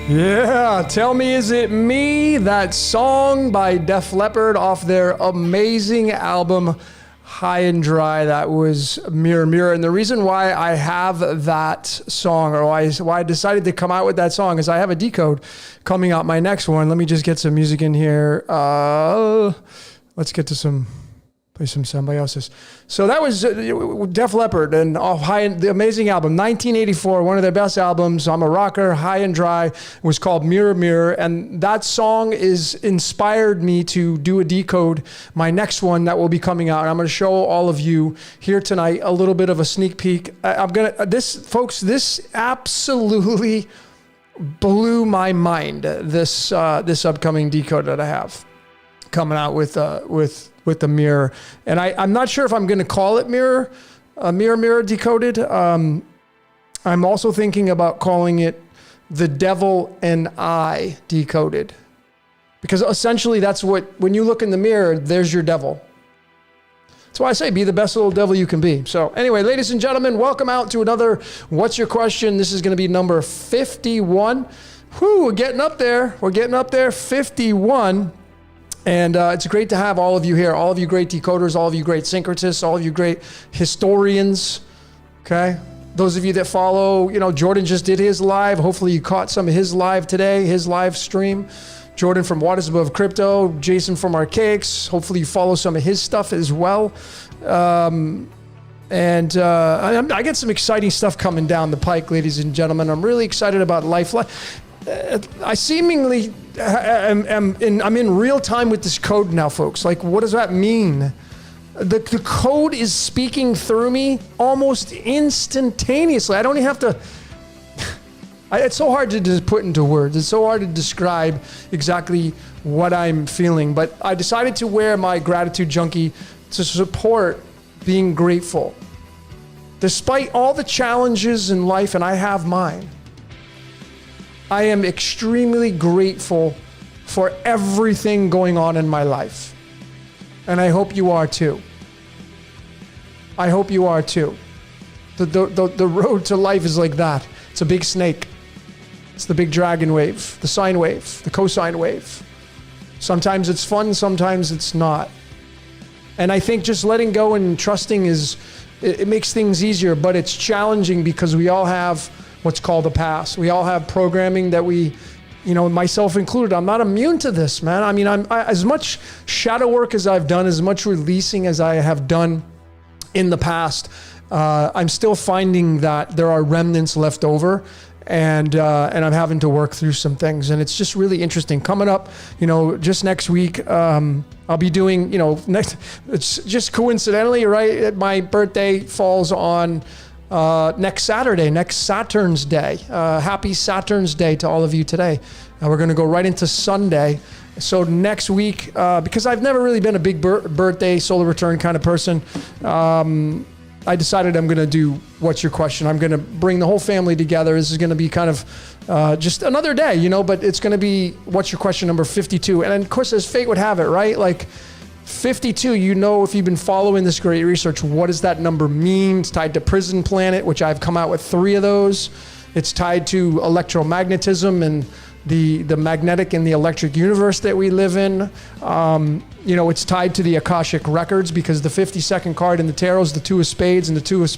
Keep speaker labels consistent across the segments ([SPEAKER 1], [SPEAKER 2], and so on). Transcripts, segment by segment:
[SPEAKER 1] Yeah, Tell Me Is It Me, that song by Def Leppard off their amazing album High and Dry. That was Mirror Mirror. And the reason why I have that song, or why I decided to come out with that song, is I have a decode coming out, my next one. Let me just get some music in here. Let's get to play some Symbiosis. So that was Def Leppard and the amazing album, 1984, one of their best albums. I'm a rocker, High and Dry, was called Mirror Mirror. And that song is inspired me to do a decode, my next one that will be coming out. I'm going to show all of you here tonight a little bit of a sneak peek. This absolutely blew my mind, this upcoming decode that I have coming out with the Mirror. And I'm not sure if I'm going to call it Mirror Decoded. I'm also thinking about calling it The Devil and I Decoded. Because essentially that's when you look in the mirror, there's your devil. That's why I say be the best little devil you can be. So anyway, ladies and gentlemen, welcome out to another What's Your Question? This is going to be number 51. We're getting up there. 51. And it's great to have all of you here, all of you great decoders, all of you great syncretists, all of you great historians, okay? Those of you that follow, Jordan just did his live. Hopefully you caught some of his live today, his live stream. Jordan from Waters Above Crypto, Jason from Archaics. Hopefully you follow some of his stuff as well. I get some exciting stuff coming down the pike, ladies and gentlemen. I'm really excited about Life. I seemingly I'm in real time with this code now, folks. Like, what does that mean? The code is speaking through me almost instantaneously. I don't even have to. It's so hard to just put into words. It's so hard to describe exactly what I'm feeling. But I decided to wear my gratitude junkie to support being grateful. Despite all the challenges in life, and I have mine, I am extremely grateful for everything going on in my life. And I hope you are too. I hope you are too. The road to life is like that. It's a big snake. It's the big dragon wave, the sine wave, the cosine wave. Sometimes it's fun, sometimes it's not. And I think just letting go and trusting it makes things easier, but it's challenging because we all have what's called a past. We all have programming that myself included. I'm not immune to this, man. I mean, as much shadow work as I've done, as much releasing as I have done in the past, I'm still finding that there are remnants left over, and I'm having to work through some things. And it's just really interesting. Coming up, just next week, I'll be doing, it's just coincidentally, right? My birthday falls on next Saturday, next Saturn's Day. Happy Saturn's Day to all of you today. And we're going to go right into Sunday. So next week, because I've never really been a big birthday solar return kind of person, I decided I'm going to do What's Your Question? I'm going to bring the whole family together. This is going to be kind of just another day, but it's going to be What's Your Question number 52. And of course, as fate would have it, right? Like 52, if you've been following this great research, what does that number mean? It's tied to Prison Planet, which I've come out with 3 of those. It's tied to electromagnetism and the magnetic and the electric universe that we live in. It's tied to the Akashic Records because the 52nd card in the tarot is the 2 of Spades and the 2 of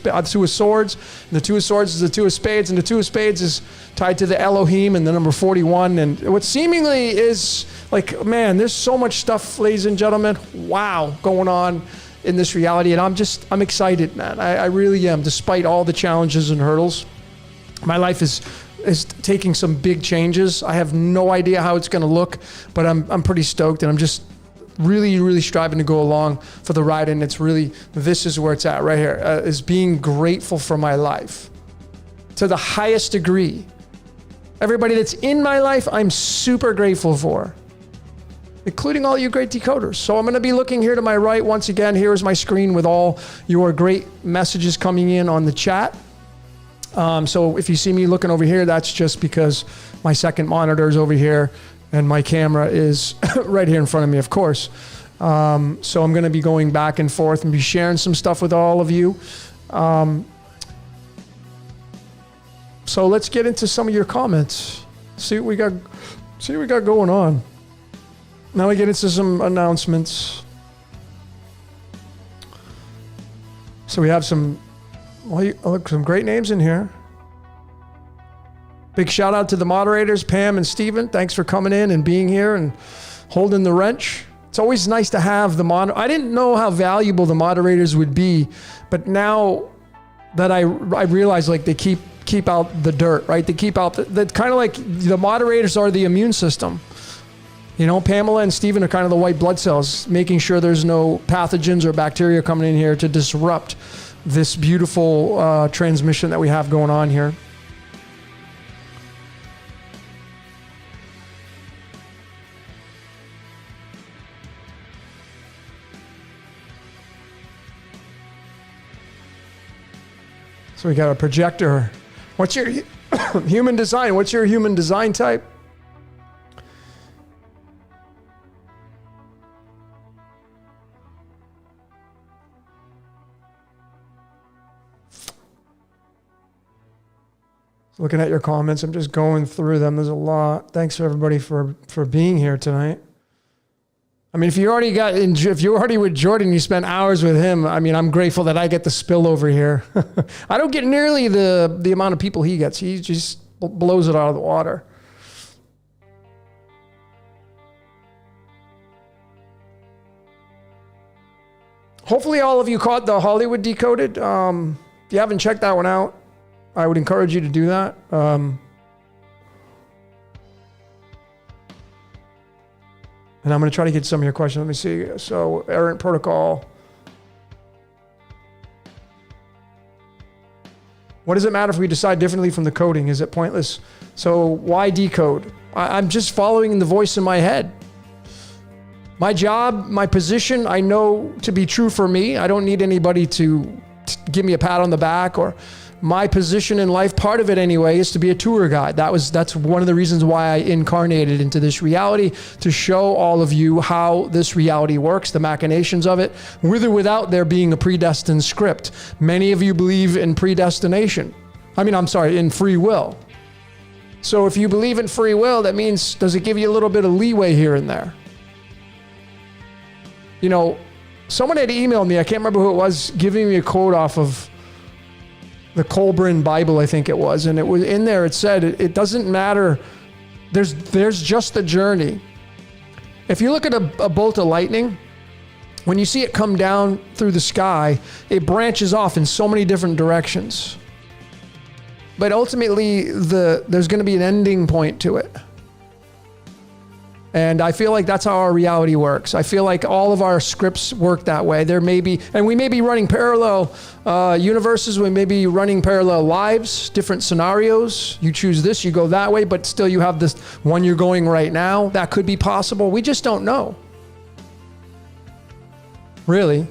[SPEAKER 1] Swords. And the 2 of Swords is the 2 of Spades, and the 2 of Spades is tied to the Elohim and the number 41. And what seemingly is like, man, there's so much stuff, ladies and gentlemen, going on in this reality. And I'm excited, man. I really am. Despite all the challenges and hurdles, my life is taking some big changes. I have no idea how it's going to look, but I'm pretty stoked, and I'm just really, really striving to go along for the ride. And this is where it's at right here, is being grateful for my life to the highest degree. Everybody that's in my life, I'm super grateful for, including all you great decoders. So I'm going to be looking here to my right. Once again, here is my screen with all your great messages coming in on the chat. So if you see me looking over here, that's just because my second monitor is over here and my camera is right here in front of me, of course. So I'm going to be going back and forth and be sharing some stuff with all of you. So let's get into some of your comments. See what we got. See what we got going on. Now we get into some announcements. So we have some great names in here. Big shout out to the moderators, Pam and Steven. Thanks for coming in and being here and holding the wrench. It's always nice to have the I didn't know how valuable the moderators would be, but now that I realize, like, they keep out the dirt, right? They keep out the kind of like the moderators are the immune system. You know, Pamela and Steven are kind of the white blood cells, making sure there's no pathogens or bacteria coming in here to disrupt this beautiful transmission that we have going on here. So we got a projector. What's your human design? What's your human design type? Looking at your comments, I'm just going through them. There's a lot. Thanks for everybody for being here tonight. I mean, if you already with Jordan, you spent hours with him. I mean, I'm grateful that I get the spill over here. I don't get nearly the amount of people he gets. He just blows it out of the water. Hopefully all of you caught the Hollywood Decoded. If you haven't checked that one out, I would encourage you to do that. And I'm going to try to get some of your questions. Let me see. So, Errant Protocol. What does it matter if we decide differently from the coding? Is it pointless? So, why decode? I'm just following the voice in my head. My job, my position, I know to be true for me. I don't need anybody to give me a pat on the back. Or my position in life, part of it anyway, is to be a tour guide. That's one of the reasons why I incarnated into this reality, to show all of you how this reality works, the machinations of it, with or without there being a predestined script. Many of you believe in predestination. In free will. So if you believe in free will, that means, does it give you a little bit of leeway here and there? You know, someone had emailed me, I can't remember who it was, giving me a quote off of the Colburn Bible, I think it was. And it was in there, it said, it doesn't matter. There's just the journey. If you look at a bolt of lightning, when you see it come down through the sky, it branches off in so many different directions. But ultimately, there's going to be an ending point to it. And I feel like that's how our reality works. I feel like all of our scripts work that way. There may be, and we may be running parallel universes. We may be running parallel lives, different scenarios. You choose this, you go that way, but still you have this one you're going right now. That could be possible. We just don't know. Really.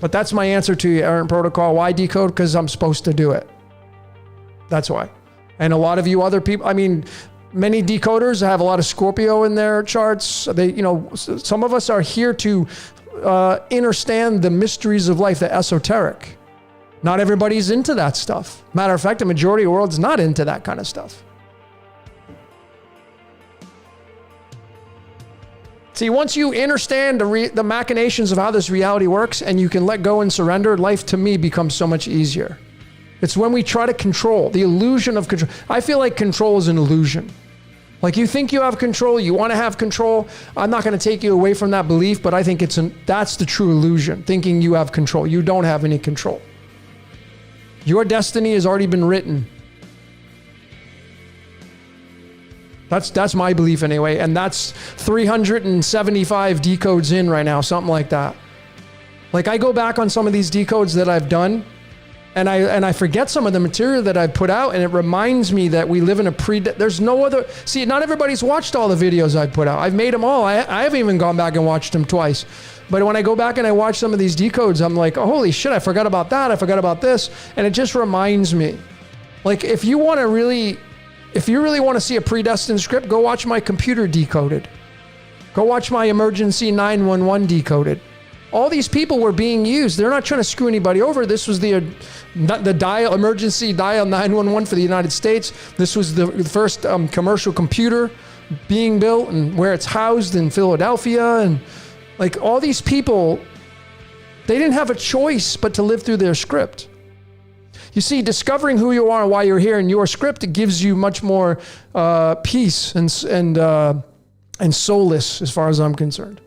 [SPEAKER 1] But that's my answer to you, Errant Protocol. Why decode? Because I'm supposed to do it. That's why. And a lot of you other people, many decoders have a lot of Scorpio in their charts. Some of us are here to understand the mysteries of life, the esoteric. Not everybody's into that stuff. Matter of fact, the majority of the world's not into that kind of stuff. See, once you understand the machinations of how this reality works and you can let go and surrender, life to me becomes so much easier. It's when we try to control, the illusion of control. I feel like control is an illusion. Like, you think you have control, you want to have control. I'm not going to take you away from that belief, but I think that's the true illusion, thinking you have control. You don't have any control. Your destiny has already been written. That's my belief anyway, and that's 375 decodes in right now, something like that. Like, I go back on some of these decodes that I've done, and I forget some of the material that I put out, and it reminds me that we live in there's no other, see, not everybody's watched all the videos I've put out. I've made them all. I haven't even gone back and watched them twice. But when I go back and I watch some of these decodes, I'm like, oh, holy shit, I forgot about that. I forgot about this. And it just reminds me. Like, if you really want to see a predestined script, go watch my Computer Decoded. Go watch my Emergency 911 Decoded. All these people were being used. They're not trying to screw anybody over. This was the emergency dial 911 for the United States. This was the first commercial computer being built, and where it's housed in Philadelphia. And like all these people, they didn't have a choice but to live through their script. You see, discovering who you are and why you're here in your script, it gives you much more peace and solace as far as I'm concerned.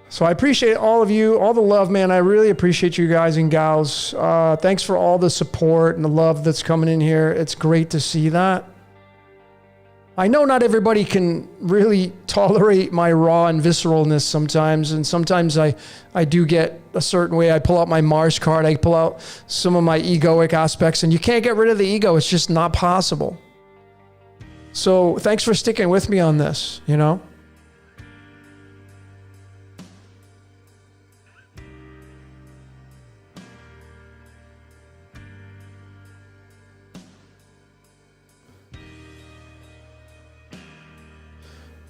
[SPEAKER 1] So I appreciate all of you, all the love, man. I really appreciate you guys and gals. Thanks for all the support and the love that's coming in here. It's great to see that. I know not everybody can really tolerate my raw and visceralness sometimes. And sometimes I do get a certain way. I pull out my Mars card. I pull out some of my egoic aspects. And you can't get rid of the ego. It's just not possible. So thanks for sticking with me on this, you know.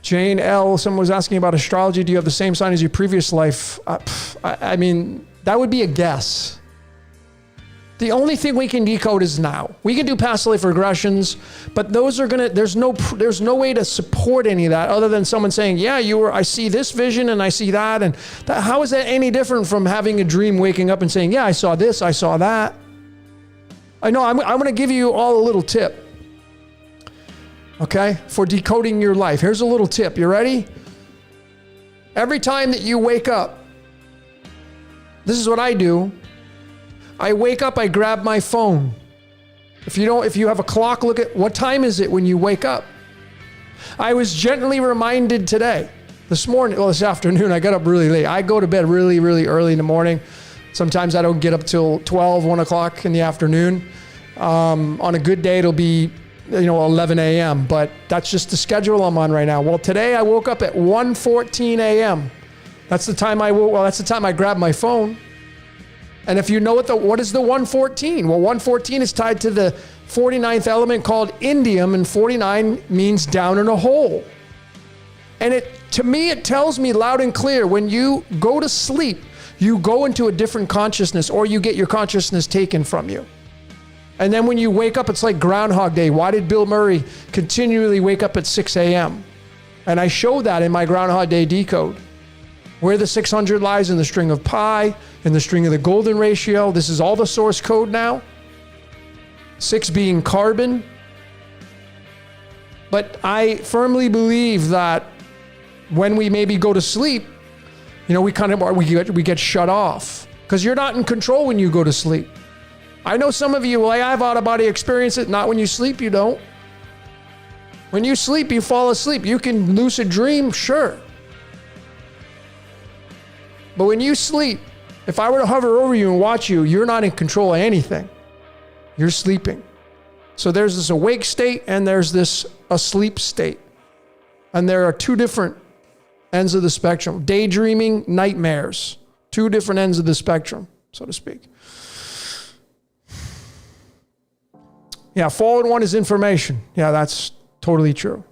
[SPEAKER 1] Jane L., someone was asking about astrology. Do you have the same sign as your previous life? I mean, that would be a guess. The only thing we can decode is now. We can do past life regressions, but those are there's no way to support any of that other than someone saying, yeah, I see this vision and I see that. And how is that any different from having a dream, waking up and saying, yeah, I saw this, I saw that. I know, I'm going to give you all a little tip. Okay, for decoding your life. Here's a little tip. You ready? Every time that you wake up, this is what I do. I wake up, I grab my phone. If you have a clock, look at what time is it when you wake up. I was gently reminded this afternoon, I got up really late. I go to bed really, really early in the morning. Sometimes I don't get up till 12, 1 o'clock in the afternoon. On a good day, it'll be 11 a.m., but that's just the schedule I'm on right now. Well, today I woke up at 1:14 a.m. That's the time that's the time I grabbed my phone. And if you know what is the 1:14? Well, 1:14 is tied to the 49th element called indium, and 49 means down in a hole. And to me, it tells me loud and clear, when you go to sleep, you go into a different consciousness, or you get your consciousness taken from you. And then when you wake up, it's like Groundhog Day. Why did Bill Murray continually wake up at 6 a.m.? And I show that in my Groundhog Day decode. Where the 600 lies in the string of pi, in the string of the golden ratio. This is all the source code now. 6 being carbon. But I firmly believe that when we maybe go to sleep, we get shut off. Because you're not in control when you go to sleep. I know some of you, I have out-of-body experience it. Not when you sleep, you don't. When you sleep, you fall asleep. You can lucid dream, sure. But when you sleep, if I were to hover over you and watch you, you're not in control of anything. You're sleeping. So there's this awake state and there's this asleep state. And there are two different ends of the spectrum. Daydreaming, nightmares. Two different ends of the spectrum, so to speak. Yeah, fallen one is information. Yeah, that's totally true.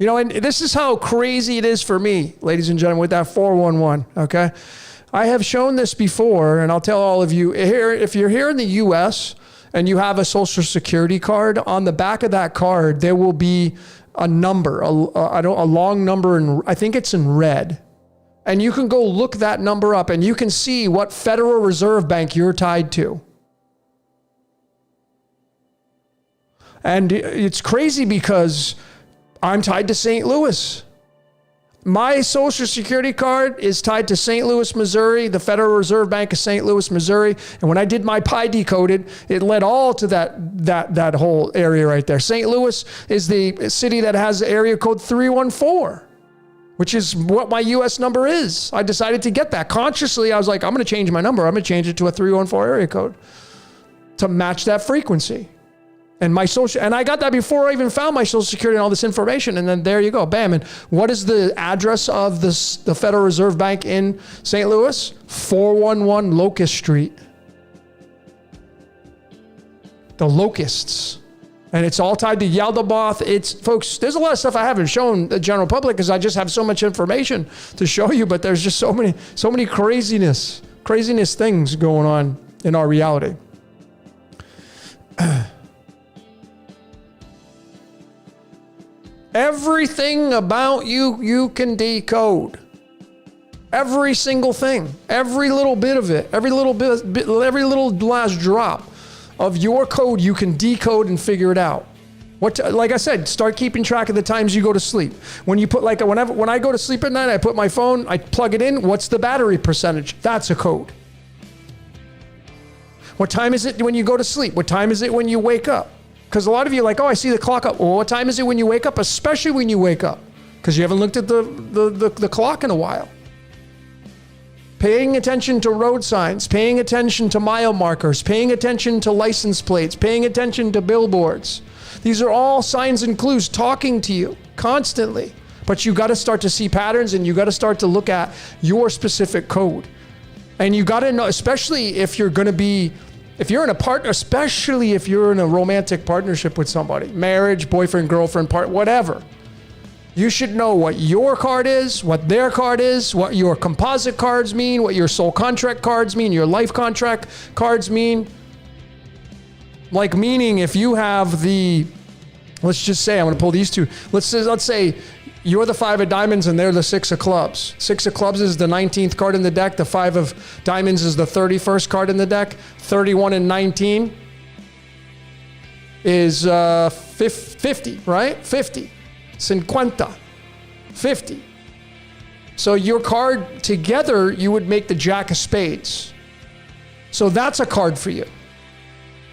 [SPEAKER 1] And this is how crazy it is for me, ladies and gentlemen, with that 411, okay? I have shown this before, and I'll tell all of you, if you're here in the U.S. and you have a Social Security card, on the back of that card, there will be a number, a long number, and I think it's in red. And you can go look that number up, and you can see what Federal Reserve Bank you're tied to. And it's crazy because I'm tied to St. Louis. My Social Security card is tied to St. Louis, Missouri, the Federal Reserve Bank of St. Louis, Missouri. And when I did my Pi decoded, it led all to that whole area right there. St. Louis is the city that has area code 314, which is what my U.S. number is. I decided to get that. Consciously, I was like, I'm going to change my number. I'm going to change it to a 314 area code to match that frequency. And I got that before I even found my Social Security and all this information. And then there you go, bam. And what is the address of the Federal Reserve Bank in St. Louis? 411 Locust Street. The locusts. And it's all tied to Yaldabaoth. It's, folks, there's a lot of stuff I haven't shown the general public because I just have so much information to show you, but there's just so many craziness things going on in our reality. Everything about you can decode. Every single thing, every little bit of it, every little last drop of your code, you can decode and figure it out. Like I said, start keeping track of the times you go to sleep. When you put when I go to sleep at night, I put my phone, I plug it in. What's the battery percentage? That's a code. What time is it when you go to sleep? What time is it when you wake up? Because a lot of you are like, oh, I see the clock up. Well, what time is it when you wake up? Especially when you wake up, because you haven't looked at the clock in a while. Paying attention to road signs, paying attention to mile markers, paying attention to license plates, paying attention to billboards. These are all signs and clues talking to you constantly. But you got to start to see patterns, and you got to start to look at your specific code. And you got to know, especially if you're in a partner, especially if you're in a romantic partnership with somebody, marriage, boyfriend, girlfriend, whatever. You should know what your card is, what their card is, what your composite cards mean, what your soul contract cards mean, your life contract cards mean. Like, meaning if you have let's just say, I'm going to pull these two. Let's say you're the 5 of diamonds and they're the 6 of clubs. 6 of clubs is the 19th card in the deck. The 5 of diamonds is the 31st card in the deck. 31 and 19 is 50, right? 50. 50. So your card together, you would make the Jack of Spades. So that's a card for you.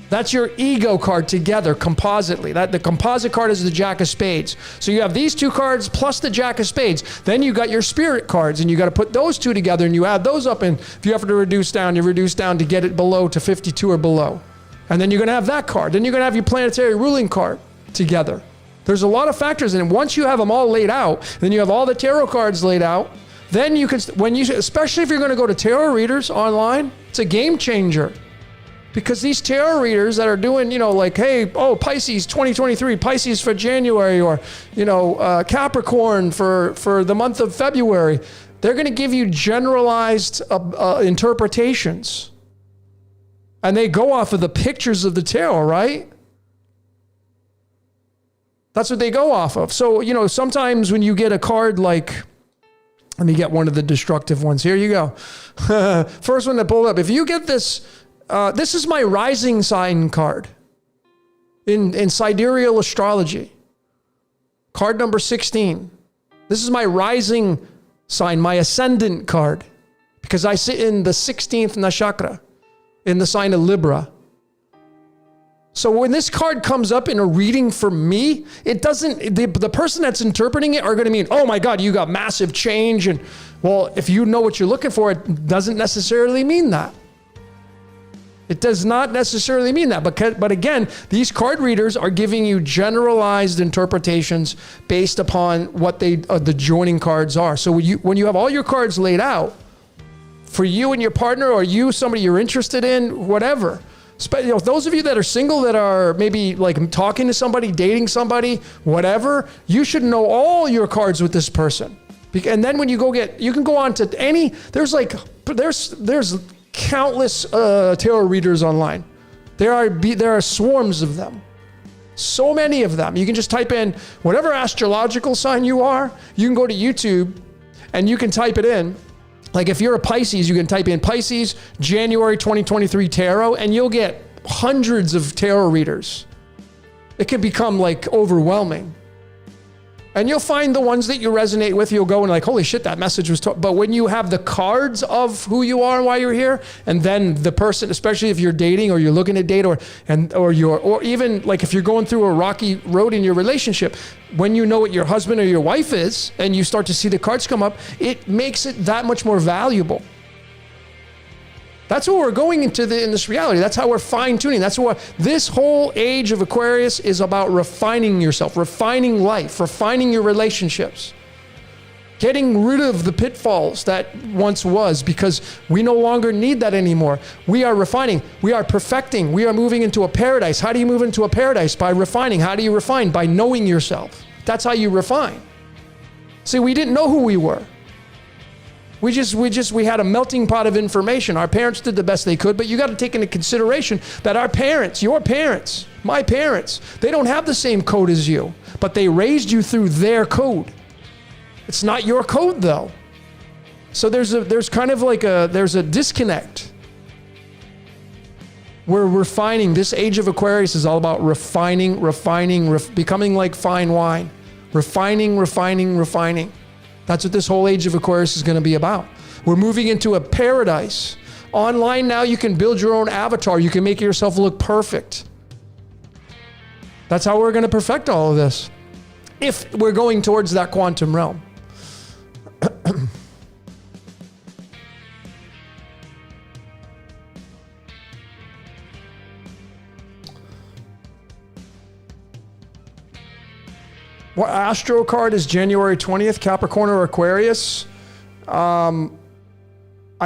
[SPEAKER 1] That's your ego card together, compositely. The composite card is the Jack of Spades. So you have these two cards plus the Jack of Spades. Then you got your spirit cards, and you got to put those two together, and you add those up, and if you have to reduce down, you reduce down to get it below to 52 or below. And then you're going to have that card. Then you're going to have your planetary ruling card together. There's a lot of factors in it. Once you have them all laid out, then you have all the tarot cards laid out, then you can, especially if you're going to go to tarot readers online, it's a game changer. Because these tarot readers that are doing, like, hey, Pisces 2023, Pisces for January, or, Capricorn for the month of February, they're going to give you generalized interpretations. And they go off of the pictures of the tarot, right? That's what they go off of. So, sometimes when you get a card like, let me get one of the destructive ones. Here you go. First one that pulled up. If you get this, this is my rising sign card in sidereal astrology. Card number 16. This is my rising sign, my ascendant card, because I sit in the 16th nakshatra in the sign of Libra. So when this card comes up in a reading for me, it doesn't, the person that's interpreting it are going to mean, oh my God, you got massive change. And well, if you know what you're looking for, it doesn't necessarily mean that. It does not necessarily mean that. But again, these card readers are giving you generalized interpretations based upon what the joining cards are. So when you have all your cards laid out for you and your partner, or somebody you're interested in, whatever. Those of you that are single, that are maybe like talking to somebody, dating somebody, whatever, you should know all your cards with this person. And then when you can go on to any, there's countless tarot readers online. There are swarms of them. So many of them. You can just type in whatever astrological sign you are. You can go to YouTube and you can type it in. Like if you're a Pisces, you can type in Pisces, January 2023 tarot, and you'll get hundreds of tarot readers. It can become like overwhelming. And you'll find the ones that you resonate with. You'll go and like, holy shit, that message was but when you have the cards of who you are and why you're here, and then the person, especially if you're dating or you're looking to date, or even like if you're going through a rocky road in your relationship, when you know what your husband or your wife is and you start to see the cards come up, it makes it that much more valuable. That's what we're going into in this reality. That's how we're fine-tuning. That's what this whole age of Aquarius is about: refining yourself, refining life, refining your relationships. Getting rid of the pitfalls that once was, because we no longer need that anymore. We are refining. We are perfecting. We are moving into a paradise. How do you move into a paradise? By refining. How do you refine? By knowing yourself. That's how you refine. See, we didn't know who we were. We had a melting pot of information. Our parents did the best they could, but you got to take into consideration that our parents, your parents, my parents, they don't have the same code as you, but they raised you through their code. It's not your code though. So there's a disconnect. We're refining. This age of Aquarius is all about refining, becoming like fine wine. Refining. That's what this whole age of Aquarius is going to be about. We're moving into a paradise. Online now, you can build your own avatar. You can make yourself look perfect. That's how we're going to perfect all of this, if we're going towards that quantum realm. What astro card is January 20th, Capricorn or Aquarius? I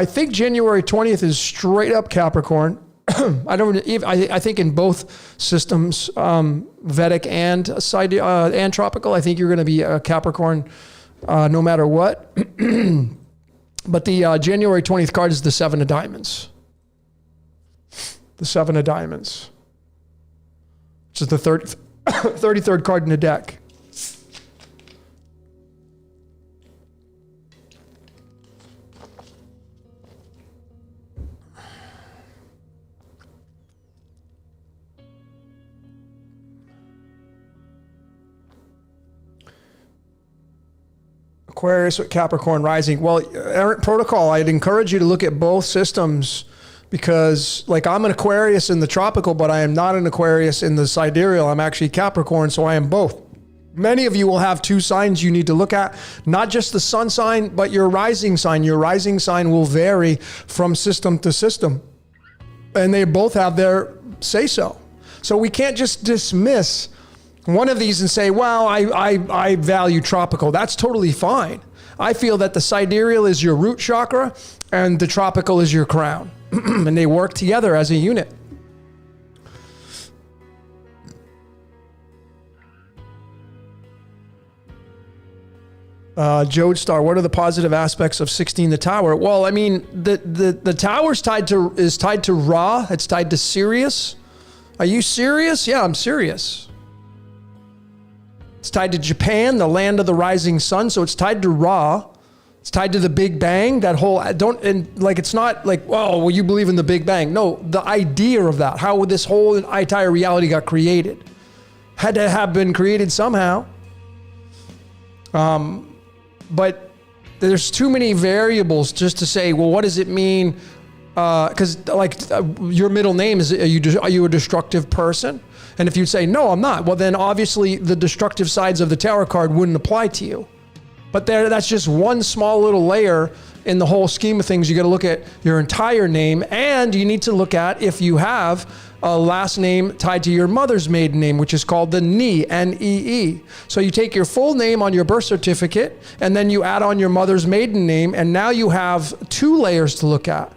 [SPEAKER 1] think January 20th is straight up Capricorn. I think in both systems, Vedic and tropical, I think you're going to be a Capricorn no matter what. But the January 20th card is the Seven of Diamonds. The Seven of Diamonds, which is the 33rd card in the deck. Aquarius with Capricorn rising. Well, Errant Protocol, I'd encourage you to look at both systems, because like I'm an Aquarius in the tropical, but I am not an Aquarius in the sidereal. I'm actually Capricorn, so I am both. Many of you will have two signs you need to look at, not just the sun sign, but your rising sign. Your rising sign will vary from system to system, and they both have their say-so. So we can't just dismiss one of these and say, well, I value tropical. That's totally fine. I feel that the sidereal is your root chakra and the tropical is your crown. And they work together as a unit. Jode Star, what are the positive aspects of 16 the Tower? Well, I mean, the Tower's tied to Ra. It's tied to Sirius. Are you serious? Yeah, I'm serious. It's tied to Japan, the land of the rising sun. So it's tied to Ra. It's tied to the Big Bang. That whole, it's not like, well, you believe in the Big Bang. No, the idea of that, how this whole entire reality got created, had to have been created somehow. But there's too many variables just to say, well, what does it mean? Because your middle name is, are you a destructive person? And if you say, no, I'm not, well, then obviously the destructive sides of the Tower card wouldn't apply to you. But that's just one small little layer in the whole scheme of things. You got to look at your entire name, and you need to look at if you have a last name tied to your mother's maiden name, which is called the NEE, N-E-E. So you take your full name on your birth certificate, and then you add on your mother's maiden name, and now you have two layers to look at.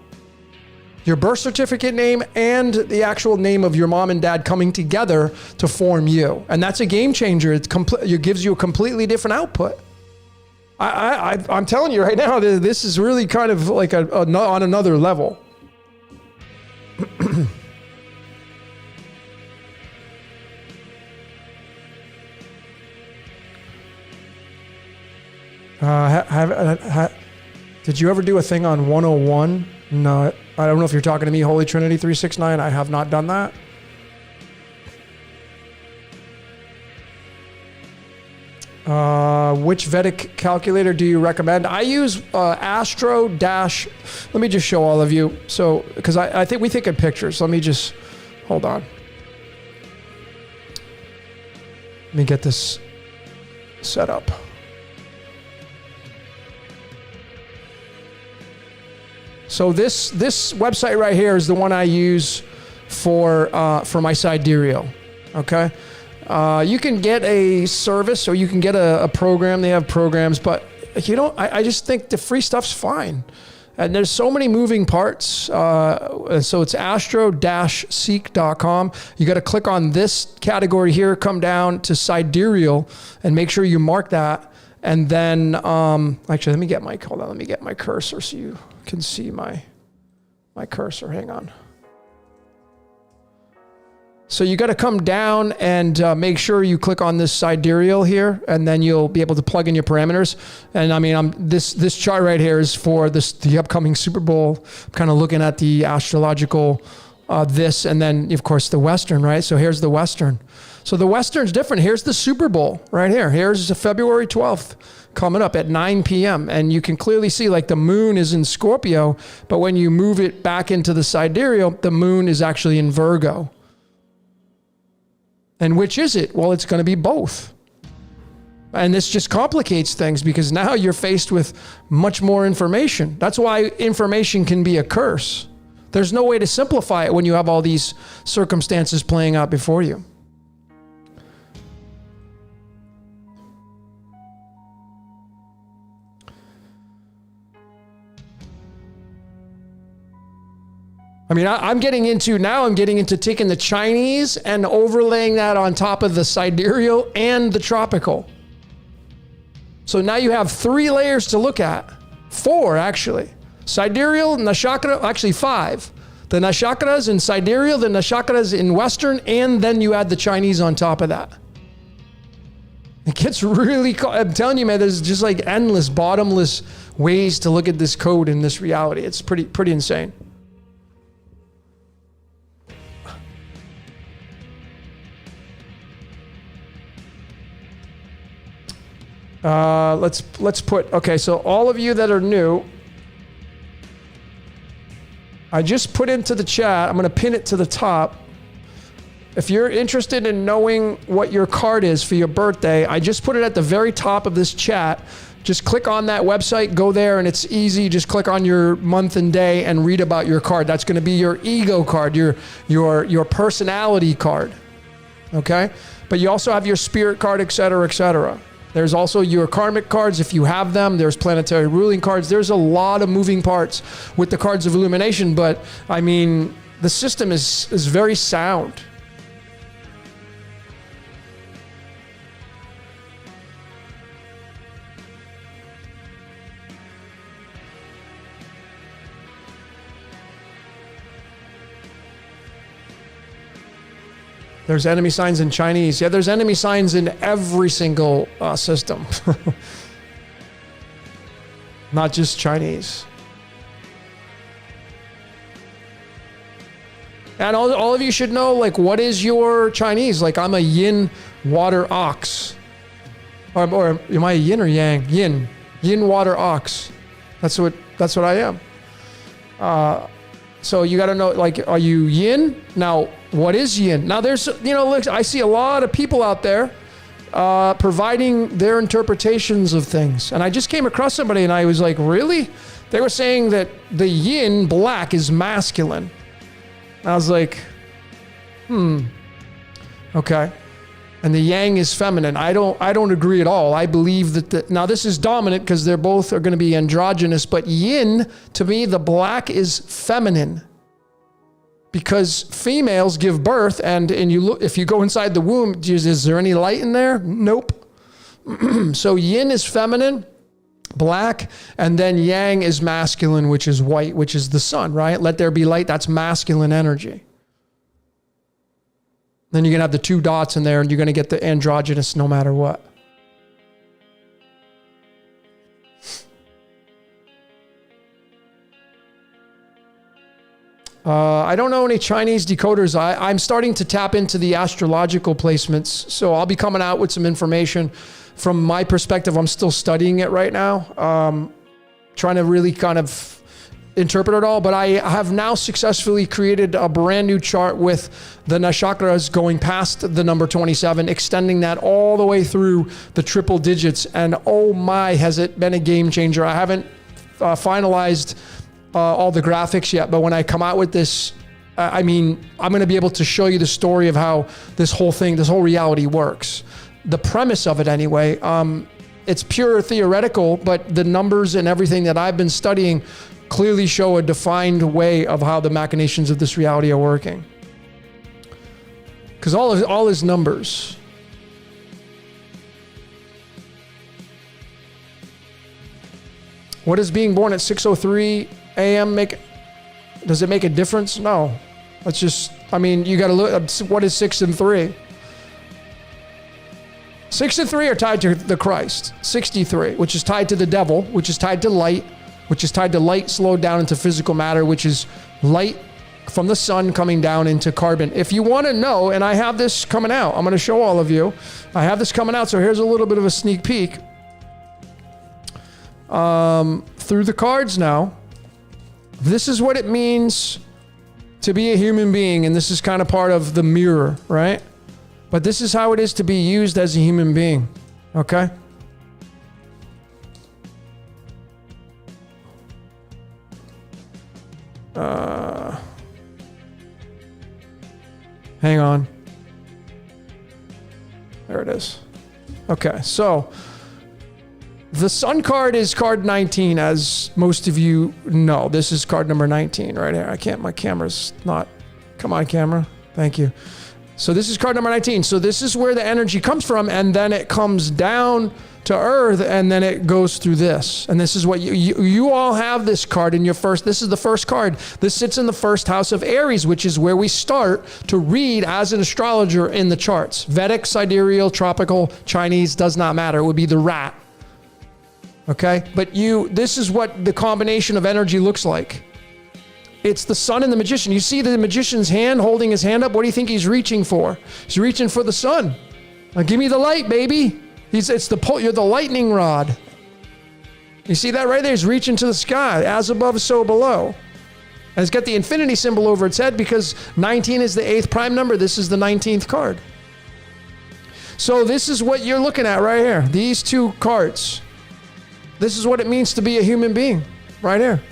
[SPEAKER 1] Your birth certificate name and the actual name of your mom and dad coming together to form you. And that's a game changer. It gives you a completely different output. I'm telling you right now, this is really kind of like on another level. Did you ever do a thing on 101? No, I don't know if you're talking to me, Holy Trinity 369. I have not done that. Which Vedic calculator do you recommend? I use Astro Dash. Let me just show all of you. So, because I think we think in pictures. Let me just, hold on. Let me get this set up. So this website right here is the one I use for my sidereal. Okay. You can get a service or you can get a program. They have programs, but I just think the free stuff's fine. And there's so many moving parts. So it's astro-seek.com. You got to click on this category here, come down to sidereal, and make sure you mark that. And then, actually, let me get my cursor so you can see my cursor. Hang on. So you got to come down and make sure you click on this sidereal here, and then you'll be able to plug in your parameters. And I mean, this chart right here is for the upcoming Super Bowl. I'm kind of looking at the astrological this, and then of course the Western, right? So here's the Western. So the Western's different. Here's the Super Bowl right here. Here's February 12th coming up at 9 p.m. And you can clearly see like the moon is in Scorpio, but when you move it back into the sidereal, the moon is actually in Virgo. And which is it? Well, it's going to be both. And this just complicates things because now you're faced with much more information. That's why information can be a curse. There's no way to simplify it when you have all these circumstances playing out before you. I mean, I'm getting into taking the Chinese and overlaying that on top of the sidereal and the tropical. So now you have 3 layers to look at. 4, actually. Sidereal, Nakshatra, actually 5. The Nakshatras in sidereal, the Nakshatras in Western, and then you add the Chinese on top of that. It gets really, I'm telling you, man, there's just like endless, bottomless ways to look at this code in this reality. It's pretty insane. Let's put, okay, so all of you that are new, I just put into the chat, I'm going to pin it to the top. If you're interested in knowing what your card is for your birthday, I just put it at the very top of this chat. Just click on that website, go there, and it's easy. Just click on your month and day and read about your card. That's going to be your ego card, your personality card, okay? But you also have your spirit card, et cetera, et cetera. There's also your karmic cards, if you have them. There's planetary ruling cards. There's a lot of moving parts with the cards of illumination, but I mean, the system is very sound. There's enemy signs in Chinese. Yeah, there's enemy signs in every single system. Not just Chinese. And all of you should know, like, what is your Chinese? Like, I'm a yin water ox. Or am I a yin or yang? Yin. Yin water ox. That's what I am. So you got to know, like, are you yin? Now, what is yin? Now, there's, look, I see a lot of people out there providing their interpretations of things. And I just came across somebody and I was like, really? They were saying that the yin, black, is masculine. I was like, okay. And the yang is feminine. I don't agree at all. I believe that now this is dominant because they're both are going to be androgynous, but yin, to me, the black is feminine. Because females give birth, and you look, if you go inside the womb, is there any light in there? Nope. So yin is feminine, black, and then yang is masculine, which is white, which is the sun, right? Let there be light, that's masculine energy. Then you're going to have the 2 dots in there, and you're going to get the androgynous no matter what. I don't know any Chinese decoders. I'm starting to tap into the astrological placements, so I'll be coming out with some information. From my perspective, I'm still studying it right now, trying to really kind of interpret it all, but I have now successfully created a brand new chart with the nakshatras going past the number 27, extending that all the way through the triple digits, and oh my, has it been a game changer. I haven't finalized all the graphics yet, but when I come out with this, I mean, I'm going to be able to show you the story of how this whole reality works. The premise of it anyway. it's pure theoretical, but the numbers and everything that I've been studying clearly show a defined way of how the machinations of this reality are working. Because all is numbers. What does being born at 6:03 a.m. make? Does it make a difference? No. Let's just, I mean, you got to look, what is 6 and 3? 6 and 3 are tied to the Christ. 63, which is tied to the devil, which is tied to light, which is tied to light slowed down into physical matter, which is light from the sun coming down into carbon. If you want to know, and I have this coming out, I'm going to show all of you. I have this coming out, so here's a little bit of a sneak peek. Through the cards now, this is what it means to be a human being, and this is kind of part of the mirror, right? But this is how it is to be used as a human being, okay? Hang on. There it is. Okay, so the Sun card is card 19, as most of you know. This is card number 19 right here. I can't, my camera's not, come on camera. Thank you. So this is card number 19. So this is where the energy comes from, and then it comes down to earth, and then it goes through this. And this is what you all have this card in your first, this is the first card. This sits in the first house of Aries, which is where we start to read as an astrologer in the charts. Vedic, sidereal, tropical, Chinese, does not matter. It would be the rat. Okay? But this is what the combination of energy looks like. It's the sun and the magician. You see the magician's hand holding his hand up. What do you think he's reaching for? He's reaching for the sun. Now give me the light, baby. You're the lightning rod. You see that right there? He's reaching to the sky. As above, so below. And it's got the infinity symbol over its head because 19 is the 8th prime number. This is the 19th card. So this is what you're looking at right here. These two cards. This is what it means to be a human being right here.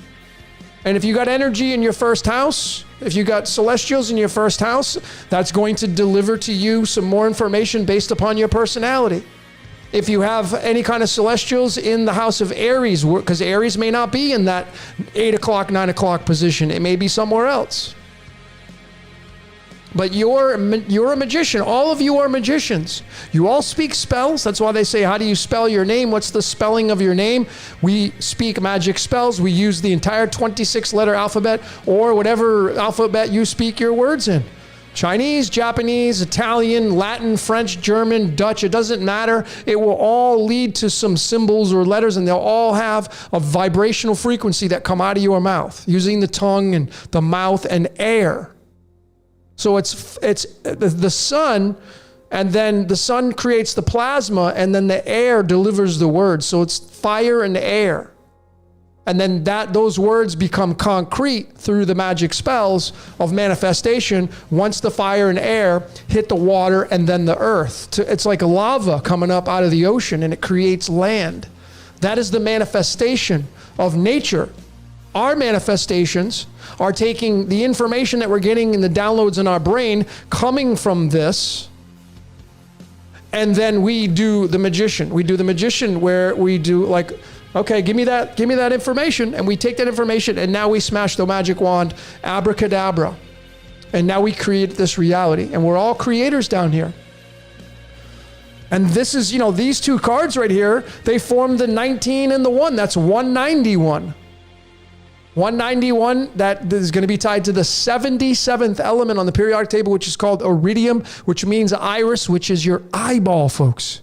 [SPEAKER 1] And if you got energy in your first house, if you got celestials in your first house, that's going to deliver to you some more information based upon your personality. If you have any kind of celestials in the house of Aries, because Aries may not be in that 8 o'clock, 9 o'clock position. It may be somewhere else. But you're a magician. All of you are magicians. You all speak spells. That's why they say, how do you spell your name? What's the spelling of your name? We speak magic spells. We use the entire 26-letter alphabet or whatever alphabet you speak your words in. Chinese, Japanese, Italian, Latin, French, German, Dutch, it doesn't matter. It will all lead to some symbols or letters, and they'll all have a vibrational frequency that come out of your mouth using the tongue and the mouth and air. So it's the sun, and then the sun creates the plasma, and then the air delivers the words. So it's fire and air. And then those words become concrete through the magic spells of manifestation once the fire and air hit the water and then the earth. It's like lava coming up out of the ocean, and it creates land. That is the manifestation of nature. Our manifestations are taking the information that we're getting in the downloads in our brain coming from this, and then we do the magician. We do the magician where we do like, okay, give me that information, and we take that information, and now we smash the magic wand, abracadabra, and now we create this reality, and we're all creators down here. And this is, these two cards right here, they form the 19 and the 1. That's 191. 191, that is going to be tied to the 77th element on the periodic table, which is called iridium, which means iris, which is your eyeball, folks.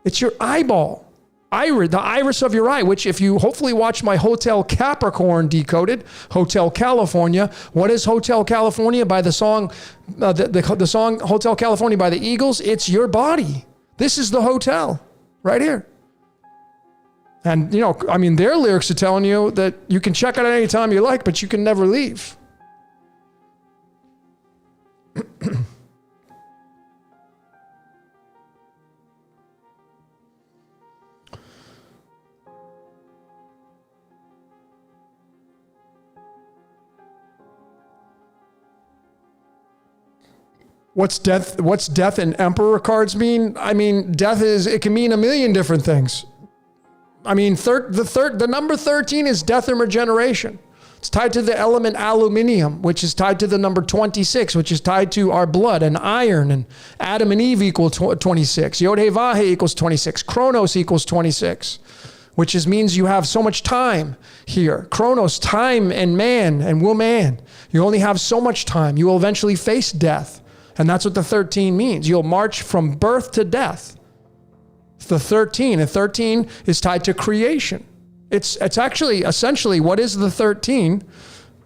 [SPEAKER 1] It's your eyeball. The iris of your eye, which if you hopefully watch my Hotel Capricorn Decoded, Hotel California. What is Hotel California by the song, the song Hotel California by the Eagles? It's your body. This is the hotel right here. And, their lyrics are telling you that you can check out at any time you like, but you can never leave. What's death and emperor cards mean? I mean, it can mean a million different things. I mean, the number 13 is death and regeneration. It's tied to the element aluminium, which is tied to the number 26, which is tied to our blood and iron, and Adam and Eve equal 26. Yod-Heh-Vah-Heh equals 26. Chronos equals 26, which means you have so much time here. Chronos, time and man and woman. You only have so much time. You will eventually face death. And that's what the 13 means. You'll march from birth to death. The 13, and 13 is tied to creation. It's actually essentially, what is the 13?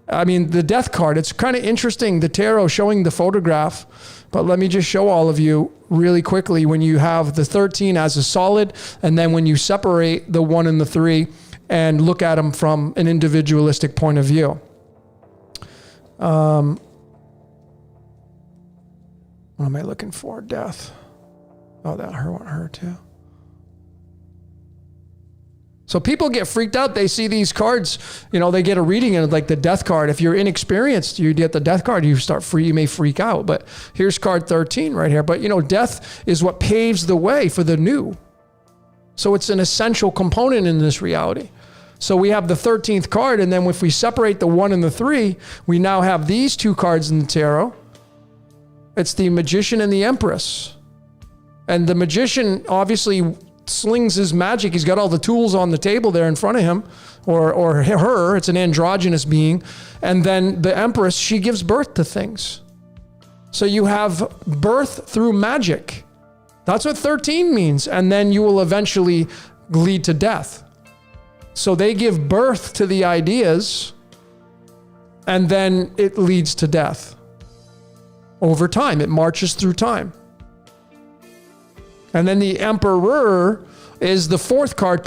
[SPEAKER 1] I mean, the death card. It's kind of interesting, the tarot showing the photograph, but let me just show all of you really quickly when you have the 13 as a solid, and then when you separate the 1 and the 3 and look at them from an individualistic point of view. What am I looking for? Death. Oh, that her too. So people get freaked out. They see these cards, they get a reading and like the death card. If you're inexperienced, you get the death card, you may freak out. But here's card 13 right here. But death is what paves the way for the new. So it's an essential component in this reality. So we have the 13th card, and then if we separate the 1 and the 3, we now have these two cards in the tarot. It's the Magician and the Empress. And the Magician obviously slings his magic. He's got all the tools on the table there in front of him, or her. It's an androgynous being. And then the Empress, she gives birth to things. So you have birth through magic. That's what 13 means. And then you will eventually lead to death. So they give birth to the ideas, and then it leads to death. Over time, it marches through time. And then the Emperor is the 4th card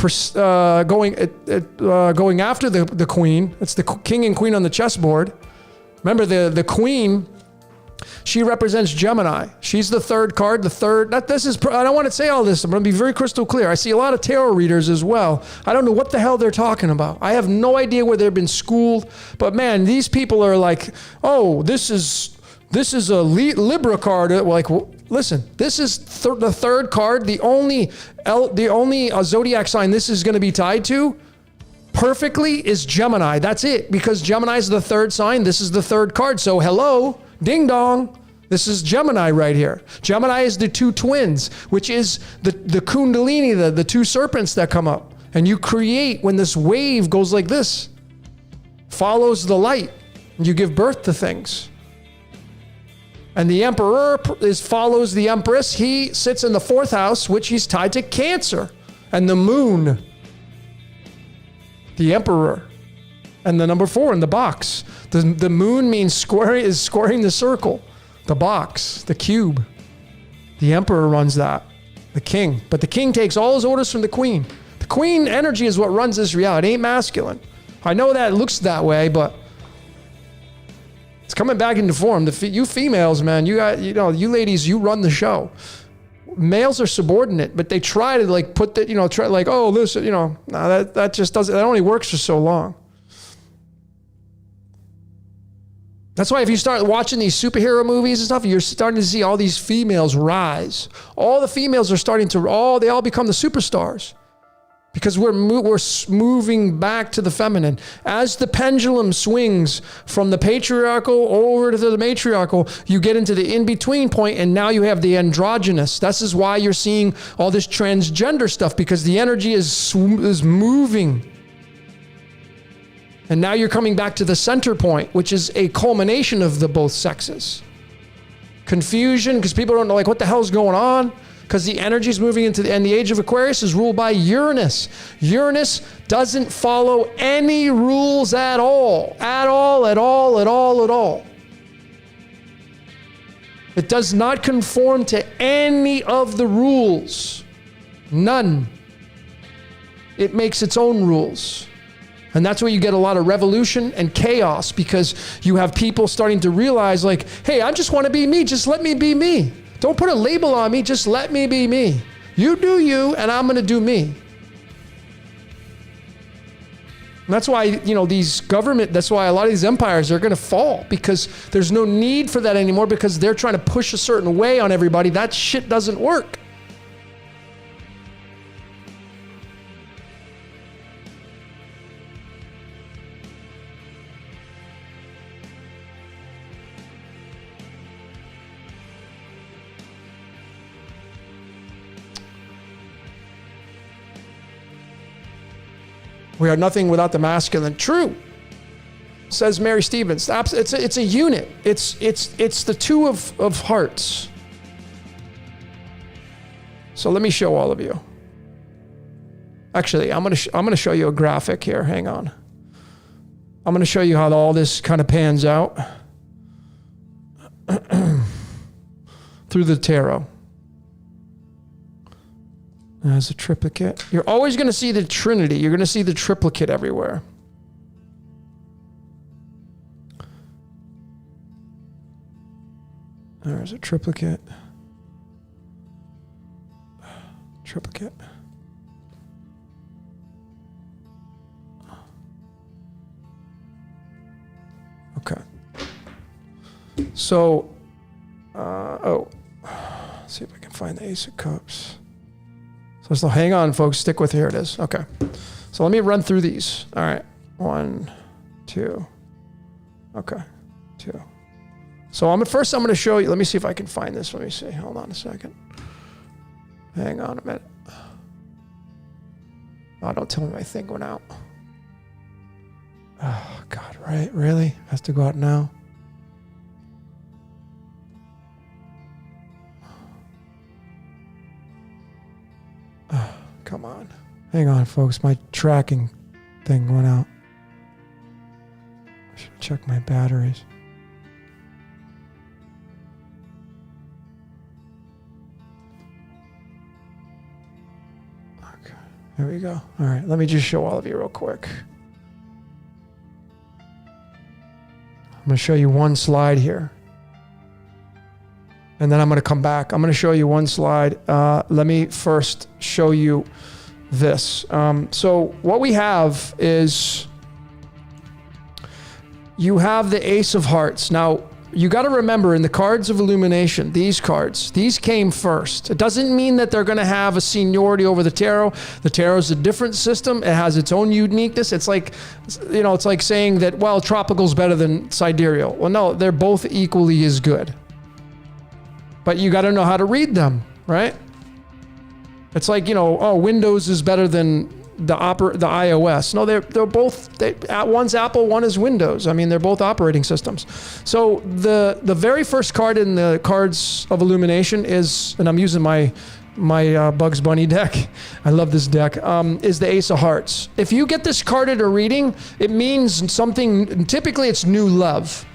[SPEAKER 1] going after the Queen. It's the King and Queen on the chessboard. Remember, the Queen, she represents Gemini. She's the 3rd card. I don't want to say all this. I'm going to be very crystal clear. I see a lot of tarot readers as well. I don't know what the hell they're talking about. I have no idea where they've been schooled. But man, these people are like, oh, this is a Libra card. Like, well, listen, this is the 3rd card. The only zodiac sign this is going to be tied to perfectly is Gemini. That's it, because Gemini is the 3rd sign. This is the 3rd card. So hello, ding dong. This is Gemini right here. Gemini is the 2 twins, which is the Kundalini, the 2 serpents that come up. And you create, when this wave goes like this, follows the light, you give birth to things. And the Emperor follows the Empress. He sits in the 4th house, which he's tied to Cancer. And the Moon, the Emperor. And the number 4 in the box. The Moon means squaring the circle. The box, the cube. The Emperor runs that. The King. But the King takes all his orders from the Queen. The Queen energy is what runs this reality. It ain't masculine. I know that it looks that way, but it's coming back into form. You females, man, you ladies, you run the show. Males are subordinate, but they try to like put that, oh, listen, that just doesn't, that only works for so long. That's why if you start watching these superhero movies and stuff, you're starting to see all these females rise. All the females are starting to, they all become the superstars. Because we're moving back to the feminine. As the pendulum swings from the patriarchal over to the matriarchal, you get into the in-between point, and now you have the androgynous. This is why you're seeing all this transgender stuff, because the energy is moving. And now you're coming back to the center point, which is a culmination of the both sexes. Confusion, because people don't know, like, what the hell's going on? Because the energy is moving and the age of Aquarius is ruled by Uranus. Uranus doesn't follow any rules at all. At all. It does not conform to any of the rules. None. It makes its own rules. And that's where you get a lot of revolution and chaos, because you have people starting to realize, like, hey, I just want to be me. Just let me be me. Don't put a label on me. Just let me be me. You do you, and I'm going to do me. And that's why, that's why a lot of these empires are going to fall, because there's no need for that anymore, because they're trying to push a certain way on everybody. That shit doesn't work. We are nothing without the masculine. True, says Mary Stevens. It's a unit. It's the two of hearts. So let me show all of you. Actually, I'm gonna show you a graphic here. Hang on. I'm gonna show you how all this kind of pans out through the tarot. As a triplicate. You're always going to see the Trinity. You're going to see the triplicate everywhere. There's a triplicate. Triplicate. Okay. So, let's see if I can find the Ace of Cups. So hang on, folks. Stick with, here it is. Okay. So let me run through these. All right. 1, 2. Okay. 2. So I'm going to show you. Let me see if I can find this. Let me see. Hold on a second. Hang on a minute. Oh, don't tell me my thing went out. Oh, God. Right? Really? Has to go out now? Come on. Hang on, folks. My tracking thing went out. I should check my batteries. Okay. There we go. All right. Let me just show all of you real quick. I'm going to show you one slide here. And then I'm going to come back. I'm going to show you one slide. Let me first show you this. So what we have is, you have the Ace of Hearts. Now, you got to remember, in the cards of illumination, these came first. It doesn't mean that they're going to have a seniority over the tarot. The tarot is a different system. It has its own uniqueness. It's like, it's like saying that, well, tropical's better than sidereal. Well, no, they're both equally as good. But you got to know how to read them, right? It's like, Windows is better than the iOS. No, they're both, one's Apple, one is Windows. I mean, they're both operating systems. So the very first card in the cards of illumination is, and I'm using my Bugs Bunny deck. I love this deck. Is the Ace of Hearts. If you get this card at a reading, it means something. Typically, it's new love.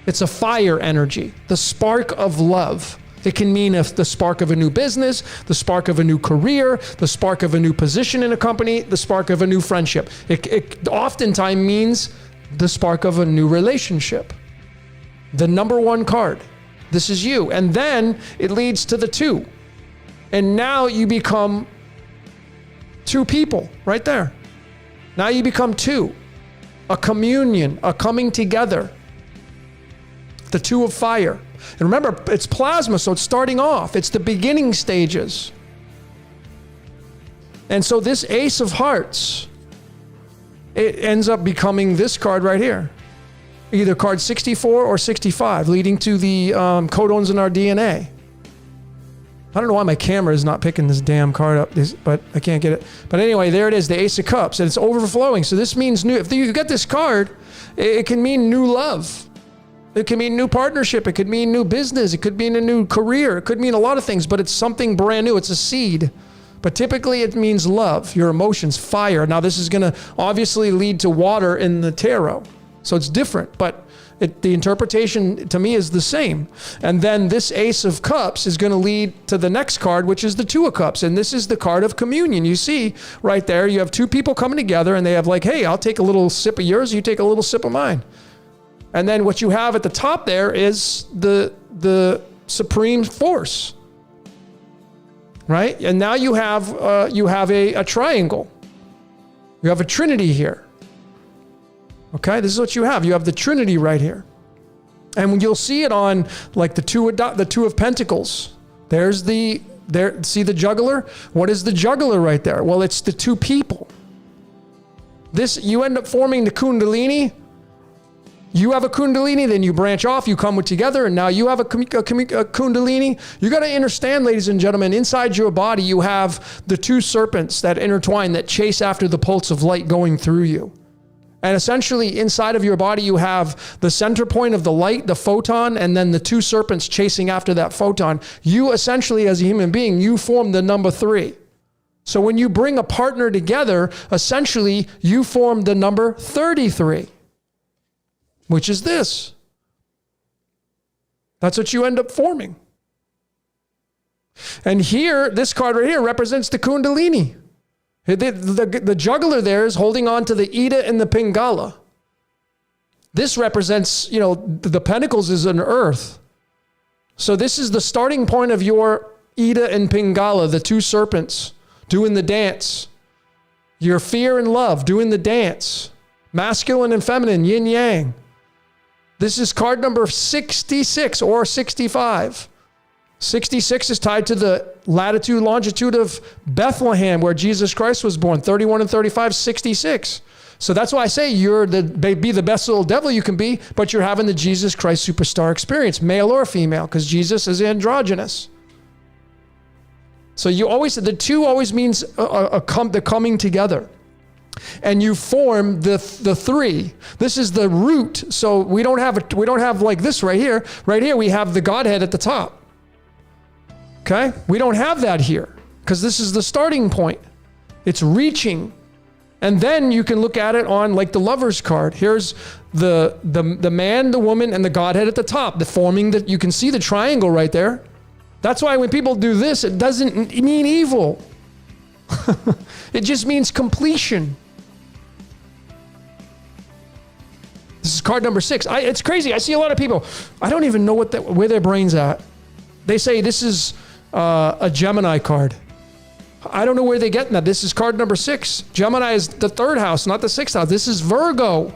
[SPEAKER 1] It's a fire energy, the spark of love. It can mean the spark of a new business, the spark of a new career, the spark of a new position in a company, the spark of a new friendship. It oftentimes means the spark of a new relationship. The number one card. This is you. And then it leads to the 2. And now you become 2 people right there. Now you become 2. A communion, a coming together. The 2 of fire. And remember, it's plasma, so it's starting off. It's the beginning stages. And so this Ace of Hearts, it ends up becoming this card right here. Either card 64 or 65, leading to the codons in our DNA. I don't know why my camera is not picking this damn card up, but I can't get it. But anyway, there it is, the Ace of Cups, and it's overflowing. So this means new. If you get this card, it can mean new love. It can mean new partnership. It could mean new business. It could mean a new career. It could mean a lot of things, but it's something brand new. It's a seed. But typically it means love, your emotions, fire. Now this is going to obviously lead to water in the tarot. So it's different, but the interpretation to me is the same. And then this Ace of Cups is going to lead to the next card, which is the 2 of Cups. And this is the card of communion. You see right there, you have 2 people coming together and they have like, hey, I'll take a little sip of yours. You take a little sip of mine. And then what you have at the top there is the supreme force, right? And now you have a triangle. You have a trinity here. Okay, this is what you have. You have the Trinity right here. And you'll see it on like the two of Pentacles. See the juggler? What is the juggler right there? Well, it's the two people. You end up forming the Kundalini. You have a Kundalini, then you branch off, you come together, and now you have a Kundalini. You got to understand, ladies and gentlemen, inside your body, you have the two serpents that intertwine, that chase after the pulse of light going through you. And essentially, inside of your body, you have the center point of the light, the photon, and then the two serpents chasing after that photon. You essentially, as a human being, you form the number 3. So when you bring a partner together, essentially, you form the number 33. Which is this. That's what you end up forming. And here, this card right here represents the Kundalini. The juggler there is holding on to the Ida and the Pingala. This represents, the Pentacles is an earth. So this is the starting point of your Ida and Pingala, the two serpents doing the dance. Your fear and love doing the dance. Masculine and feminine, yin yang. This is card number 66 or 65. 66 is tied to the latitude, longitude of Bethlehem, where Jesus Christ was born. 31 and 35, 66. So that's why I say be the best little devil you can be, but you're having the Jesus Christ superstar experience, male or female, because Jesus is androgynous. So the two always means the coming together. And you form the 3. This is the root. So we don't have like this right here. Right here we have the Godhead at the top. Okay? We don't have that here because this is the starting point. It's reaching. And then you can look at it on like the Lover's card. Here's the man, the woman, and the Godhead at the top. You can see the triangle right there. That's why when people do this, it doesn't mean evil. It just means completion. This is card number 6. It's crazy. I see a lot of people. I don't even know where their brain's at. They say this is a Gemini card. I don't know where they're getting that. This is card number 6. Gemini is the 3rd house, not the 6th house. This is Virgo.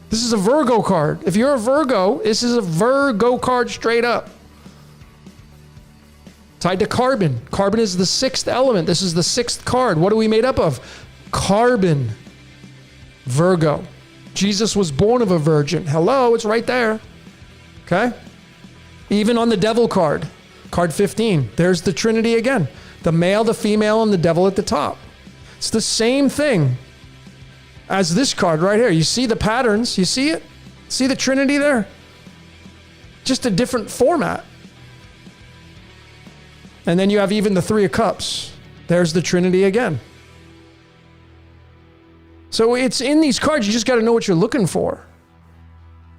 [SPEAKER 1] This is a Virgo card. If you're a Virgo, this is a Virgo card straight up. Tied to carbon. Carbon is the 6th element. This is the 6th card. What are we made up of? Carbon. Virgo. Jesus was born of a virgin. Hello, it's right there. Okay? Even on the devil card, card 15, there's the Trinity again. The male, the female, and the devil at the top. It's the same thing as this card right here. You see the patterns? You see it? See the Trinity there? Just a different format. And then you have even the 3 of Cups. There's the Trinity again. So it's in these cards, you just got to know what you're looking for.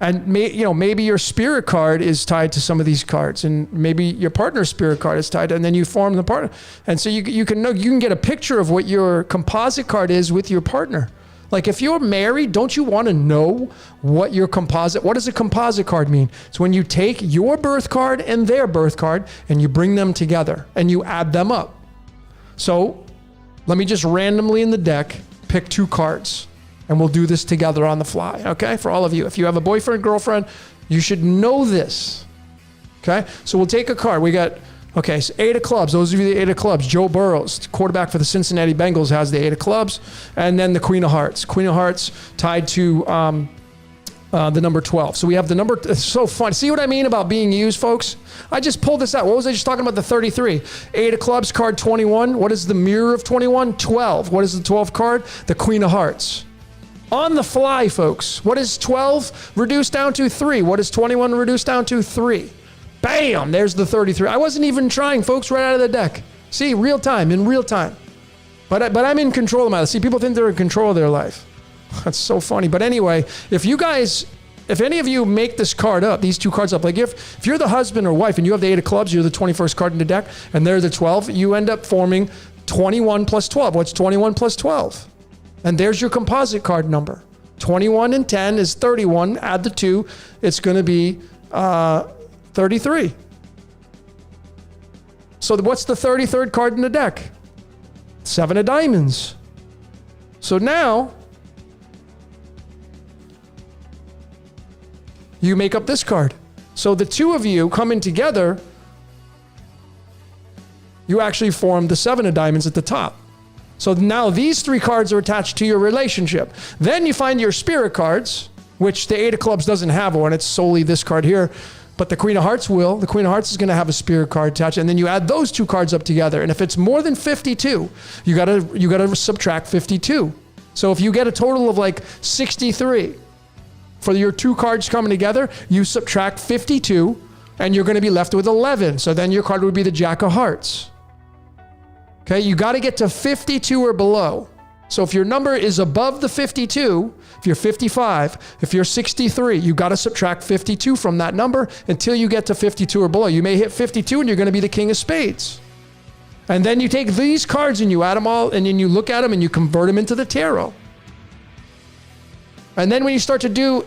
[SPEAKER 1] And maybe your spirit card is tied to some of these cards, and maybe your partner's spirit card is tied to, and then you form the partner. And so you can get a picture of what your composite card is with your partner. Like if you're married, don't you want to know what does a composite card mean? It's when you take your birth card and their birth card and you bring them together and you add them up. So let me just randomly in the deck pick 2 cards and we'll do this together on the fly. Okay. For all of you, if you have a boyfriend, girlfriend, you should know this. Okay. So we'll take a card. We got, so 8 of clubs. Those of you the 8 of clubs, Joe Burrows, quarterback for the Cincinnati Bengals, has the 8 of clubs. And then the Queen of Hearts. Queen of Hearts tied to the number 12. So we have the number, it's so fun. See what I mean about being used, folks? I just pulled this out. What was I just talking about? The 33. 8 of clubs, card 21. What is the mirror of 21? 12. What is the 12th card? The Queen of Hearts. On the fly, folks. What is 12 reduced down to 3? What is 21 reduced down to 3? Bam! There's the 33. I wasn't even trying, folks, right out of the deck. See, in real time. But I'm in control of my life. See, people think they're in control of their life. That's so funny. But anyway, if any of you make this card up, these 2 cards up, like if you're the husband or wife and you have the 8 of clubs, you're the 21st card in the deck, and they're the 12, you end up forming 21 plus 12. What's 21 plus 12? And there's your composite card number. 21 and 10 is 31. Add the 2. It's going to be 33. So what's the 33rd card in the deck? 7 of diamonds. So now you make up this card. So the two of you coming together, you actually form the 7 of diamonds at the top. So now these 3 cards are attached to your relationship. Then you find your spirit cards, which the 8 of clubs doesn't have one. It's solely this card here. But the Queen of Hearts will. The Queen of Hearts is going to have a spirit card attached. And then you add those 2 cards up together. And if it's more than 52, you gotta subtract 52. So if you get a total of like 63 for your 2 cards coming together, you subtract 52 and you're going to be left with 11. So then your card would be the Jack of Hearts. Okay, you got to get to 52 or below. So if your number is above the 52, if you're 55, if you're 63, you got to subtract 52 from that number until you get to 52 or below. You may hit 52 and you're going to be the King of Spades. And then you take these cards and you add them all and then you look at them and you convert them into the tarot. And then when you start to do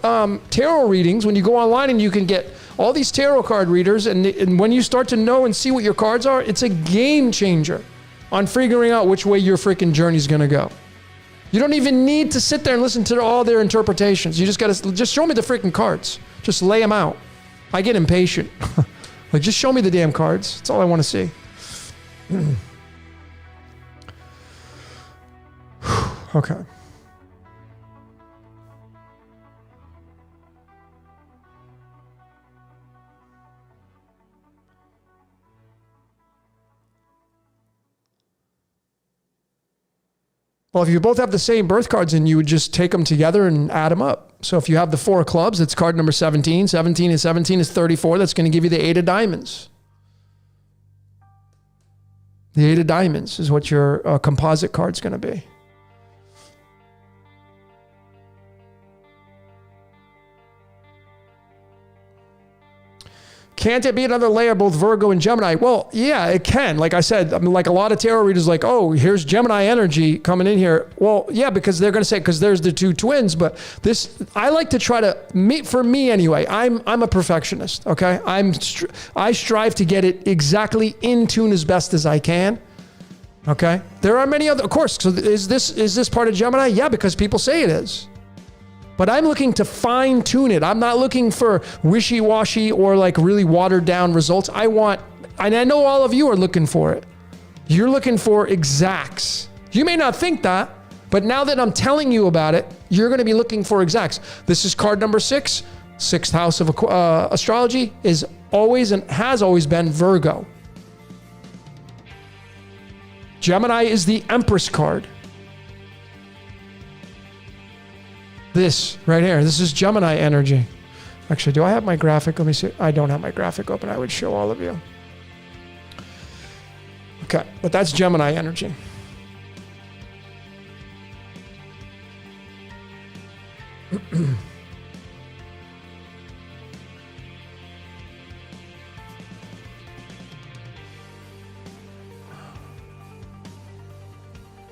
[SPEAKER 1] tarot readings, when you go online and you can get all these tarot card readers, and when you start to know and see what your cards are, it's a game changer on figuring out which way your freaking journey is going to go. You don't even need to sit there and listen to all their interpretations. You just got to just show me the freaking cards. Just lay them out. I get impatient. Like, just show me the damn cards. That's all I want to see. Okay. Well, if you both have the same birth cards, then you would just take them together and add them up. So if you have the 4 of clubs, it's card number 17. 17 and 17 is 34. That's going to give you the 8 of diamonds. The 8 of diamonds is what your composite card's going to be. Can't it be another layer, both Virgo and Gemini? Well, yeah, it can. Like I said, I mean, like a lot of tarot readers like, oh, here's Gemini energy coming in here. Well, yeah, because they're going to say, because there's the 2 twins. But this, I like to try to, for me anyway, I'm a perfectionist, okay? I strive to get it exactly in tune as best as I can, okay? There are many other, of course. So is this part of Gemini? Yeah, because people say it is. But I'm looking to fine tune it. I'm not looking for wishy-washy or like really watered down results. And I know all of you are looking for it. You're looking for exacts. You may not think that, but now that I'm telling you about it, you're going to be looking for exacts. This is card number 6. 6th house of astrology is always and has always been Virgo. Gemini is the Empress card. This right here, this is Gemini energy. Actually, do I have my graphic? Let me see. I don't have my graphic open. I would show all of you. Okay, but that's Gemini energy.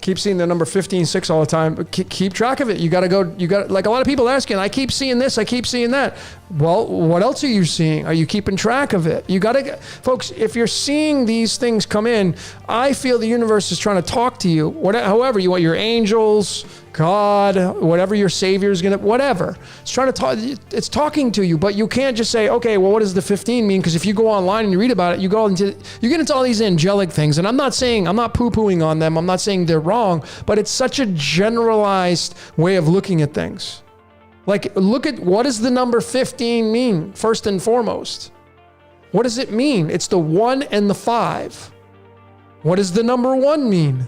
[SPEAKER 1] Keep seeing the number 15-6 all the time, but keep track of it. You got to go, like a lot of people asking, I keep seeing this, I keep seeing that. Well, what else are you seeing? Are you keeping track of it? You got to, folks, if you're seeing these things come in, I feel the universe is trying to talk to you. However, you want your angels, God, whatever your savior is going to, whatever. It's trying to talk, it's talking to you, but you can't just say, okay, well, what does the 15 mean? Because if you go online and you read about it, you get into all these angelic things. And I'm not poo-pooing on them. I'm not saying they're wrong, but it's such a generalized way of looking at things. Like, look at what does the number 15 mean, first and foremost? What does it mean? It's the 1 and the 5. What does the number 1 mean?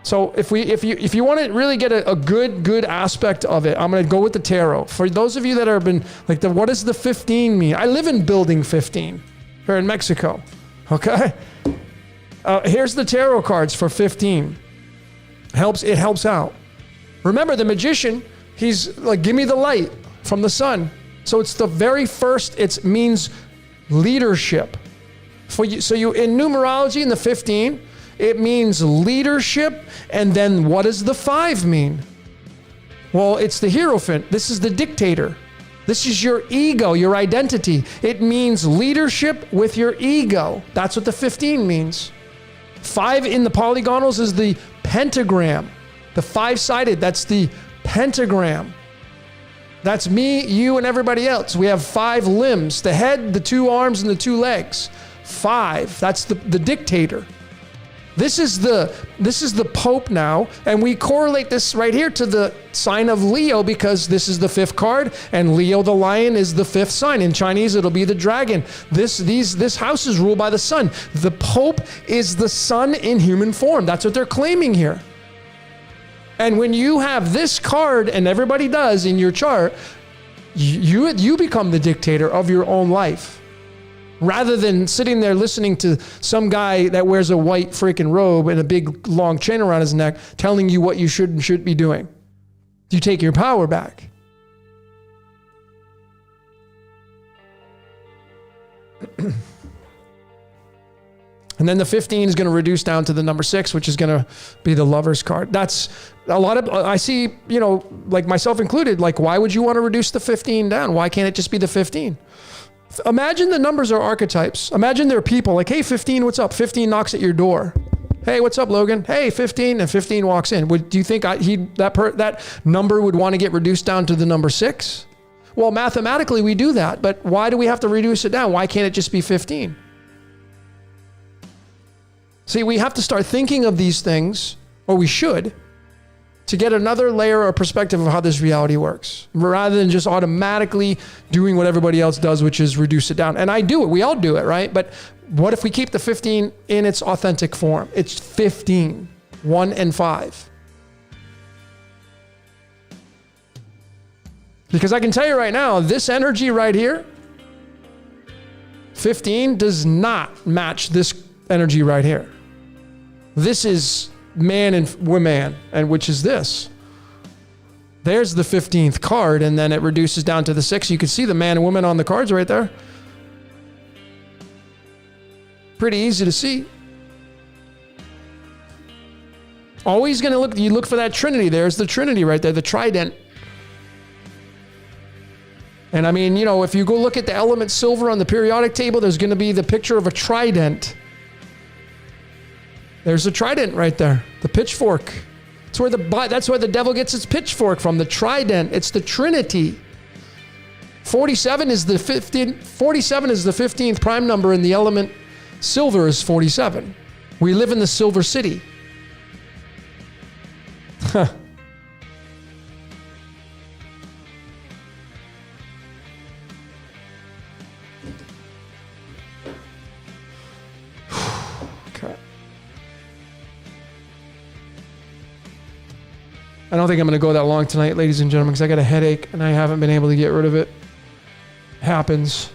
[SPEAKER 1] So if you want to really get a good aspect of it, I'm going to go with the tarot. For those of you that have been like, what does the 15 mean? I live in building 15 here in Mexico. Okay. Here's the tarot cards for 15. It helps out. Remember, the magician, he's like, give me the light from the sun. So it's the very first, it means leadership. So you in numerology in the 15, it means leadership. And then what does the 5 mean? Well, it's the Hierophant. This is the dictator. This is your ego, your identity. It means leadership with your ego. That's what the 15 means. 5 in the polygonals is the pentagram. The 5-sided, that's the pentagram. That's me, you, and everybody else. We have 5 limbs, the head, the 2 arms, and the 2 legs. 5. That's the dictator. This is the Pope now, and we correlate this right here to the sign of Leo because this is the 5th card, and Leo the lion is the 5th sign. In Chinese, it'll be the dragon. This house is ruled by the sun. The Pope is the sun in human form. That's what they're claiming here. And when you have this card, and everybody does in your chart, you become the dictator of your own life. Rather than sitting there listening to some guy that wears a white freaking robe and a big long chain around his neck telling you what you should and shouldn't be doing. You take your power back. And then the 15 is going to reduce down to the number 6, which is going to be the Lover's card. That's a lot of, I see, like myself included, like, why would you want to reduce the 15 down? Why can't it just be the 15? Imagine the numbers are archetypes. Imagine they're people like, hey, 15, what's up? 15 knocks at your door. Hey, what's up, Logan? Hey, 15, and 15 walks in. Do you think that number would want to get reduced down to the number 6? Well, mathematically, we do that, but why do we have to reduce it down? Why can't it just be 15? See, we have to start thinking of these things, or we should, to get another layer or perspective of how this reality works, rather than just automatically doing what everybody else does, which is reduce it down. And I do it. We all do it, right? But what if we keep the 15 in its authentic form? It's 15, 1 and 5. Because I can tell you right now, this energy right here, 15 does not match this energy right here. This is man and woman, and which is this. There's the 15th card, and then it reduces down to the 6. You can see the man and woman on the cards right there. Pretty easy to see. Always going to look for that trinity. There's the trinity right there, the trident. And I mean, if you go look at the element silver on the periodic table, there's going to be the picture of a trident. There's a trident right there, the pitchfork. That's where the devil gets its pitchfork from, the trident. It's the Trinity. 47 is the 15th prime number, and the element silver is 47. We live in the Silver City. I don't think I'm going to go that long tonight, ladies and gentlemen, because I got a headache and I haven't been able to get rid of it. Happens.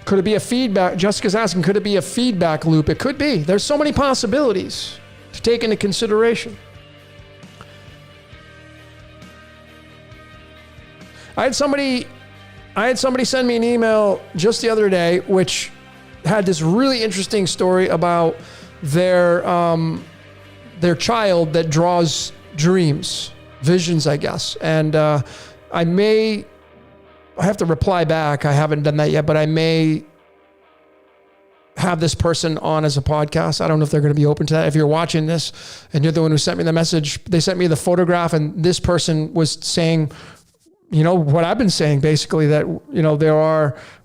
[SPEAKER 1] Could it be a feedback? Jessica's asking, could it be a feedback loop? It could be. There's so many possibilities to take into consideration. I had somebody send me an email just the other day, which had this really interesting story about their child that draws dreams, visions, I guess. And I have to reply back. I haven't done that yet, but I may have this person on as a podcast. I don't know if they're going to be open to that. If you're watching this and you're the one who sent me the message, they sent me the photograph, and this person was saying, what I've been saying, basically, that,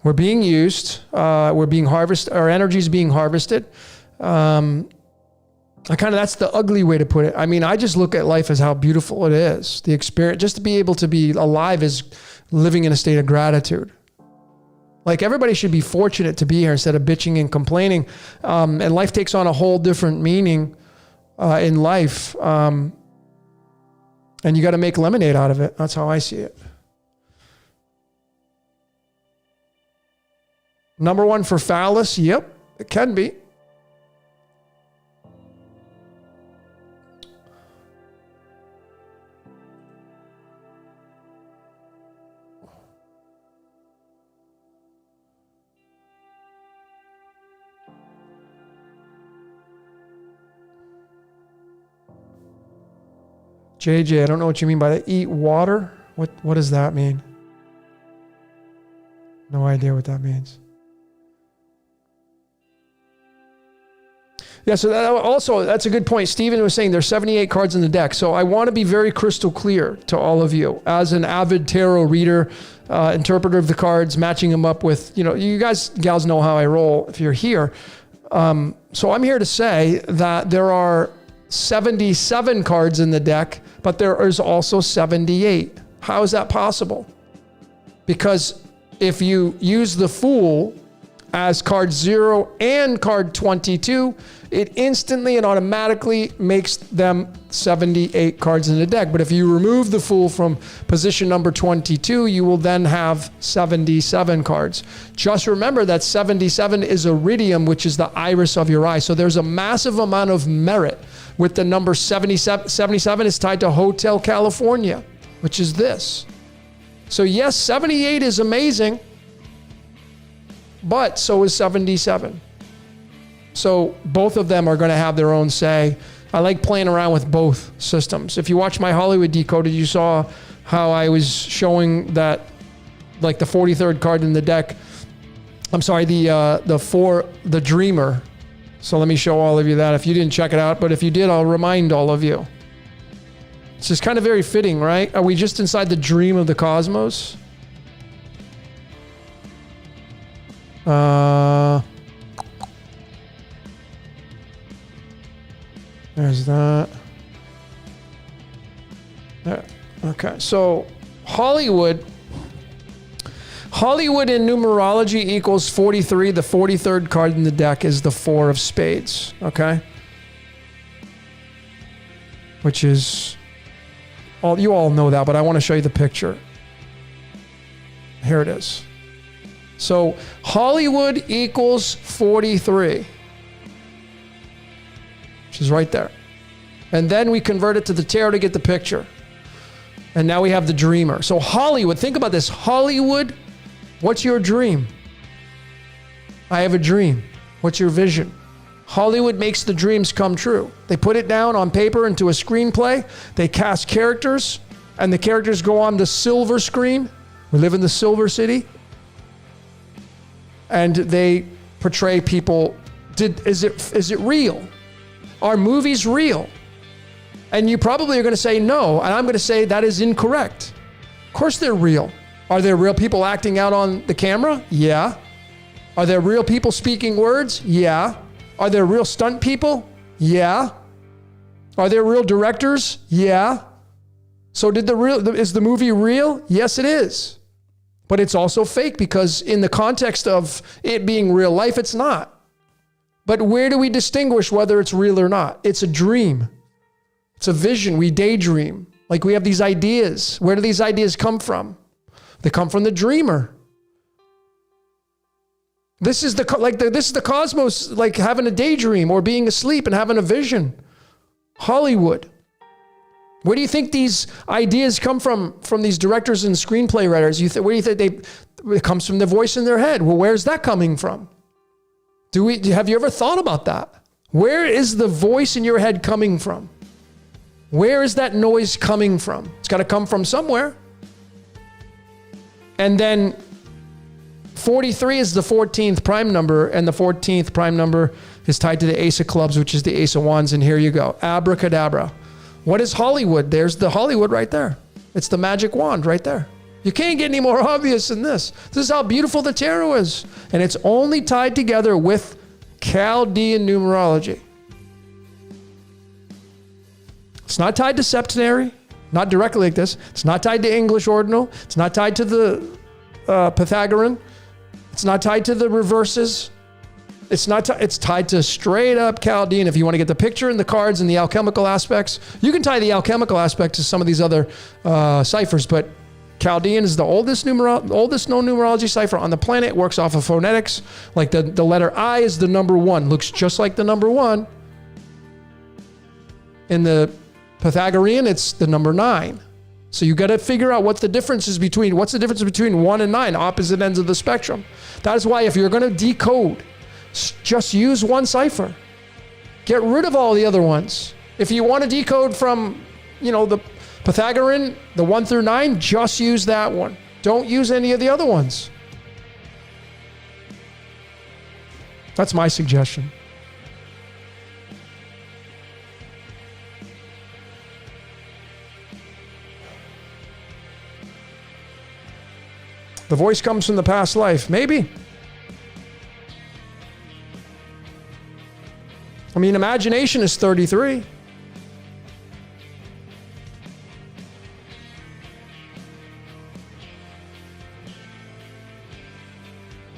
[SPEAKER 1] we're being used, we're being harvested, our energy is being harvested. That's the ugly way to put it. I mean, I just look at life as how beautiful it is. The experience, just to be able to be alive, is living in a state of gratitude. Like, everybody should be fortunate to be here instead of bitching and complaining. And life takes on a whole different meaning in life. And you got to make lemonade out of it. That's how I see it. Number 1 for phallus. Yep, it can be. JJ, I don't know what you mean by that. Eat water? What does that mean? idea what that means. Yeah, so that's a good point. Steven was saying there's 78 cards in the deck. So I want to be very crystal clear to all of you as an avid tarot reader, interpreter of the cards, matching them up with, you guys, gals know how I roll if you're here. So I'm here to say that there are 77 cards in the deck, but there is also 78. How is that possible? Because if you use the Fool as card 0 and card 22, it instantly and automatically makes them 78 cards in the deck. But if you remove the Fool from position number 22, you will then have 77 cards. Just remember that 77 is iridium, which is the iris of your eye. So there's a massive amount of merit with the number 77. 77 is tied to Hotel California, which is this. So yes, 78 is amazing, but so is 77. So both of them are going to have their own say. I like playing around with both systems. If you watch my Hollywood Decoded, you saw how I was showing that, like the 43rd card in the deck. I'm sorry, the Dreamer. So let me show all of you that if you didn't check it out. But if you did, I'll remind all of you. It's just kind of very fitting, right? Are we just inside the dream of the cosmos? There's that. There. Okay, so Hollywood in numerology equals 43. The 43rd card in the deck is the 4 of spades, okay? Which is, you all know that, but I want to show you the picture. Here it is. So Hollywood equals 43, which is right there. And then we convert it to the tarot to get the picture. And now we have the Dreamer. So Hollywood, think about this. Hollywood, what's your dream? I have a dream. What's your vision? Hollywood makes the dreams come true. They put it down on paper into a screenplay. They cast characters, and the characters go on the silver screen. We live in the Silver City. And they portray people. Is it real? Are movies real? And you probably are going to say no, and I'm going to say that is incorrect. Of course they're real. Are there real people acting out on the camera? Yeah. Are there real people speaking words? Yeah. Are there real stunt people? Yeah. Are there real directors? Yeah. So is the movie real? Yes, it is. But it's also fake because in the context of it being real life, it's not. But where do we distinguish whether it's real or not? It's a dream. It's a vision. We daydream. Like we have these ideas. Where do these ideas come from? They come from the dreamer. This is the cosmos, like having a daydream or being asleep and having a vision. Hollywood. Where do you think these ideas come from these directors and screenplay writers? Where do you think it comes from the voice in their head? Well, where's that coming from? Have you ever thought about that? Where is the voice in your head coming from? Where is that noise coming from? It's got to come from somewhere. And then 43 is the 14th prime number, and the 14th prime number is tied to the Ace of Clubs, which is the Ace of Wands, and here you go. Abracadabra. What is Hollywood? There's the Hollywood right there. It's the magic wand right there. You can't get any more obvious than this. This is how beautiful the tarot is. And it's only tied together with Chaldean numerology. It's not tied to septenary, not directly like this. It's not tied to English ordinal. It's not tied to the Pythagorean. It's not tied to the reverses. It's tied to straight up Chaldean. If you want to get the picture and the cards and the alchemical aspects, you can tie the alchemical aspect to some of these other ciphers, but Chaldean is the oldest known numerology cipher on the planet. It works off of phonetics. Like the letter I is the number 1. Looks just like the number 1. In the Pythagorean, it's the number 9. So you got to figure out what's the difference between 1 and 9, opposite ends of the spectrum. That is why if you're going to decode, just use one cipher. Get rid of all the other ones. If you want to decode from, the Pythagorean, the 1 through 9, just use that one. Don't use any of the other ones. That's my suggestion. The voice comes from the past life. Maybe. I mean, imagination is 33.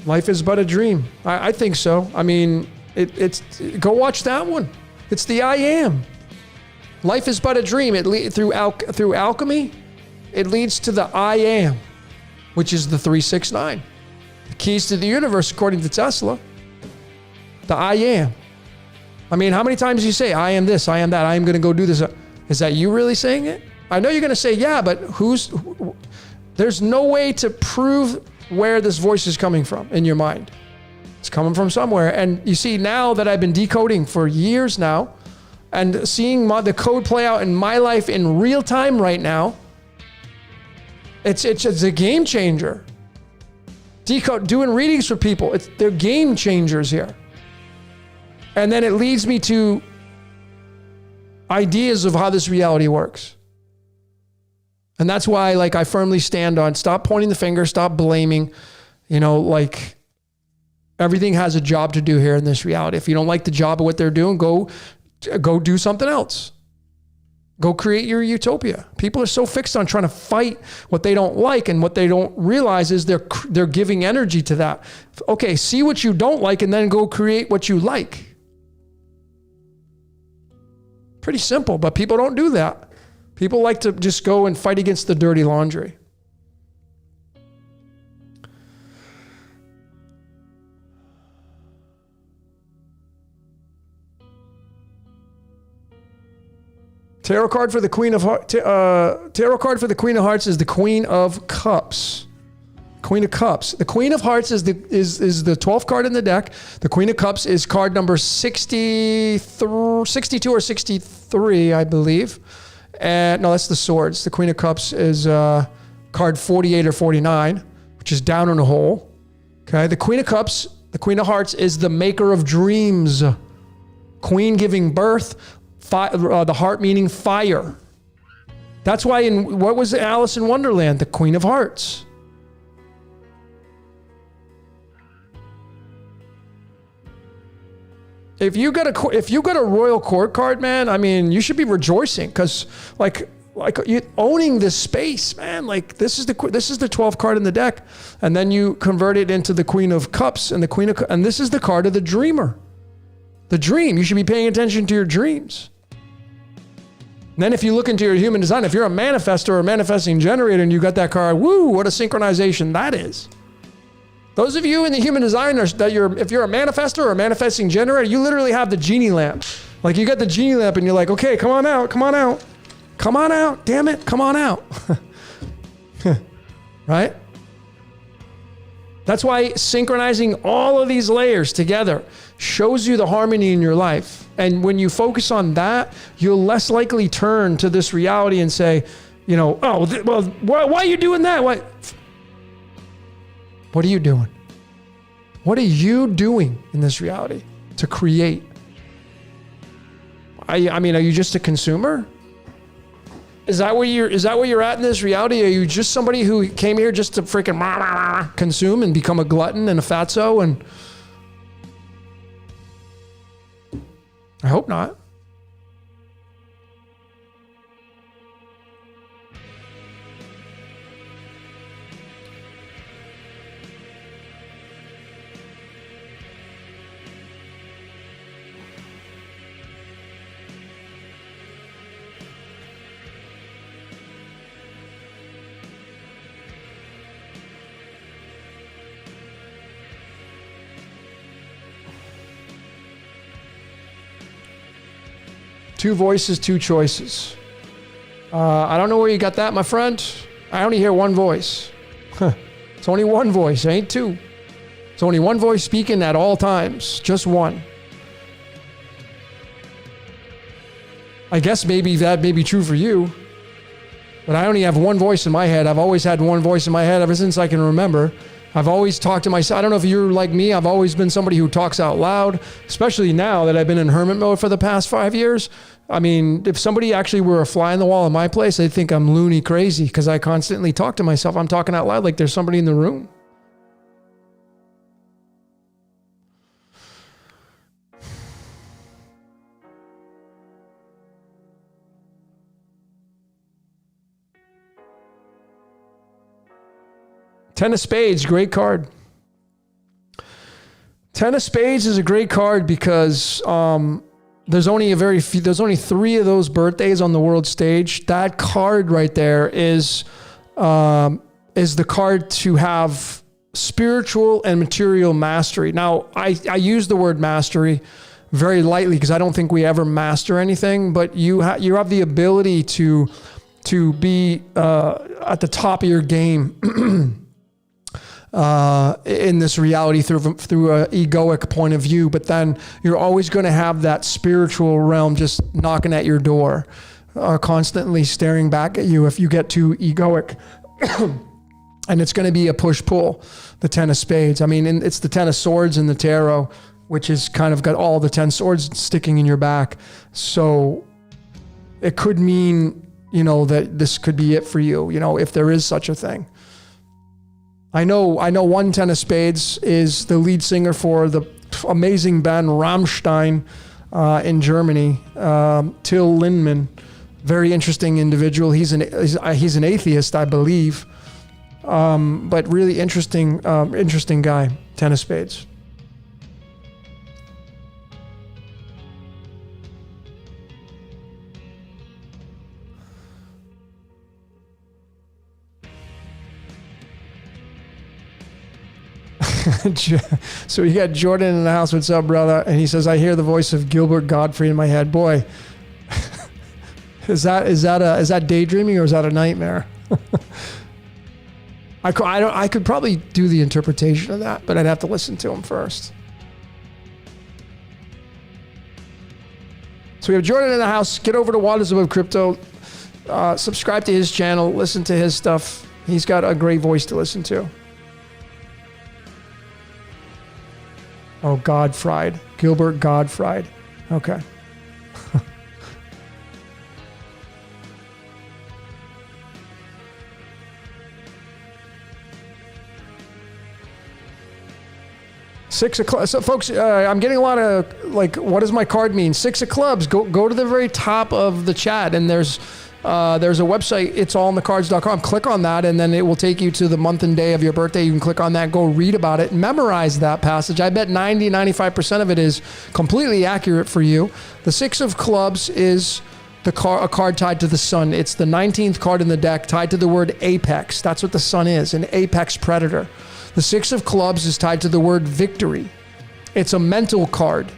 [SPEAKER 1] Life is but a dream. I think so. I mean, it's go watch that one. It's the I am. Life is but a dream. Through alchemy, it leads to the I am, which is the 369. The keys to the universe, according to Tesla. The I am. I mean, how many times do you say, I am this, I am that, I am going to go do this? Is that you really saying it? I know you're going to say, yeah, but there's no way to prove where this voice is coming from in your mind. It's coming from somewhere. And you see, now that I've been decoding for years now and seeing the code play out in my life in real time right now, it's a game changer. Doing readings for people, they're game changers here. And then it leads me to ideas of how this reality works. And that's why, like, I firmly stand on stop pointing the finger, stop blaming. You know, like, everything has a job to do here in this reality. If you don't like the job of what they're doing, go do something else. Go create your utopia. People are so fixed on trying to fight what they don't like, and what they don't realize is they're giving energy to that. Okay, see what you don't like and then go create what you like. Pretty simple, but people don't do that. People like to just go and fight against the dirty laundry. Tarot card for the Queen of Hearts. Tarot card for the Queen of Hearts is the Queen of Cups. Queen of Cups. The Queen of Hearts is the 12th card in the deck. The Queen of Cups is card number 62 or 63, I believe. And no, that's the Swords. The Queen of Cups is card 48 or 49, which is down in a hole. Okay. The Queen of Cups, the Queen of Hearts, is the maker of dreams. Queen giving birth. The heart meaning fire. That's why what was Alice in Wonderland? The Queen of Hearts. If you got a royal court card, man, I mean, you should be rejoicing, because like you owning this space, man. Like, this is the 12th card in the deck, and then you convert it into the Queen of Cups and and this is the card of the dreamer. The dream. You should be paying attention to your dreams. And then if you look into your human design, if you're a manifestor or a manifesting generator and you got that card, woo, what a synchronization that is. Those of you in the human design, if you're a manifestor or a manifesting generator, you literally have the genie lamp. Like, you got the genie lamp and you're like, okay, come on out, come on out. Come on out, damn it, come on out. Right? That's why synchronizing all of these layers together shows you the harmony in your life. And when you focus on that, you'll less likely turn to this reality and say, you know, why are you doing that? What are you doing? What are you doing in this reality to create? I mean, are you just a consumer? Is that where you're at in this reality? Are you just somebody who came here just to freaking consume and become a glutton and a fatso? And I hope not. Two voices, two choices. I don't know where you got that, my friend. I only hear one voice. It's only one voice, ain't two. It's only one voice speaking at all times, just one. I guess maybe that may be true for you, but I only have one voice in my head. I've always had one voice in my head ever since I can remember. I've always talked to myself. I don't know if you're like me. I've always been somebody who talks out loud, especially now that I've been in hermit mode for the past 5 years. I mean, if somebody actually were a fly on the wall in my place, they'd think I'm loony crazy because I constantly talk to myself. I'm talking out loud like there's somebody in the room. Ten of Spades, great card. Ten of Spades is a great card because there's only there's only 3 of those birthdays on the world stage. That card right there is the card to have spiritual and material mastery. Now, I use the word mastery very lightly because I don't think we ever master anything, but you have the ability to be at the top of your game in this reality through an egoic point of view, but then you're always going to have that spiritual realm just knocking at your door, constantly staring back at you if you get too egoic. And it's going to be a push-pull, the Ten of Spades. I mean, it's the Ten of Swords in the tarot, which is kind of got all the 10 swords sticking in your back. So it could mean, that this could be it for you, if there is such a thing. I know one Ten of Spades is the lead singer for the amazing band Rammstein in Germany, Till Lindemann. Very interesting individual. He's an atheist, I believe, but really interesting guy. Ten of Spades. So you got Jordan in the house. What's up, brother? And he says, I hear the voice of Gilbert Gottfried in my head. Boy, is that daydreaming or is that a nightmare? I could probably do the interpretation of that, but I'd have to listen to him first. So we have Jordan in the house. Get over to Waters Above Crypto. Subscribe to his channel. Listen to his stuff. He's got a great voice to listen to. Oh, Gottfried. Gilbert Gottfried. Okay. Six of clubs. So, folks, I'm getting a lot of, what does my card mean? 6 of clubs. Go to the very top of the chat, and there's a website, itsallonthecards.com. Click on that, and then it will take you to the month and day of your birthday. You can click on that, go read about it, memorize that passage. I bet 95% of it is completely accurate for you. The 6 of clubs is a card tied to the sun. It's the 19th card in the deck, tied to the word apex. That's what the sun is, an apex predator. The 6 of clubs is tied to the word victory. It's a mental card.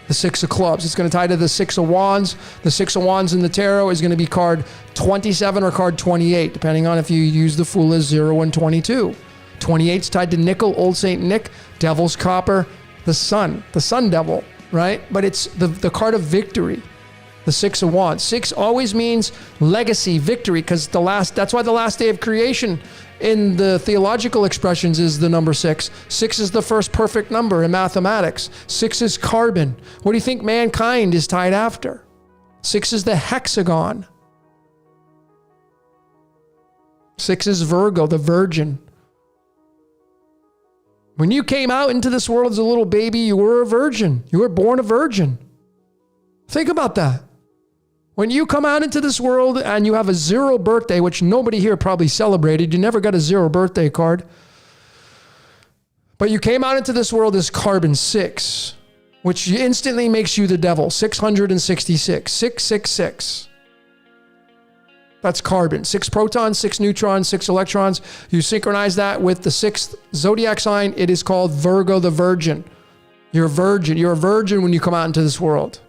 [SPEAKER 1] The 6 of clubs. It's going to tie to the 6 of wands. The 6 of wands in the tarot is going to be card 27 or card 28, depending on if you use the Fool as 0 and 22. 28's tied to nickel, Old Saint Nick, devil's copper, the sun devil, right? But it's the card of victory. The 6 of wands. 6 always means legacy, victory, because that's why the last day of creation in the theological expressions is the number 6. 6 is the first perfect number in mathematics. 6 is carbon. What do you think mankind is tied after? 6 is the hexagon. 6 is Virgo, the virgin. When you came out into this world as a little baby, you were a virgin. You were born a virgin. Think about that. When you come out into this world and you have a 0 birthday, which nobody here probably celebrated, you never got a 0 birthday card, but you came out into this world as carbon 6, which instantly makes you the devil. 666, 666. That's carbon. 6 protons, 6 neutrons, 6 electrons. You synchronize that with the 6th zodiac sign. It is called Virgo the Virgin. You're a virgin. You're a virgin when you come out into this world.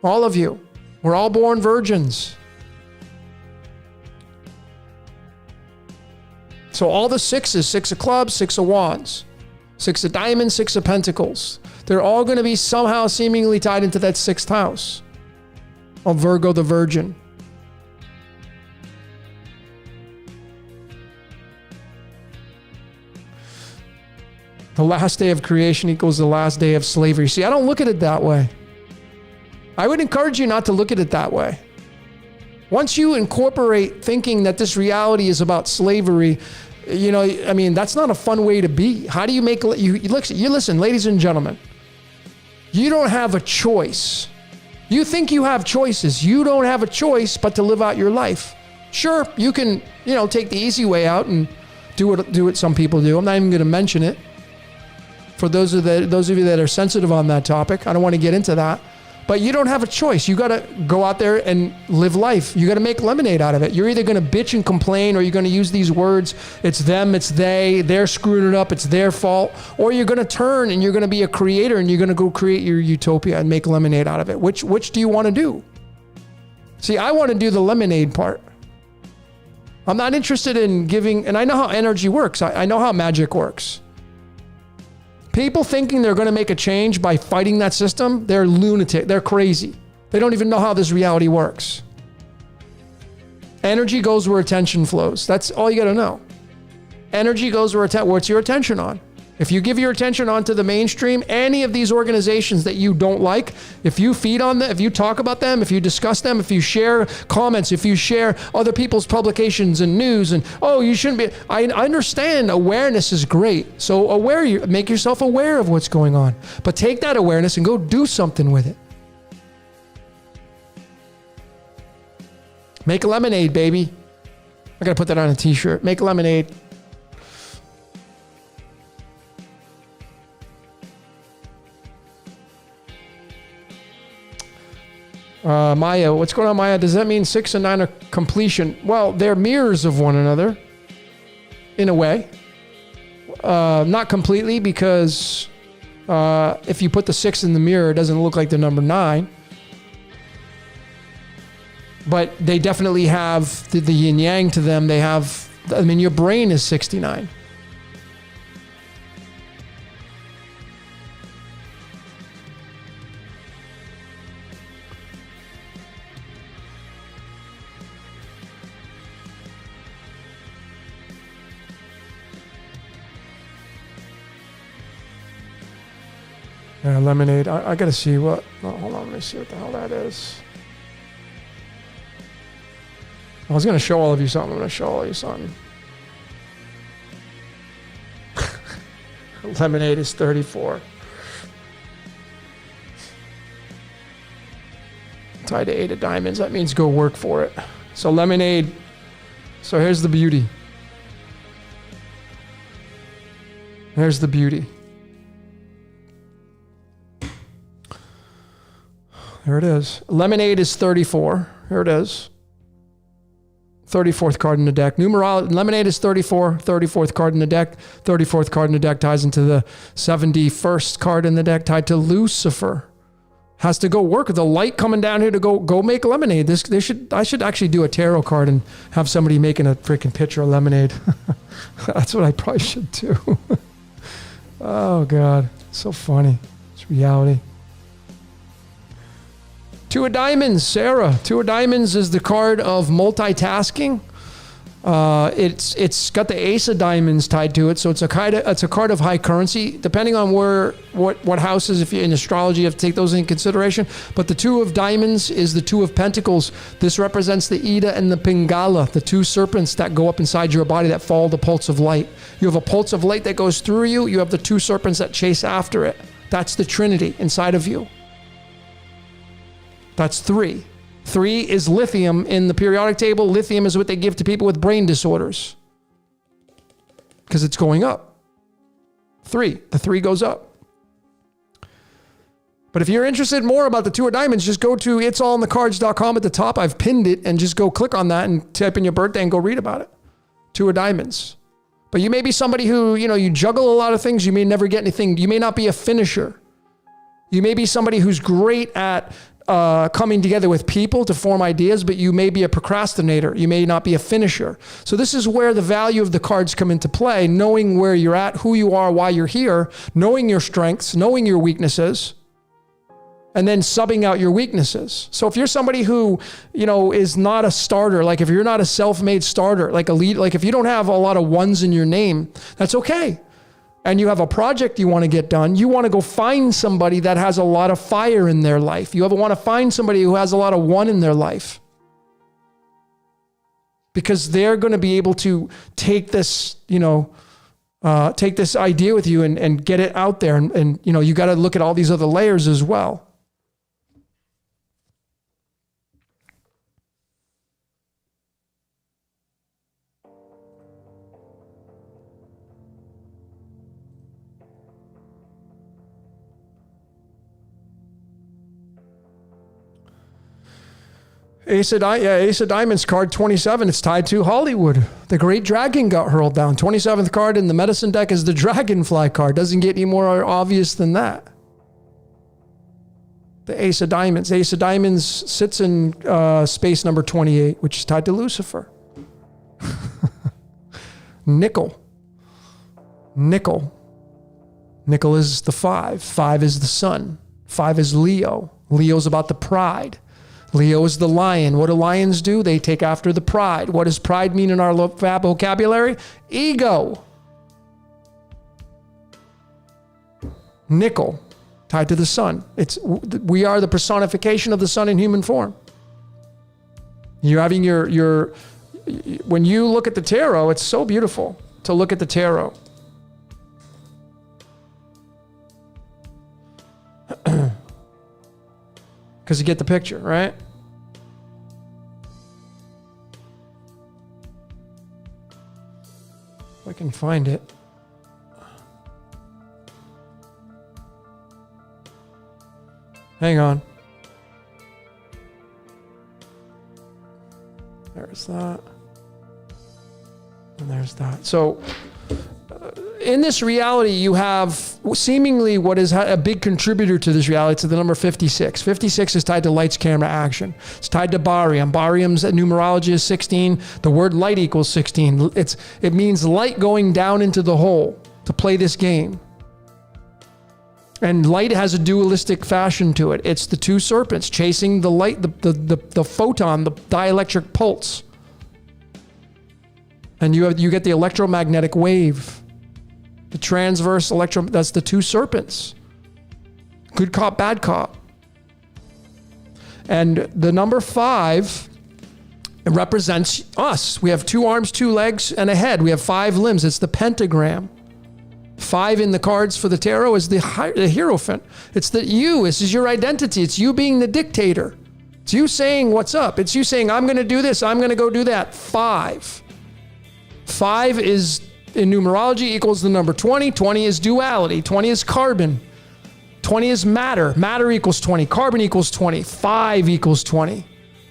[SPEAKER 1] All of you. We're all born virgins. So all the 6s, 6 of clubs, 6 of wands, 6 of diamonds, 6 of pentacles. They're all going to be somehow seemingly tied into that 6th house of Virgo the Virgin. The last day of creation equals the last day of slavery. See, I don't look at it that way. I would encourage you not to look at it that way. Once you incorporate thinking that this reality is about slavery, that's not a fun way to be. How do you make you listen, ladies and gentlemen? You don't have a choice. You think you have choices. You don't have a choice but to live out your life. Sure, you can, take the easy way out and do what some people do. I'm not even going to mention it. For those of you that are sensitive on that topic, I don't want to get into that. But you don't have a choice. You got to go out there and live life. You got to make lemonade out of it. You're either going to bitch and complain, or you're going to use these words, it's them, it's they're screwing it up, it's their fault. Or you're going to turn and you're going to be a creator and you're going to go create your utopia and make lemonade out of it. Which do you want to do? See, I want to do the lemonade part. I'm not interested in giving, and I know how energy works. I know how magic works. People thinking they're going to make a change by fighting that system, they're lunatic. They're crazy. They don't even know how this reality works. Energy goes where attention flows. That's all you got to know. Energy goes where what's your attention on? If you give your attention onto the mainstream, any of these organizations that you don't like, if you feed on them, if you talk about them, if you discuss them, if you share comments, if you share other people's publications and news, and you shouldn't be. I understand awareness is great. So make yourself aware of what's going on, but take that awareness and go do something with it. Make lemonade, baby. I gotta put that on a t-shirt. Make lemonade. Maya, what's going on, Maya? Does that mean 6 and 9 are completion? Well, they're mirrors of one another, in a way. Not completely, because if you put the 6 in the mirror, it doesn't look like the number 9. But they definitely have the yin yang to them. They have, your brain is 69. Yeah, lemonade. I gotta see what. Oh, hold on, let me see what the hell that is. I was gonna show all of you something. I'm gonna show all of you something. Lemonade is 34. Tied to 8 of diamonds. That means go work for it. So lemonade. So here's the beauty. Here's the beauty. There it is. Lemonade is 34. Here it is. 34th card in the deck. Numerology. Lemonade is 34. 34th card in the deck. 34th card in the deck ties into the 71st card in the deck, tied to Lucifer. Has to go work. The light coming down here to go make lemonade. I should actually do a tarot card and have somebody making a freaking pitcher of lemonade. That's what I probably should do. Oh God, so funny. It's reality. 2 of diamonds, Sarah. 2 of diamonds is the card of multitasking. It's got the ace of diamonds tied to it, so it's a card of high currency. Depending on what houses, if you're in astrology, you have to take those into consideration. But the 2 of diamonds is the 2 of pentacles. This represents the Ida and the Pingala, the 2 serpents that go up inside your body that follow the pulse of light. You have a pulse of light that goes through you. You have the 2 serpents that chase after it. That's the Trinity inside of you. That's 3. 3 is lithium in the periodic table. Lithium is what they give to people with brain disorders because it's going up. 3. The 3 goes up. But if you're interested more about the 2 of diamonds, just go to it'sallinthecards.com at the top. I've pinned it, and just go click on that and type in your birthday and go read about it. 2 of diamonds. But you may be somebody who, you juggle a lot of things. You may never get anything. You may not be a finisher. You may be somebody who's great at coming together with people to form ideas, but you may be a procrastinator. You may not be a finisher. So this is where the value of the cards come into play, knowing where you're at, who you are, why you're here, knowing your strengths, knowing your weaknesses, and then subbing out your weaknesses. So if you're somebody who, is not a starter, like if you're not a self-made starter, like a lead, like if you don't have a lot of ones in your name, that's okay. and you have a project you want to get done, you want to go find somebody that has a lot of fire in their life. You ever want to find somebody who has a lot of one in their life, because they're going to be able to take this, take this idea with you and get it out there. And you got to look at all these other layers as well. Ace of Diamonds card 27. It's tied to Hollywood. The Great Dragon got hurled down. 27th card in the medicine deck is the Dragonfly card. Doesn't get any more obvious than that. The Ace of Diamonds. Ace of Diamonds sits in space number 28, which is tied to Lucifer. Nickel. Nickel is the 5. 5 is the sun. 5 is Leo. Leo's about the pride. Leo is the lion. What do lions do? They take after the pride. What does pride mean in our vocabulary? Ego. Nickel, tied to the sun. We are the personification of the sun in human form. You're having when you look at the tarot, it's so beautiful to look at the tarot. Because you get the picture, right? If I can find it. Hang on. There's that. And there's that. So, in this reality, you have seemingly what is a big contributor to this reality. It's the number 56. 56 is tied to lights, camera, action. It's tied to barium. Barium's numerology is 16. The word light equals 16. It means light going down into the hole to play this game. And light has a dualistic fashion to it. It's the two serpents chasing the light, the photon, the dielectric pulse. And you get the electromagnetic wave. The transverse that's the two serpents. Good cop, bad cop. And the number 5, it represents us. We have 2 arms, 2 legs, and a head. We have 5 limbs. It's the pentagram. 5 in the cards for the tarot is the Hierophant. It's you. This is your identity. It's you being the dictator. It's you saying what's up. It's you saying, I'm going to do this. I'm going to go do that. 5. 5 is, in numerology, equals the number 20. 20 is duality. 20 is carbon. 20 is matter. Matter equals 20. Carbon equals 20. 5 equals 20.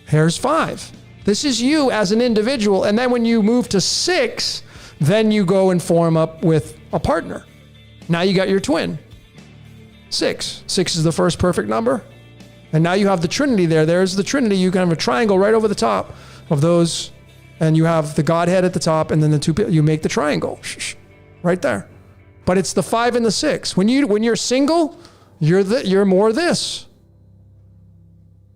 [SPEAKER 1] Here's 5. This is you as an individual. And then when you move to 6, then you go and form up with a partner. Now you got your twin. 6. 6 is the first perfect number. And now you have the Trinity there. There's the Trinity. You can have a triangle right over the top of those. And you have the Godhead at the top, and then the 2, you make the triangle right there. But it's the 5 and the 6. When you're single, you're more this.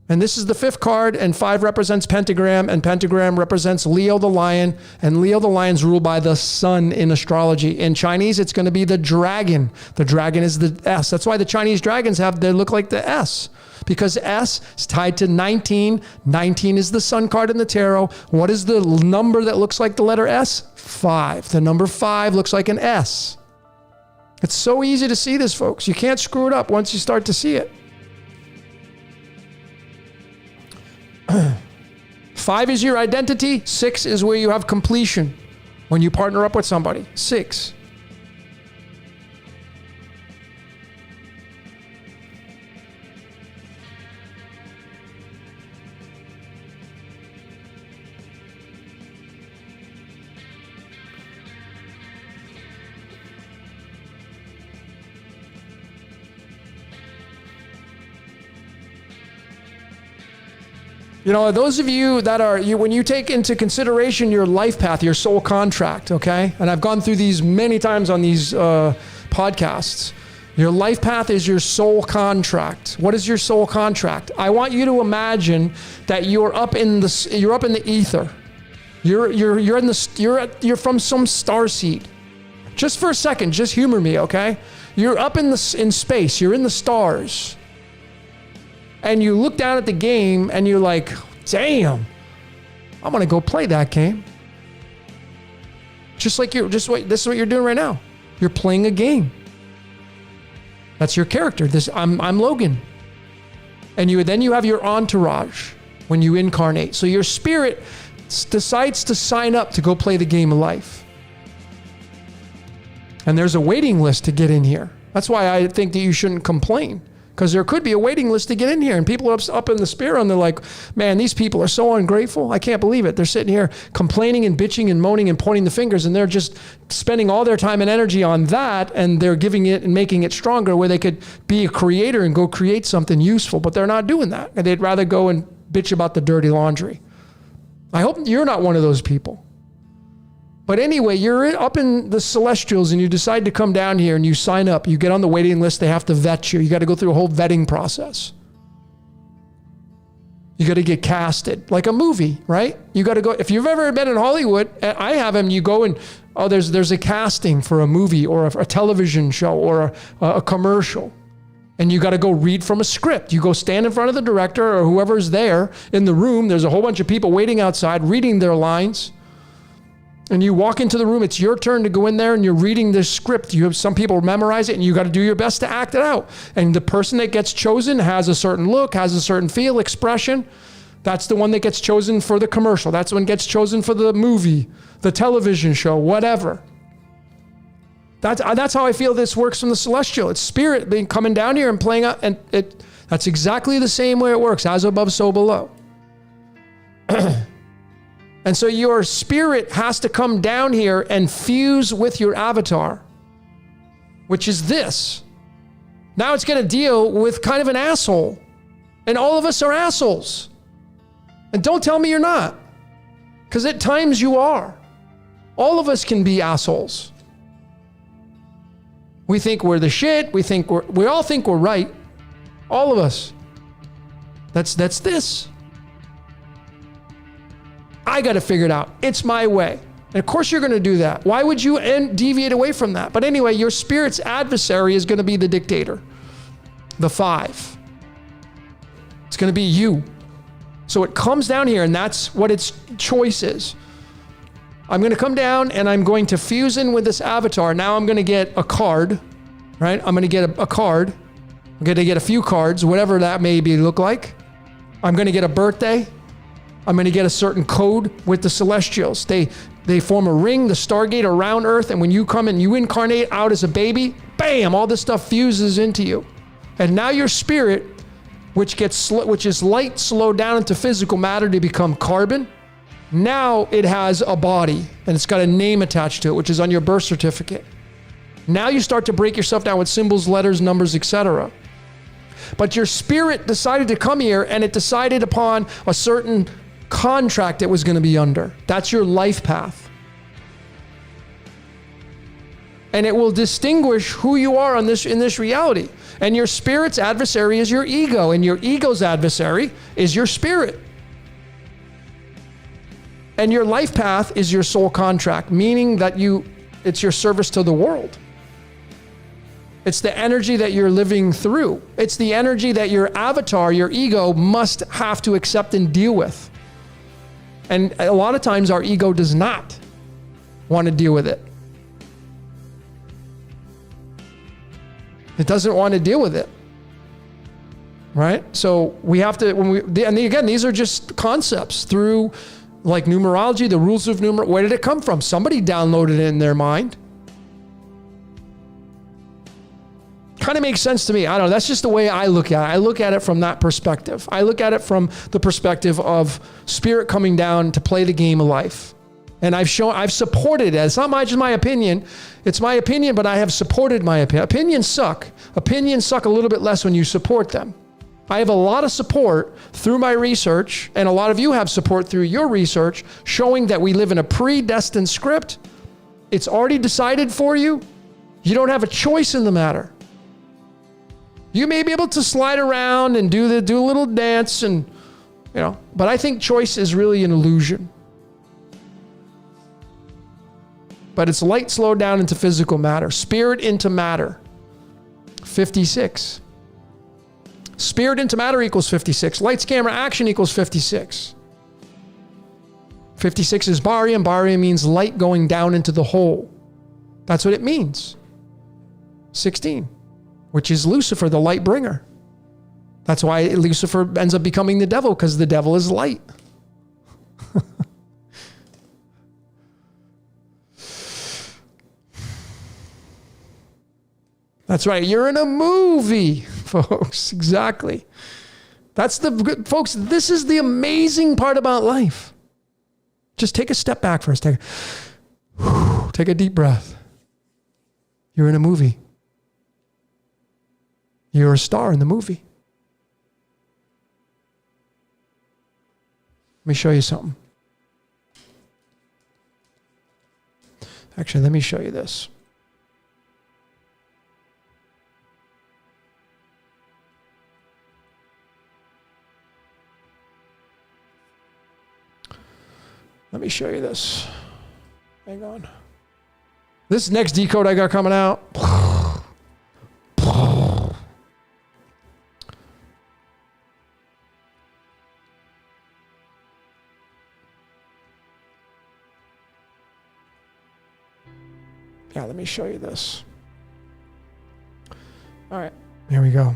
[SPEAKER 1] And this is the 5th card, and 5 represents pentagram, and pentagram represents Leo the lion, and Leo the lion's ruled by the sun in astrology. In Chinese, it's going to be the dragon. The dragon is the S. That's why the Chinese dragons they look like the S. Because S is tied to 19. 19 is the sun card in the tarot. What is the number that looks like the letter S? 5. The number 5 looks like an S. It's so easy to see this, folks. You can't screw it up once you start to see it. 5 is your identity. 6 is where you have completion. When you partner up with somebody. 6. Those of you that when you take into consideration your life path, your soul contract, okay? And I've gone through these many times on these podcasts. Your life path is your soul contract. What is your soul contract? I want you to imagine that you're up in the ether. You're from some star seed. Just for a second, just humor me, okay? You're up in space, you're in the stars, and you look down at the game and you're like, damn, I'm gonna go play that game. This is what you're doing right now. You're playing a game. That's your character. I'm Logan. And then you have your entourage when you incarnate. So your spirit decides to sign up to go play the game of life. And there's a waiting list to get in here. That's why I think that you shouldn't complain, because there could be a waiting list to get in here, and people are up in the spirit and they're like, man, these people are so ungrateful. I can't believe it. They're sitting here complaining and bitching and moaning and pointing the fingers, and they're just spending all their time and energy on that, and they're giving it and making it stronger where they could be a creator and go create something useful, but they're not doing that. And they'd rather go and bitch about the dirty laundry. I hope you're not one of those people. But anyway, you're up in the celestials and you decide to come down here and you sign up. You get on the waiting list. They have to vet you. You got to go through a whole vetting process. You got to get casted like a movie, right? You got to go. If you've ever been in Hollywood, I have them. You go and, there's a casting for a movie or a television show or a commercial. And you got to go read from a script. You go stand in front of the director or whoever's there in the room. There's a whole bunch of people waiting outside reading their lines. And you walk into the room, it's your turn to go in there and you're reading this script. You have some people memorize it and you got to do your best to act it out. And the person that gets chosen has a certain look, has a certain feel, expression. That's the one that gets chosen for the commercial. That's the one that gets chosen for the movie, the television show, whatever. That's how I feel this works from the celestial. It's spirit being coming down here and playing out. And that's exactly the same way it works. As above, so below. And so your spirit has to come down here and fuse with your avatar, which is this. Now it's going to deal with kind of an asshole. And all of us are assholes. And don't tell me you're not, because at times you are. All of us can be assholes. We think we're the shit. We all think we're right. All of us. That's this. I got to figure it out. It's my way. And of course you're going to do that. Why would you deviate away from that? But anyway, your spirit's adversary is going to be the dictator, the 5. It's going to be you. So it comes down here, and that's what its choice is. I'm going to come down and I'm going to fuse in with this avatar. Now I'm going to get a card, right? I'm going to get a card. I'm going to get a few cards, whatever that may look like. I'm going to get a birthday. I'm going to get a certain code with the celestials. They form a ring, the Stargate around Earth, and when you come and you incarnate out as a baby, bam, all this stuff fuses into you. And now your spirit, which is light slowed down into physical matter to become carbon, now it has a body and it's got a name attached to it, which is on your birth certificate. Now you start to break yourself down with symbols, letters, numbers, etc. But your spirit decided to come here and it decided upon a certain contract it was going to be under. That's your life path. And it will distinguish who you are in this reality. And your spirit's adversary is your ego, and your ego's adversary is your spirit. And your life path is your soul contract, meaning that it's your service to the world. It's the energy that you're living through. It's the energy that your avatar, your ego, must have to accept and deal with. And a lot of times our ego does not want to deal with it. It doesn't want to deal with it. Right? So we have to, and again, these are just concepts through like numerology, the rules of numerology. Where did it come from? Somebody downloaded it in their mind. Kind of makes sense to me. I don't know. That's just the way I look at it. I look at it from that perspective. I look at it from the perspective of spirit coming down to play the game of life. And I've supported it. It's not just my opinion. It's my opinion, but I have supported my opinion. Opinions suck. Opinions suck a little bit less when you support them. I have a lot of support through my research, and a lot of you have support through your research, showing that we live in a predestined script. It's already decided for you. You don't have a choice in the matter. You may be able to slide around and do a little dance, and but I think choice is really an illusion. but it's light slowed down into physical matter. Spirit into matter, 56. Spirit into matter equals 56. Lights, camera, action equals 56. 56 is barium. Barium means light going down into the hole. That's what it means. 16, which is Lucifer, the light bringer. That's why Lucifer ends up becoming the devil, because the devil is light. That's right. You're in a movie, folks. Exactly. Folks, this is the amazing part about life. Just take a step back first. Take a deep breath. You're in a movie. You're a star in the movie. Let me show you something. Actually, let me show you this. Let me show you this. Hang on. This next decode I got coming out. Yeah, let me show you this. All right, here we go.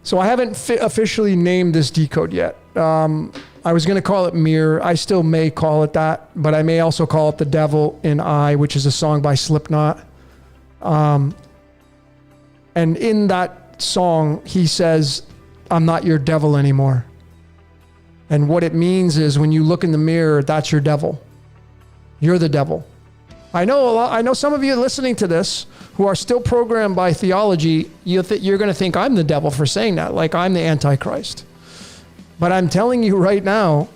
[SPEAKER 1] So I haven't officially named this decode yet. I was going to call it Mirror. I still may call it that, but I may also call it The Devil in I, which is a song by Slipknot. And in that song, he says, "I'm not your devil anymore." And what it means is when you look in the mirror, that's your devil. You're the devil. I know some of you listening to this who are still programmed by theology, you're going to think I'm the devil for saying that, like I'm the Antichrist. But I'm telling you right now,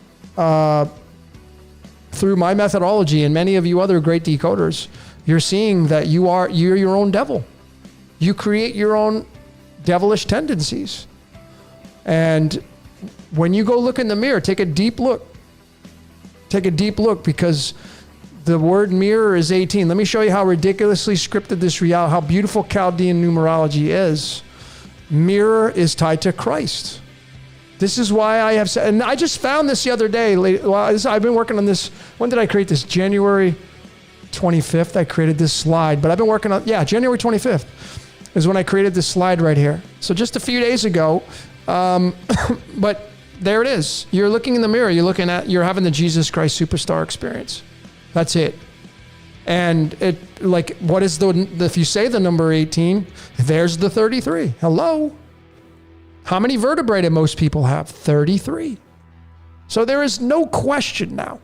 [SPEAKER 1] through my methodology and many of you other great decoders, you're seeing that you're your own devil. You create your own devilish tendencies. And when you go look in the mirror, take a deep look. Take a deep look, because the word mirror is 18. Let me show you how ridiculously scripted this reality, how beautiful Chaldean numerology is. Mirror is tied to Christ. This is why I have said, and I just found this the other day. I've been working on this. When did I create this? January 25th, I created this slide. But I've been working on, January 25th is when I created this slide right here. So just a few days ago, but there it is. You're looking in the mirror. You're having the Jesus Christ Superstar experience. That's it. And what is if you say the number 18, there's the 33. Hello. How many vertebrae do most people have? 33. So there is no question now.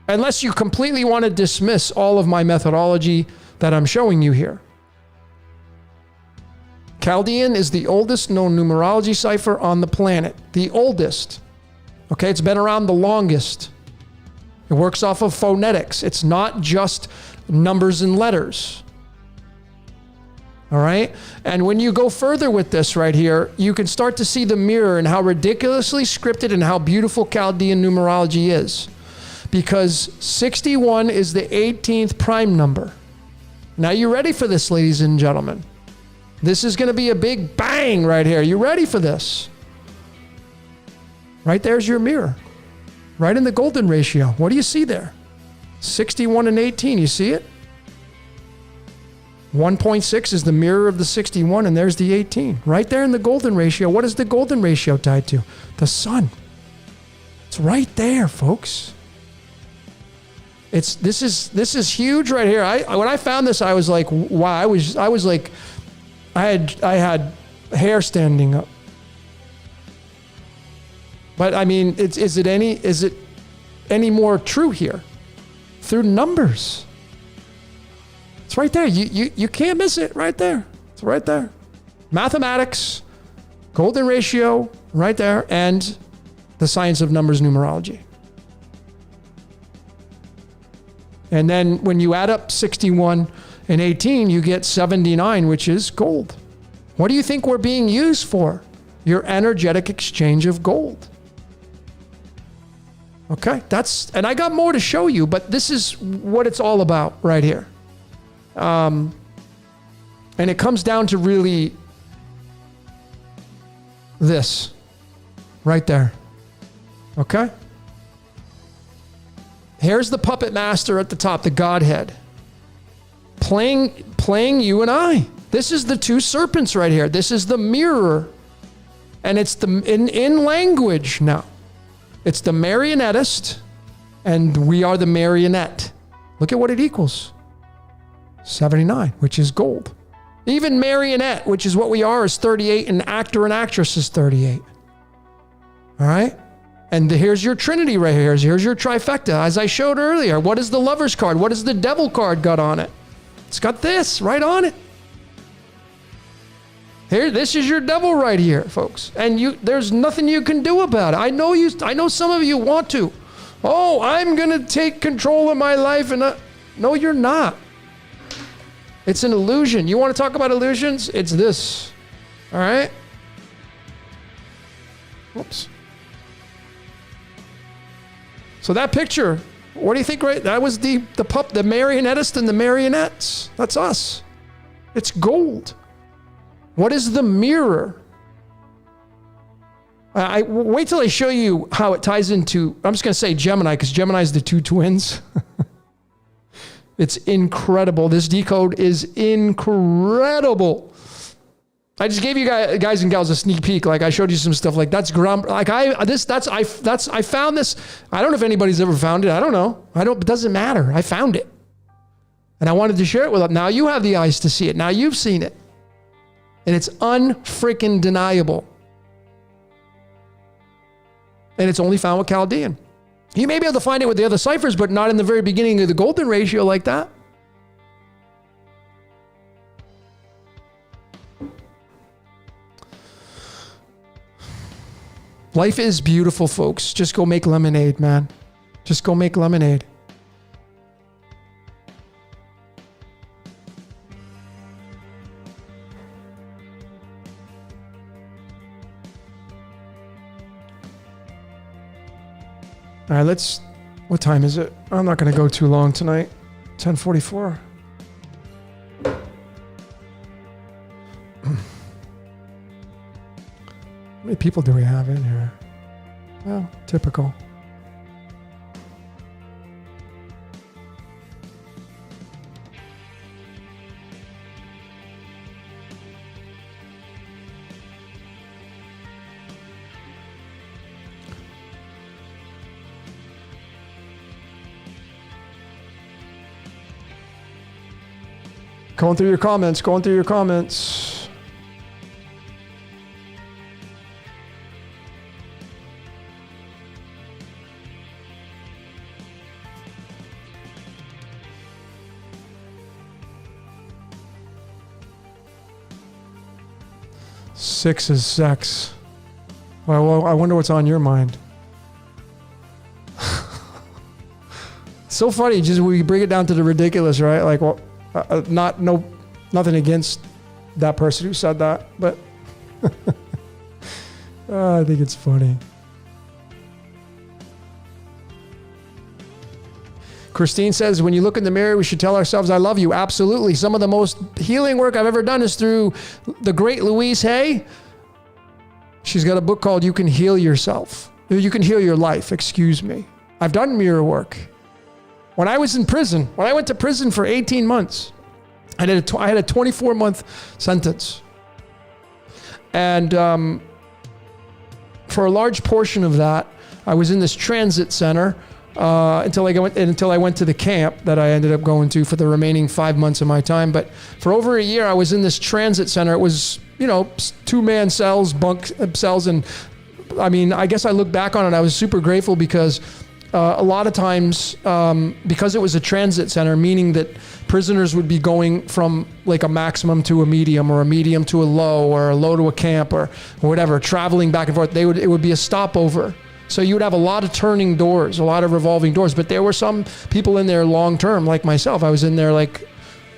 [SPEAKER 1] Unless you completely want to dismiss all of my methodology that I'm showing you here. Chaldean is the oldest known numerology cipher on the planet. The oldest. Okay, it's been around the longest. It works off of phonetics. It's not just numbers and letters. All right? And when you go further with this right here, you can start to see the mirror and how ridiculously scripted and how beautiful Chaldean numerology is. Because 61 is the 18th prime number. Now, you ready for this, ladies and gentlemen? This is going to be a big bang right here. You ready for this? Right there's your mirror. Right in the golden ratio. What do you see there? 61 and 18. You see it? 1.6 is the mirror of the 61, and there's the 18. Right there in the golden ratio. What is the golden ratio tied to? The sun. It's right there, folks. This is huge right here. When I found this, I was like, wow. I was like, I had hair standing up. But I mean, is it any more true here? Through numbers. It's right there. You can't miss it right there. It's right there. Mathematics, golden ratio, right there, and the science of numbers numerology. And then when you add up 61 and 18, you get 79, which is gold. What do you think we're being used for? Your energetic exchange of gold. Okay, and I got more to show you, but this is what it's all about right here. And it comes down to really this right there. Okay? Here's the puppet master at the top, the Godhead, playing you and I. This is the two serpents right here. This is the mirror. And it's in language now. It's the marionettist, and we are the marionette. Look at what it equals. 79, which is gold. Even marionette, which is what we are, is 38, and actor and actress is 38. All right? And here's your trinity right here. Here's your trifecta. As I showed earlier, what is the lover's card? What does the devil card got on it? It's got this right on it. Here, this is your devil right here, folks. And there's nothing you can do about it. I know some of you want to. Oh, I'm going to take control of my life. No, you're not. It's an illusion. You want to talk about illusions? It's this. All right? Whoops. So that picture, what do you think, right? That was the marionettist and the marionettes. That's us. It's gold. What is the mirror? I wait till I show you how it ties into, I'm just going to say Gemini, because Gemini is the two twins. It's incredible. This decode is incredible. I just gave you guys and gals a sneak peek. Like I showed you some stuff like that's like I found this. I don't know if anybody's ever found it. I don't know. It doesn't matter. I found it. And I wanted to share it with them. Now you have the eyes to see it. Now you've seen it. And it's unfreaking deniable. And it's only found with Chaldean. You may be able to find it with the other ciphers, but not in the very beginning of the golden ratio like that. Life is beautiful, folks. Just go make lemonade, man. Just go make lemonade. All right, what time is it? I'm not going to go too long tonight. 10:44. How many people do we have in here? Well, typical. Going through your comments. Six is sex. Well, I wonder what's on your mind. So funny, just we bring it down to the ridiculous, right? Like, well, nothing against that person who said that, but I think it's funny. Christine says, when you look in the mirror, we should tell ourselves, I love you. Absolutely. Some of the most healing work I've ever done is through the great Louise Hay. She's got a book called You Can Heal Yourself. You Can Heal Your Life, excuse me. I've done mirror work. When I was in prison, when I went to prison for 18 months, I had a 24-month sentence. And for a large portion of that, I was in this transit center until I went to the camp that I ended up going to for the remaining 5 months of my time. But for over a year, I was in this transit center. It was, 2-man cells, bunk cells. And I mean, I guess I look back on it, I was super grateful because a lot of times, because it was a transit center, meaning that prisoners would be going from like a maximum to a medium, or a medium to a low, or a low to a camp, or whatever, traveling back and forth. It would be a stopover. So you would have a lot of turning doors, a lot of revolving doors. But there were some people in there long term, like myself. I was in there like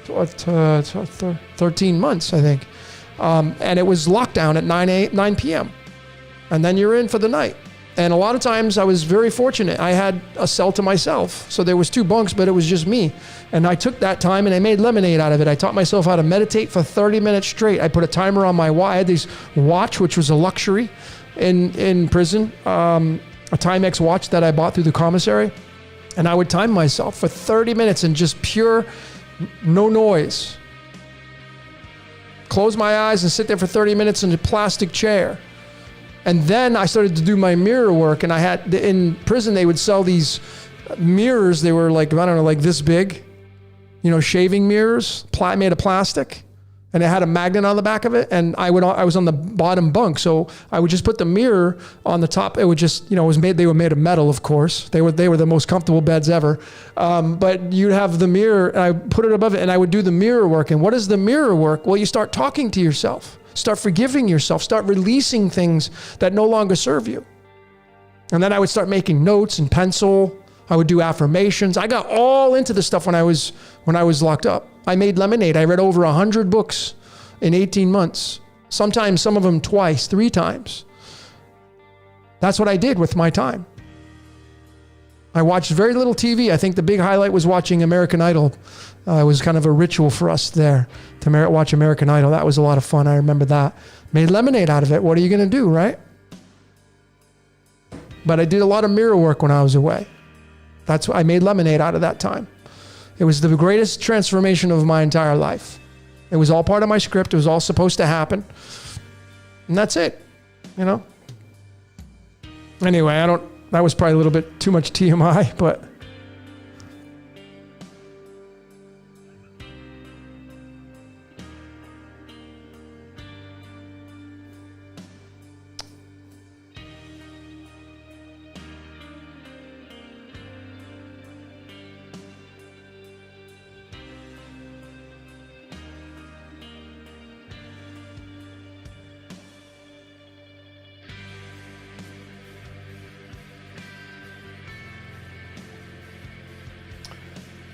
[SPEAKER 1] 13 months, I think. And it was lockdown at 9 p.m. And then you're in for the night. And a lot of times I was very fortunate. I had a cell to myself. So there was 2 bunks, but it was just me. And I took that time and I made lemonade out of it. I taught myself how to meditate for 30 minutes straight. I put a timer on my watch. I had this watch, which was a luxury in prison, a Timex watch that I bought through the commissary. And I would time myself for 30 minutes and just pure, no noise. Close my eyes and sit there for 30 minutes in a plastic chair. And then I started to do my mirror work, and I had, in prison, they would sell these mirrors. They were like, I don't know, like this big, shaving mirrors, made of plastic. And it had a magnet on the back of it. And I was on the bottom bunk. So I would just put the mirror on the top. It would just, they were made of metal, of course. They were the most comfortable beds ever. But you'd have the mirror, and I put it above it, and I would do the mirror work. And what is the mirror work? Well, you start talking to yourself. Start forgiving yourself. Start releasing things that no longer serve you. And then I would start making notes in pencil. I would do affirmations. I got all into this stuff when I was locked up. I made lemonade. I read over 100 books in 18 months. Sometimes some of them twice, 3 times. That's what I did with my time. I watched very little TV. I think the big highlight was watching American Idol. It was kind of a ritual for us there to watch American Idol. That was a lot of fun. I remember that. Made lemonade out of it. What are you going to do, right? But I did a lot of mirror work when I was away. That's what I made lemonade out of that time. It was the greatest transformation of my entire life. It was all part of my script. It was all supposed to happen. And that's it, Anyway, that was probably a little bit too much TMI, but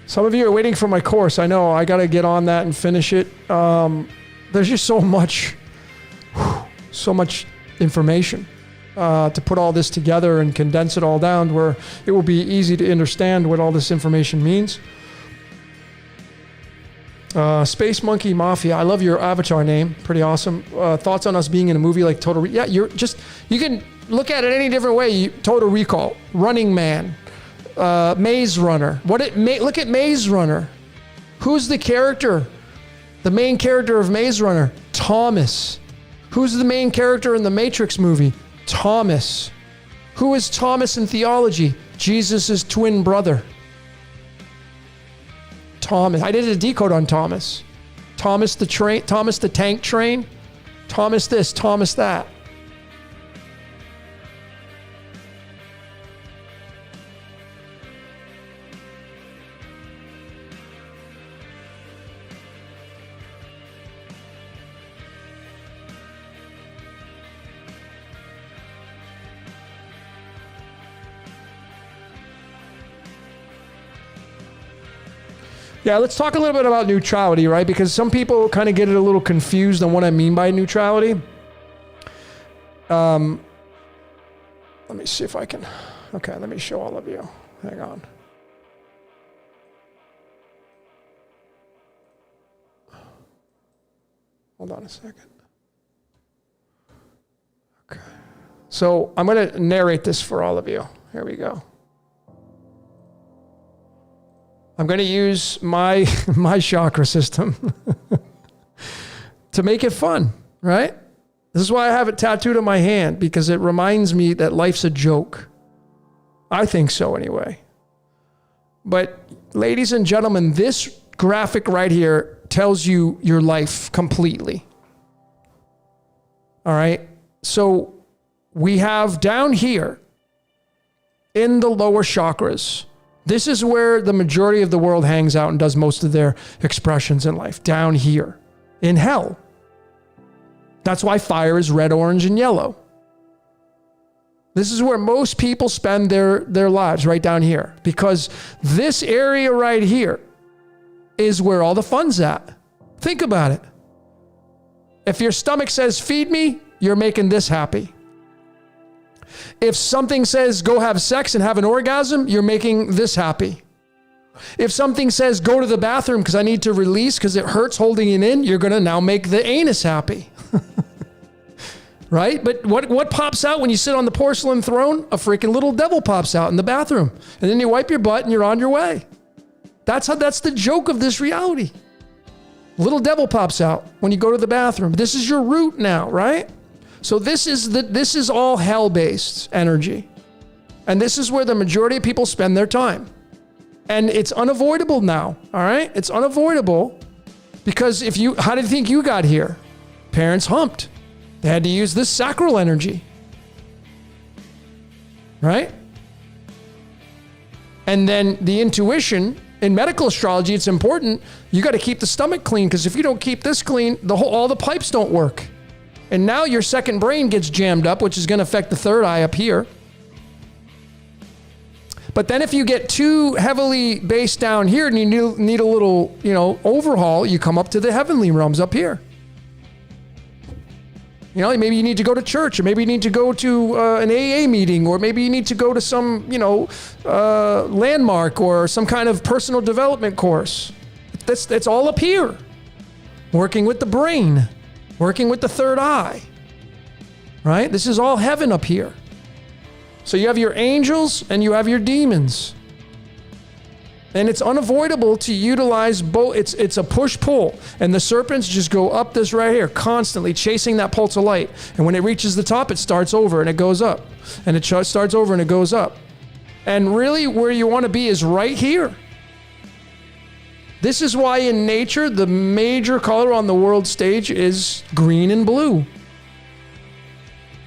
[SPEAKER 1] some of you are waiting for my course. I know I got to get on that and finish it. There's just so much information to put all this together and condense it all down where it will be easy to understand what all this information means. Space Monkey Mafia. I love your avatar name. Pretty awesome. Thoughts on us being in a movie like Total Recall? Yeah, you can look at it any different way. Total Recall, Running Man, Maze Runner. Look at Maze Runner. Who's the character? The main character of Maze Runner? Thomas. Who's the main character in the Matrix movie? Thomas. Who is Thomas in theology? Jesus' twin brother. Thomas. I did a decode on Thomas. Thomas the tank train. Thomas this, Thomas that. Yeah, let's talk a little bit about neutrality, right? Because some people kind of get it a little confused on what I mean by neutrality. Let me see if I can. Okay, let me show all of you. Hang on. Hold on a second. Okay. So I'm going to narrate this for all of you. Here we go. I'm going to use my chakra system to make it fun, right? This is why I have it tattooed on my hand, because it reminds me that life's a joke. I think so anyway. But ladies and gentlemen, this graphic right here tells you your life completely. All right? So we have down here in the lower chakras, this is where the majority of the world hangs out and does most of their expressions in life, down here in hell. That's why fire is red, orange, and yellow. This is where most people spend their lives, right down here, because this area right here is where all the fun's at. Think about it. If your stomach says, feed me, you're making this happy. If something says go have sex and have an orgasm, you're making this happy. If something says go to the bathroom because I need to release because it hurts holding it in, you're going to now make the anus happy. Right? But what pops out when you sit on the porcelain throne? A freaking little devil pops out in the bathroom. And then you wipe your butt and you're on your way. That's the joke of this reality. Little devil pops out when you go to the bathroom. This is your root now, right? So this is all hell-based energy. And this is where the majority of people spend their time. And it's unavoidable now, all right? It's unavoidable because how did you think you got here? Parents humped. They had to use this sacral energy, right? And then the intuition, in medical astrology, it's important. You got to keep the stomach clean because if you don't keep this clean, all the pipes don't work. And now your second brain gets jammed up, which is going to affect the third eye up here. But then if you get too heavily based down here and you need a little, overhaul, you come up to the heavenly realms up here. Maybe you need to go to church, or maybe you need to go to an AA meeting, or maybe you need to go to some, landmark or some kind of personal development course. That's all up here. Working with the brain, working with the third eye, right? This is all heaven up here. So you have your angels and you have your demons. And it's unavoidable to utilize both. It's a push-pull. And the serpents just go up this right here, constantly chasing that pulse of light. And when it reaches the top, it starts over and it goes up. And it starts over and it goes up. And really where you want to be is right here. This is why in nature, the major color on the world stage is green and blue.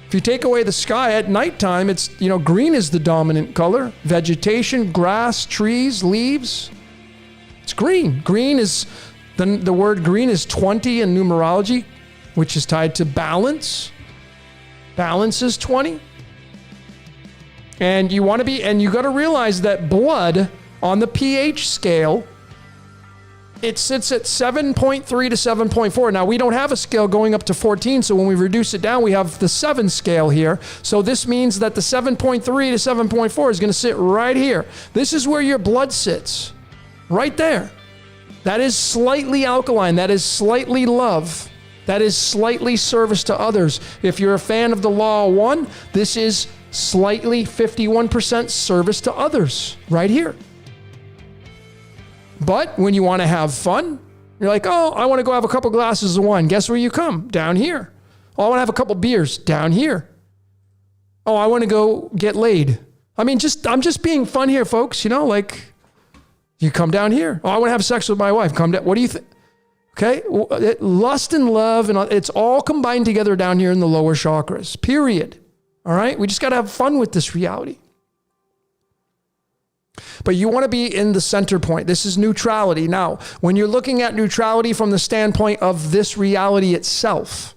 [SPEAKER 1] If you take away the sky at nighttime, it's, green is the dominant color. Vegetation, grass, trees, leaves. It's green. Green is, the word green is 20 in numerology, which is tied to balance. Balance is 20. And you got to realize that blood on the pH scale, it sits at 7.3 to 7.4. Now, we don't have a scale going up to 14, so when we reduce it down, we have the 7 scale here. So this means that the 7.3 to 7.4 is going to sit right here. This is where your blood sits, right there. That is slightly alkaline. That is slightly love. That is slightly service to others. If you're a fan of the Law of One, this is slightly 51% service to others, right here. But when you want to have fun, you're like, oh, I want to go have a couple glasses of wine. Guess where you come? Down here. Oh, I want to have a couple beers. Down here. Oh, I want to go get laid. I'm just being fun here, folks. You come down here. Oh, I want to have sex with my wife. Come down. What do you think? Okay. Lust and love, and it's all combined together down here in the lower chakras, period. All right. We just got to have fun with this reality. But you want to be in the center point. This is neutrality. Now, when you're looking at neutrality from the standpoint of this reality itself,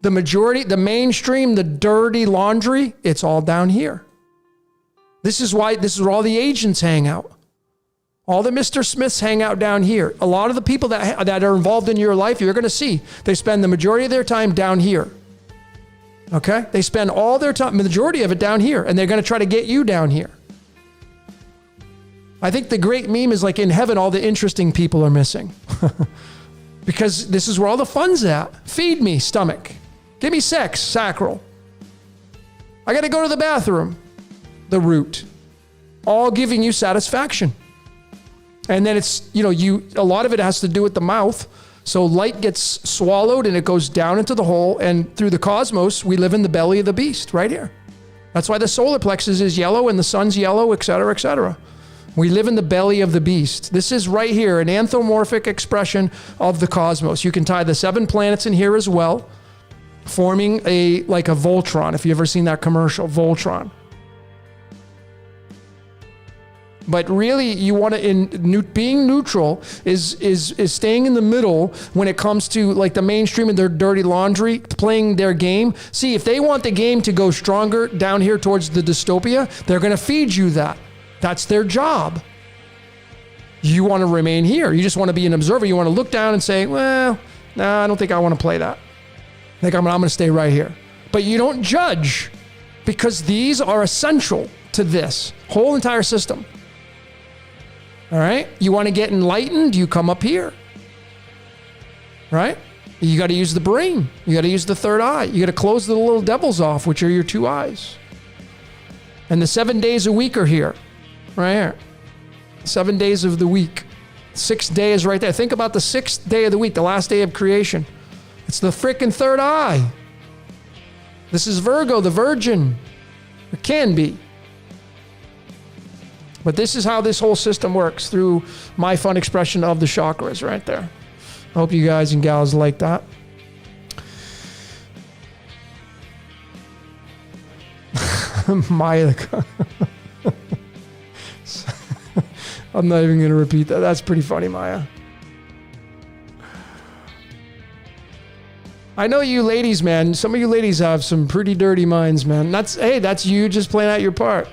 [SPEAKER 1] the majority, the mainstream, the dirty laundry, it's all down here. This is where all the agents hang out. All the Mr. Smiths hang out down here. A lot of the people that are involved in your life, you're going to see, they spend the majority of their time down here. Okay? They spend all their time, the majority of it down here, and they're going to try to get you down here. I think the great meme is like in heaven, all the interesting people are missing. Because this is where all the fun's at. Feed me, stomach. Give me sex, sacral. I got to go to the bathroom, the root. All giving you satisfaction. And then it's, a lot of it has to do with the mouth. So light gets swallowed and it goes down into the hole. And through the cosmos, we live in the belly of the beast right here. That's why the solar plexus is yellow and the sun's yellow, et cetera, et cetera. We live in the belly of the beast. This is right here, an anthropomorphic expression of the cosmos. You can tie the 7 planets in here as well, forming like a Voltron, if you've ever seen that commercial, Voltron. But really, you want to, being neutral is staying in the middle when it comes to like the mainstream and their dirty laundry, playing their game. See, if they want the game to go stronger down here towards the dystopia, they're going to feed you that. That's their job. You want to remain here. You just want to be an observer. You want to look down and say, well, no, I don't think I want to play that. I think I'm going to stay right here. But you don't judge. because these are essential to this whole entire system. All right? You want to get enlightened, you come up here. Right? You got to use the brain. You got to use the third eye. You got to close the little devils off, which are your two eyes. And the 7 days a week are here. Right here. 7 days of the week. 6th day is right there. Think about the 6th day of the week, the last day of creation. It's the frickin' third eye. This is Virgo, the virgin. It can be. But this is how this whole system works through my fun expression of the chakras right there. I hope you guys and gals like that. Maya. I'm not even going to repeat that. That's pretty funny, Maya. I know you ladies, man. Some of you ladies have some pretty dirty minds, man. That's you just playing out your part.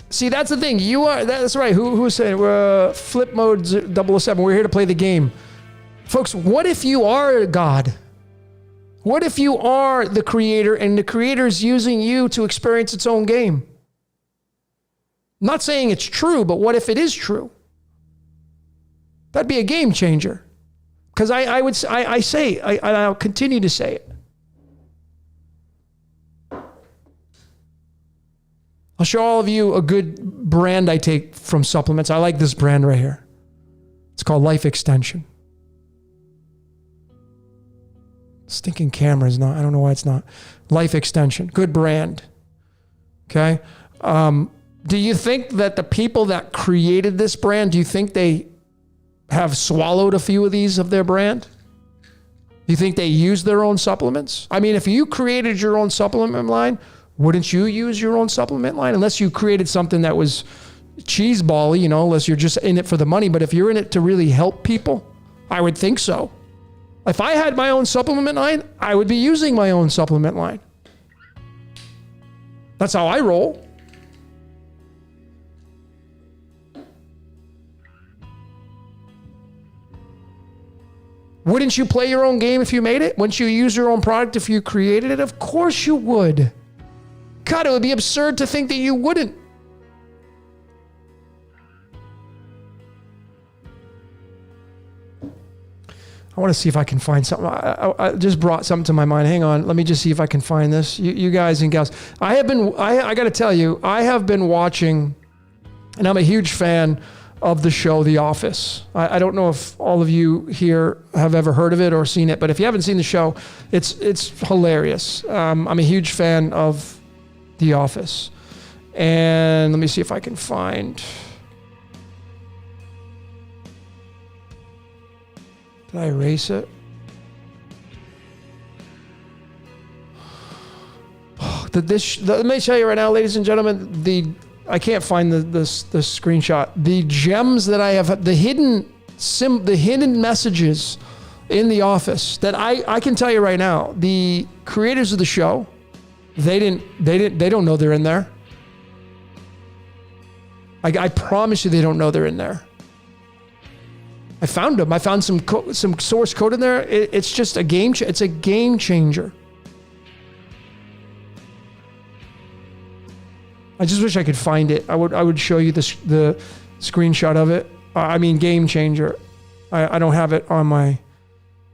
[SPEAKER 1] See, that's the thing. That's right. Who was saying? Flip mode 007. We're here to play the game. Folks, what if you are God? What if you are the creator and the creator is using you to experience its own game? I'm not saying it's true, but what if it is true? That'd be a game changer. Because I'll continue to say it. I'll show all of you a good brand I take from supplements. I like this brand right here. It's called Life Extension. Stinking camera is not. I don't know why it's not. Life Extension. Good brand. Okay. Do you think that the people that created this brand, do you think they have swallowed a few of these of their brand? Do you think they use their own supplements? I mean, if you created your own supplement line, wouldn't you use your own supplement line? Unless you created something that was cheeseball-y, unless you're just in it for the money. But if you're in it to really help people, I would think so. If I had my own supplement line, I would be using my own supplement line. That's how I roll. Wouldn't you play your own game if you made it? Wouldn't you use your own product if you created it? Of course you would. God, it would be absurd to think that you wouldn't. I want to see if I can find something. I just brought something to my mind. Hang on. Let me just see if I can find this. You guys and gals. I got to tell you, I have been watching, and I'm a huge fan of the show The Office. I don't know if all of you here have ever heard of it or seen it, but if you haven't seen the show, it's hilarious. I'm a huge fan of The Office. And let me see if I can find. Did I erase it? Let me tell you right now, ladies and gentlemen, I can't find the screenshot. The gems that I have, the hidden messages in The Office that I can tell you right now, the creators of the show, they don't know they're in there. I promise you they don't know they're in there. I found them. I found some source code in there. It's just a game. It's a game changer. I just wish I could find it. I would show you the screenshot of it. I mean, game changer. I don't have it on my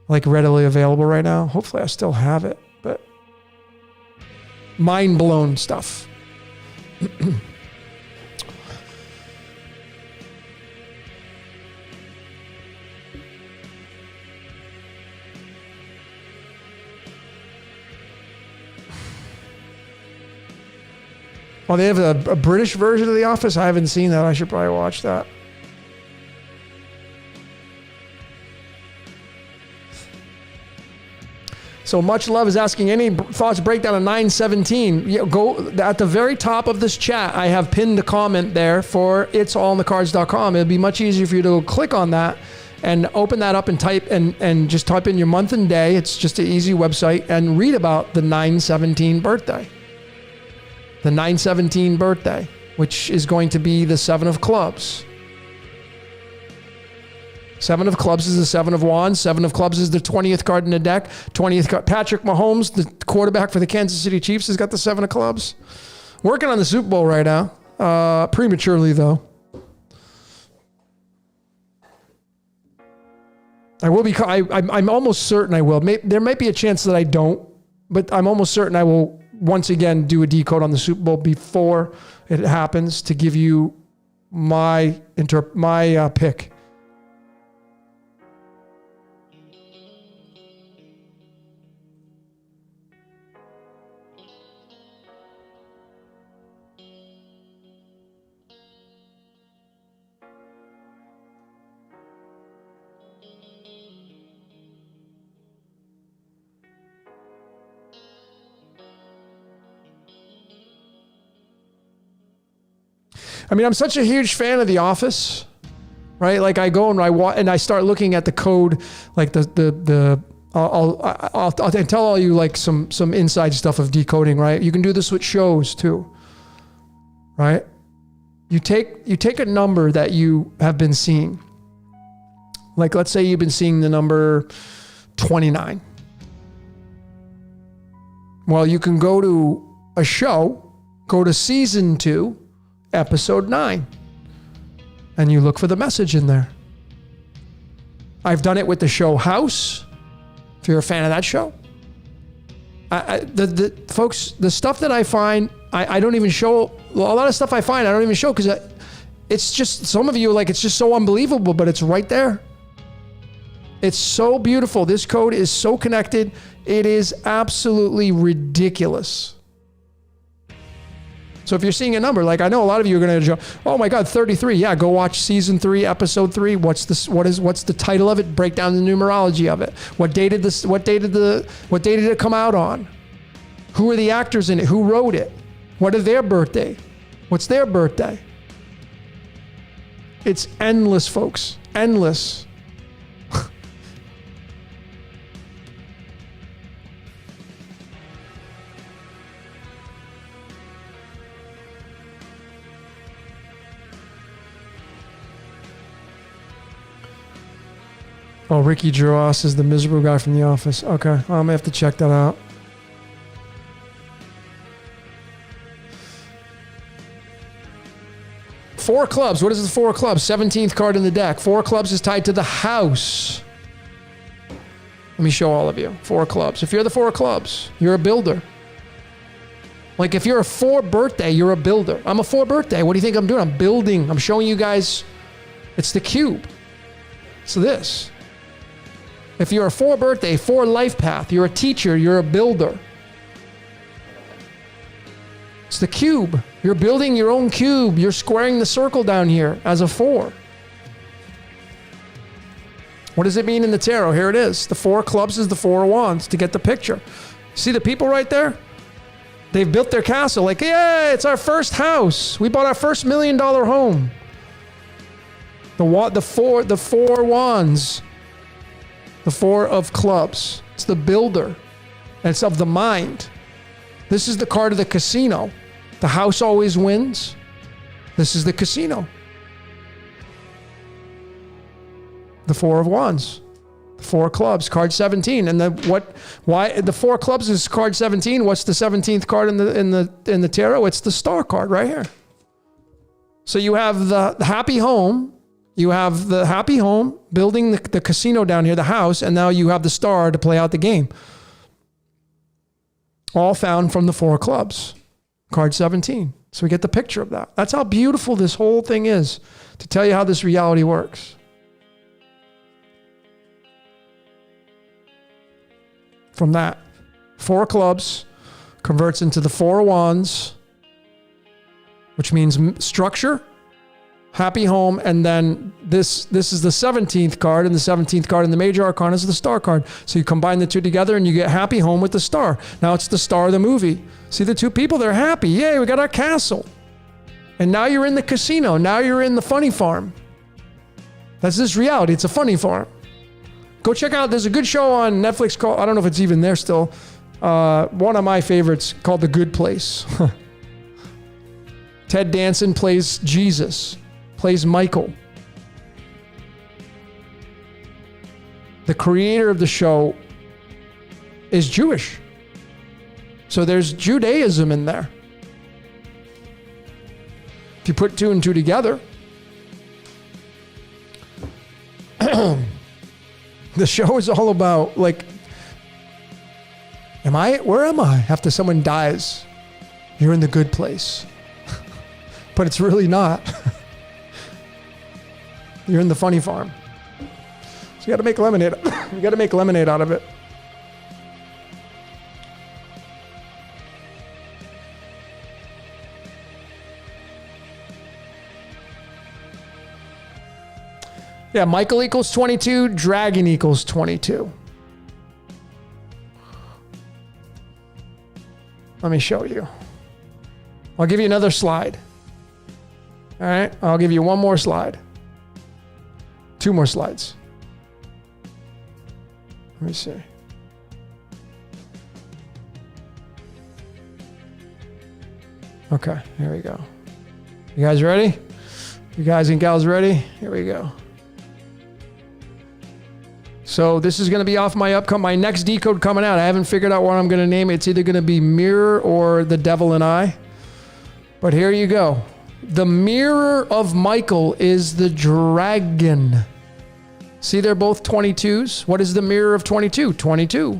[SPEAKER 1] readily available right now. Hopefully, I still have it. But mind blown stuff. Oh, they have a British version of The Office? I haven't seen that. I should probably watch that. So Much Love is asking, any thoughts breakdown of 917? Go at the very top of this chat. I have pinned a comment there for it'sallinthecards.com. It'd be much easier for you to click on that and open that up and type and just type in your month and day. It's just an easy website, and read about the 917 birthday. The 917 birthday, which is going to be the 7 of clubs. 7 of clubs is the 7 of wands. 7 of clubs is the 20th card in the deck. 20th card. Patrick Mahomes, the quarterback for the Kansas City Chiefs, has got the 7 of clubs. Working on the Super Bowl right now. Prematurely, though. I will be. I'm almost certain I will. There might be a chance that I don't, but I'm almost certain I will once again do a decode on the Super Bowl before it happens to give you my pick. I mean, I'm such a huge fan of The Office, right? Like I go and I start looking at the code, like I'll tell all you like some inside stuff of decoding, right? You can do this with shows too, right? You take a number that you have been seeing. Like let's say you've been seeing the number 29. Well, you can go to a show, go to season 2, episode 9, and you look for the message in there. I've done it with the show House, if you're a fan of that show. Folks, the stuff that I find, I don't even show. A lot of stuff I find, I don't even show because it's just, some of you, like, it's just so unbelievable, but it's right there. It's so beautiful. This code is so connected. It is absolutely ridiculous. So if you're seeing a number, like I know a lot of you are going to jump, oh my God, 33. Yeah, go watch season 3, episode 3. What's the title of it? Break down the numerology of it. What day did it come out on? Who are the actors in it? Who wrote it? What is their birthday? What's their birthday? It's endless, folks. Endless. Oh, Ricky Gervais is the miserable guy from The Office. Okay, I'm going to have to check that out. Four clubs. What is the 4 of clubs? 17th card in the deck. 4 of clubs is tied to the house. Let me show all of you. 4 of clubs. If you're the 4 of clubs, you're a builder. Like if you're a 4 birthday, you're a builder. I'm a 4 birthday. What do you think I'm doing? I'm building. I'm showing you guys. It's the cube. It's this. If you're a 4 birthday, 4 life path, you're a teacher, you're a builder. It's the cube. You're building your own cube. You're squaring the circle down here as a 4. What does it mean in the tarot? Here it is. The 4 of clubs is the 4 of wands to get the picture. See the people right there? They've built their castle. Like, yeah, it's our first house. We bought our first $1 million home. The 4 wands. The 4 of clubs. It's the builder. And it's of the mind. This is the card of the casino. The house always wins. This is the casino. The 4 of wands. The 4 of clubs. Card 17. And why the 4 of clubs is card 17. What's the 17th card in the tarot? It's the star card right here. So you have the happy home. You have the happy home, building the casino down here, the house, and now you have the star to play out the game. All found from the 4 of clubs, card 17. So we get the picture of that. That's how beautiful this whole thing is, to tell you how this reality works. From that, 4 of clubs converts into the 4 of wands, which means structure, happy home, and then this is the 17th card, and the 17th card in the major arcana is the star card. So you combine the two together and you get happy home with the star. Now it's the star of the movie. See the two people, they're happy. Yay, we got our castle. And now you're in the casino. Now you're in the funny farm. That's this reality. It's a funny farm. Go check out, there's a good show on Netflix called, I don't know if it's even there still, one of my favorites called The Good Place. Ted Danson plays Jesus, plays Michael. The creator of the show is Jewish. So there's Judaism in there. If you put two and two together, the show is all about, like, where am I? After someone dies, you're in the good place. But it's really not. You're in the funny farm. So you got to make lemonade. You got to make lemonade out of it. Yeah, Michael equals 22, Dragon equals 22. Let me show you. I'll give you another slide. All right, I'll give you one more slide. Two more slides. Let me see. Okay, here we go. You guys ready? You guys and gals ready? Here we go. So this is going to be off my next decode coming out. I haven't figured out what I'm going to name it. It's either going to be Mirror or The Devil and I. But here you go. The mirror of Michael is the dragon. See, they're both 22s. What is the mirror of 22? 22.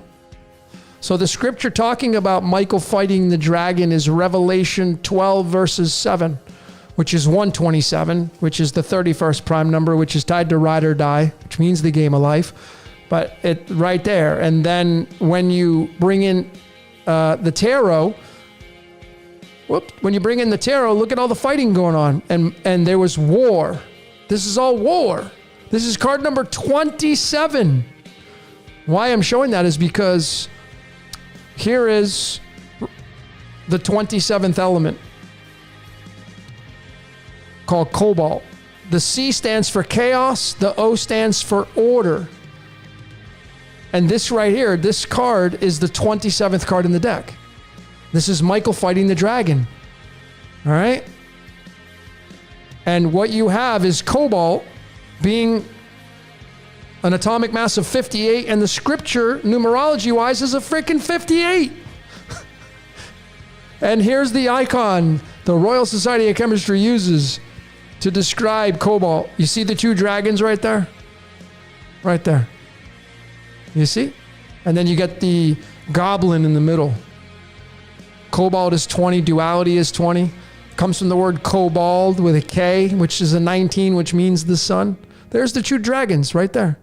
[SPEAKER 1] So the scripture talking about Michael fighting the dragon is Revelation 12 verses 7, which is 127, which is the 31st prime number, which is tied to ride or die, which means the game of life. But it right there. And then when you bring in the tarot, when you bring in the tarot, look at all the fighting going on. And there was war. This is all war. This is card number 27. Why I'm showing that is because here is the 27th element called Cobalt. The C stands for chaos. The O stands for order. And this right here, this card is the 27th card in the deck. This is Michael fighting the dragon. All right? And what you have is Cobalt being an atomic mass of 58, and the scripture, numerology-wise, is a freaking 58. And here's the icon the Royal Society of Chemistry uses to describe Cobalt. You see the two dragons right there? Right there. You see? And then you get the goblin in the middle. Cobalt is 20, duality is 20. Comes from the word cobalt with a K, which is a 19, which means the sun. There's the two dragons right there.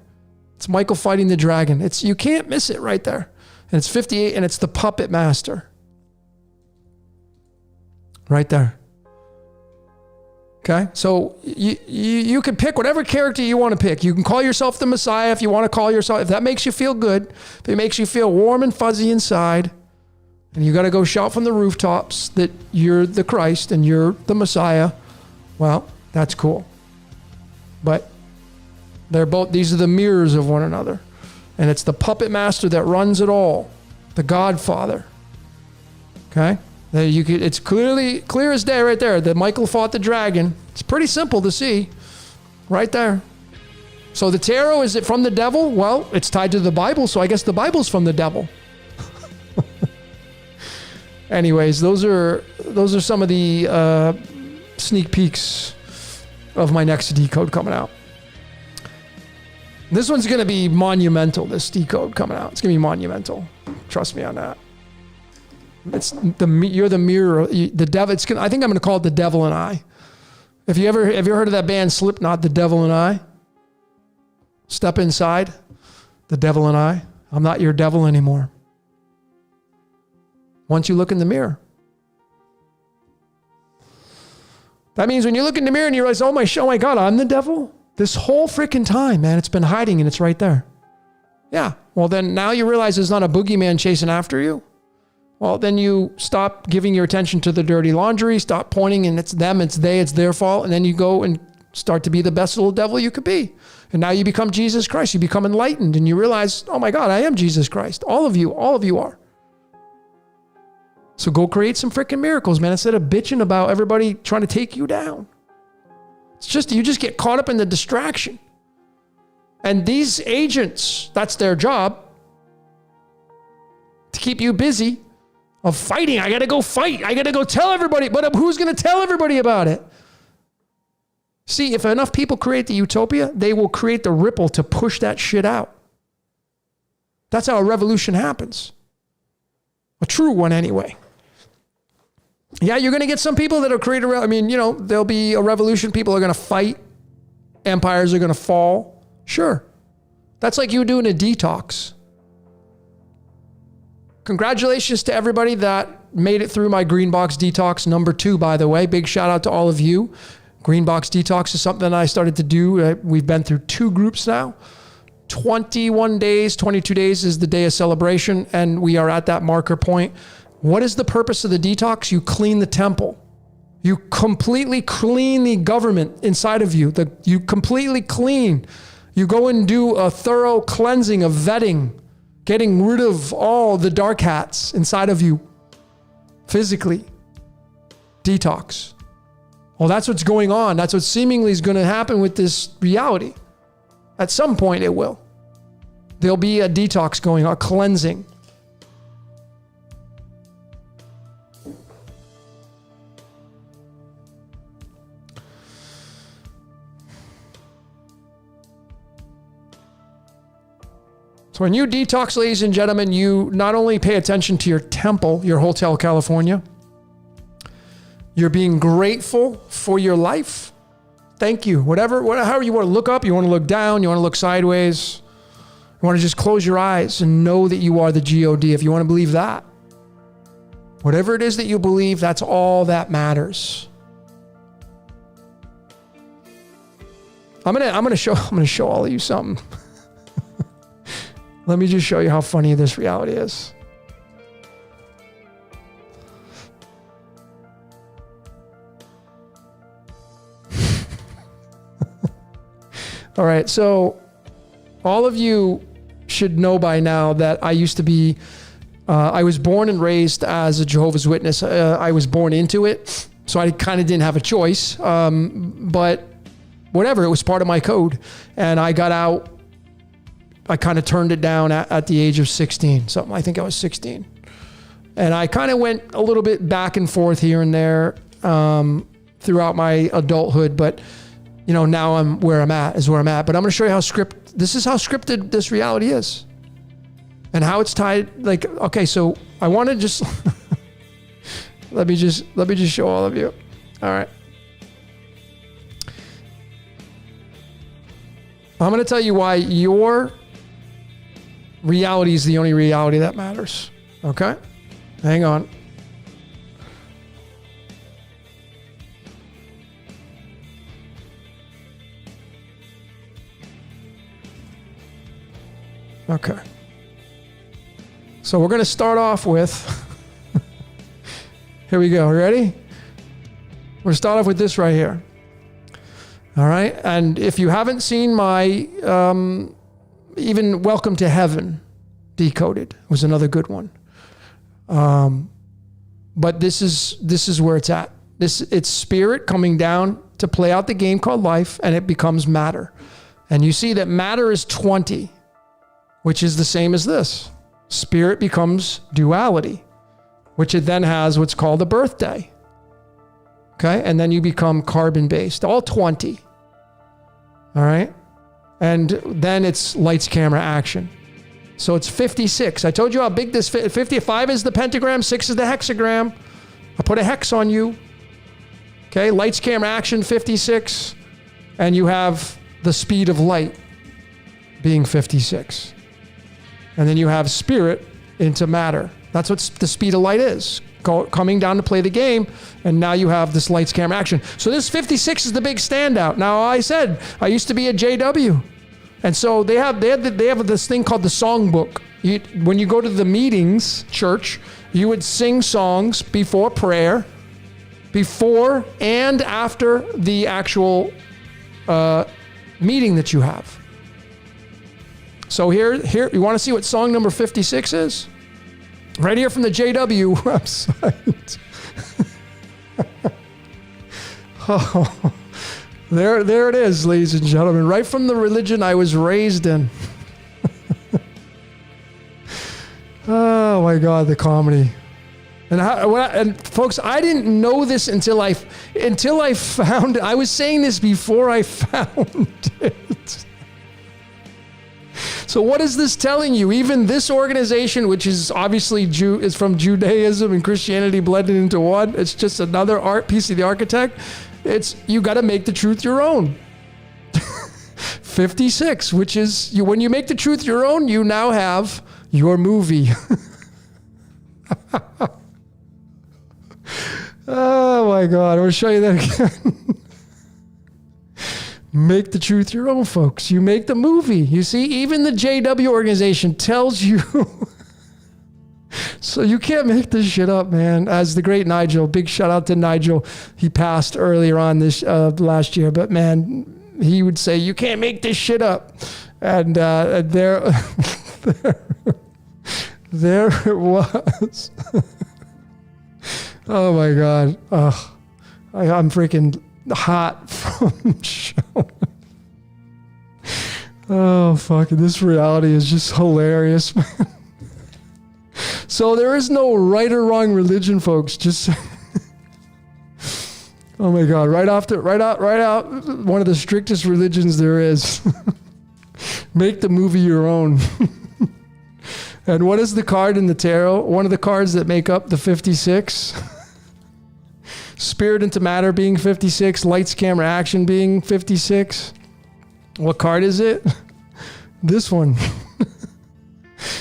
[SPEAKER 1] It's Michael fighting the dragon. You can't miss it right there. And it's 58, and it's the puppet master. Right there. Okay? So you can pick whatever character you want to pick. You can call yourself the Messiah if you want to call yourself, if that makes you feel good, if it makes you feel warm and fuzzy inside, and you got to go shout from the rooftops that you're the Christ and you're the Messiah, well, that's cool. But these are the mirrors of one another. And it's the puppet master that runs it all. The Godfather. Okay? It's clear as day right there that Michael fought the dragon. It's pretty simple to see. Right there. So the tarot, is it from the devil? Well, it's tied to the Bible, so I guess the Bible's from the devil. Anyways, those are some of the sneak peeks of my next decode coming out. This one's going to be monumental, this decode coming out. It's going to be monumental. Trust me on that. You're the mirror. The devil. I think I'm going to call it The Devil and I. Have you ever heard of that band Slipknot, The Devil and I? Step inside, The Devil and I. I'm not your devil anymore. Once you look in the mirror. That means when you look in the mirror and you realize, oh my God, I'm the devil. This whole freaking time, man, it's been hiding and it's right there. Yeah. Well, then now you realize there's not a boogeyman chasing after you. Well, then you stop giving your attention to the dirty laundry, stop pointing and it's them, it's they, it's their fault. And then you go and start to be the best little devil you could be. And now you become Jesus Christ. You become enlightened and you realize, oh my God, I am Jesus Christ. All of you are. So go create some freaking miracles, man, instead of bitching about everybody trying to take you down. You just get caught up in the distraction. And these agents, that's their job, to keep you busy of fighting. I got to go fight. I got to go tell everybody. But who's going to tell everybody about it? See, if enough people create the utopia, they will create the ripple to push that shit out. That's how a revolution happens. A true one, anyway. Yeah, you're going to get some people that'll create there'll be a revolution. People are going to fight. Empires are going to fall. Sure. That's like you doing a detox. Congratulations to everybody that made it through my Green Box Detox number 2, by the way. Big shout out to all of you. Green Box Detox is something that I started to do. We've been through 2 groups now. 21 days, 22 days is the day of celebration, and we are at that marker point. What is the purpose of the detox? You clean the temple. You completely clean the government inside of you. You completely clean. You go and do a thorough cleansing of vetting, getting rid of all the dark hats inside of you physically. Detox. Well, that's what's going on. That's what seemingly is going to happen with this reality. At some point it will. There'll be a detox going on, a cleansing. So when you detox, ladies and gentlemen, you not only pay attention to your temple, your Hotel California, you're being grateful for your life. Thank you. However you want to look up, you want to look down, you want to look sideways. You want to just close your eyes and know that you are the God if you want to believe that. Whatever it is that you believe, that's all that matters. I'm gonna show all of you something. Let me just show you how funny this reality is. All right, so all of you should know by now that I used to be, I was born and raised as a Jehovah's Witness. I was born into it, so I kind of didn't have a choice. But whatever, it was part of my code. And I got out, I kind of turned it down at the age of 16. I think I was 16. And I kind of went a little bit back and forth here and there throughout my adulthood. But now I'm where I'm at. But I'm going to show you this is how scripted this reality is. And how it's tied. Okay, so I want to just, let me just show all of you. All right. I'm going to tell you why your reality is the only reality that matters. Okay? Hang on. Okay. So we're going to start off with, here we go. Ready? We're going to start off with this right here. All right. And if you haven't seen my, even Welcome to Heaven Decoded was another good one. But this is where it's at. It's spirit coming down to play out the game called life, and it becomes matter. And you see that matter is 20, which is the same as this. Spirit becomes duality, which it then has what's called a birthday. Okay. And then you become carbon based, all 20. All right. And then it's lights, camera, action. So it's 56. I told you how big this 55 is the pentagram, 6 is the hexagram. I put a hex on you. Okay. Lights, camera, action, 56. And you have the speed of light being 56. And then you have spirit into matter. That's what the speed of light is. Coming down to play the game, and now you have this lights, camera, action. So this 56 is the big standout. Now I said I used to be a JW, and so they have this thing called the songbook. When you go to the meetings, church, you would sing songs before prayer, before and after the actual meeting that you have. So here, you want to see what song number 56 is? Right here from the JW website. Oh, there it is, ladies and gentlemen. Right from the religion I was raised in. Oh my God, the comedy. And folks, I didn't know this until I found it. I was saying this before I found it. So what is this telling you? Even this organization, which is obviously is from Judaism and Christianity blended into one, it's just another art piece of the architect. You got to make the truth your own. 56, which is when you make the truth your own, you now have your movie. Oh my God, I'm going to show you that again. Make the truth your own, folks. You make the movie. You see, even the JW organization tells you. So you can't make this shit up, man. As the great Nigel, big shout out to Nigel. He passed earlier on this last year, but man, he would say, you can't make this shit up. And there it was. Oh my God. I'm freaking hot from show. Oh, fuck. This reality is just hilarious, man. So there is no right or wrong religion, folks. Just, oh my God. Right out. One of the strictest religions there is. Make the movie your own. And what is the card in the tarot? One of the cards that make up the 56. Spirit into matter being 56. Lights, camera, action being 56. What card is it? This one.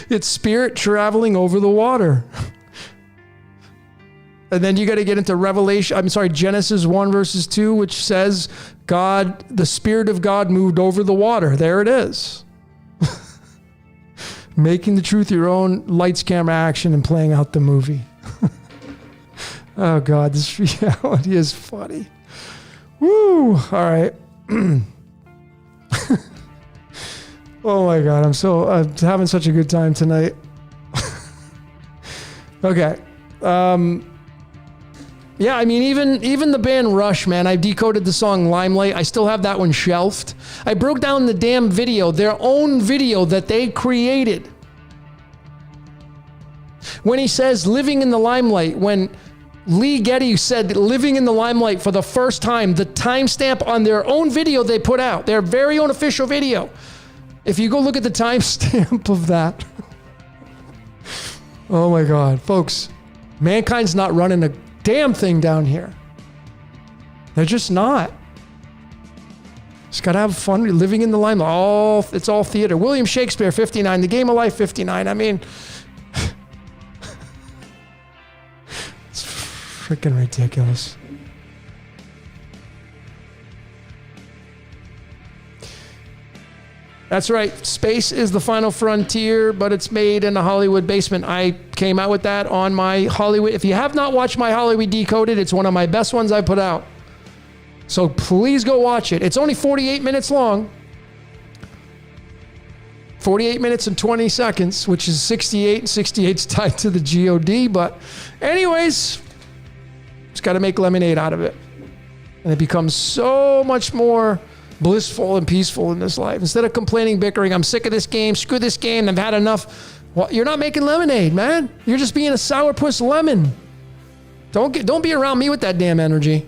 [SPEAKER 1] It's spirit traveling over the water. And then you got to get into Genesis 1 verses 2, which says the Spirit of God moved over the water. There it is. Making the truth your own, lights, camera, action, and playing out the movie. Oh God, this reality is funny. Woo! All right. Oh my God, I'm having such a good time tonight. Okay. Yeah, I mean, even the band Rush, man, I decoded the song Limelight. I still have that one shelved. I broke down the damn video, their own video that they created. When he says living in the limelight, when Lee Getty said living in the limelight for the first time, the timestamp on their own video they put out, their very own official video. If you go look at the timestamp of that. Oh my God, folks, mankind's not running a damn thing down here. They're just not. Just gotta have fun living in the limelight. It's all theater. William Shakespeare, 59. The Game of Life, 59. I mean, it's freaking ridiculous. That's right. Space is the final frontier, but it's made in a Hollywood basement. I came out with that on my Hollywood. If you have not watched my Hollywood Decoded, it's one of my best ones I put out. So please go watch it. It's only 48 minutes long. 48 minutes and 20 seconds, which is 68. 68's tied to the God. But anyways, just got to make lemonade out of it. And it becomes so much more blissful and peaceful in this life. Instead of complaining, bickering, I'm sick of this game, screw this game, I've had enough. Well, you're not making lemonade, man. You're just being a sourpuss lemon. Don't be around me with that damn energy.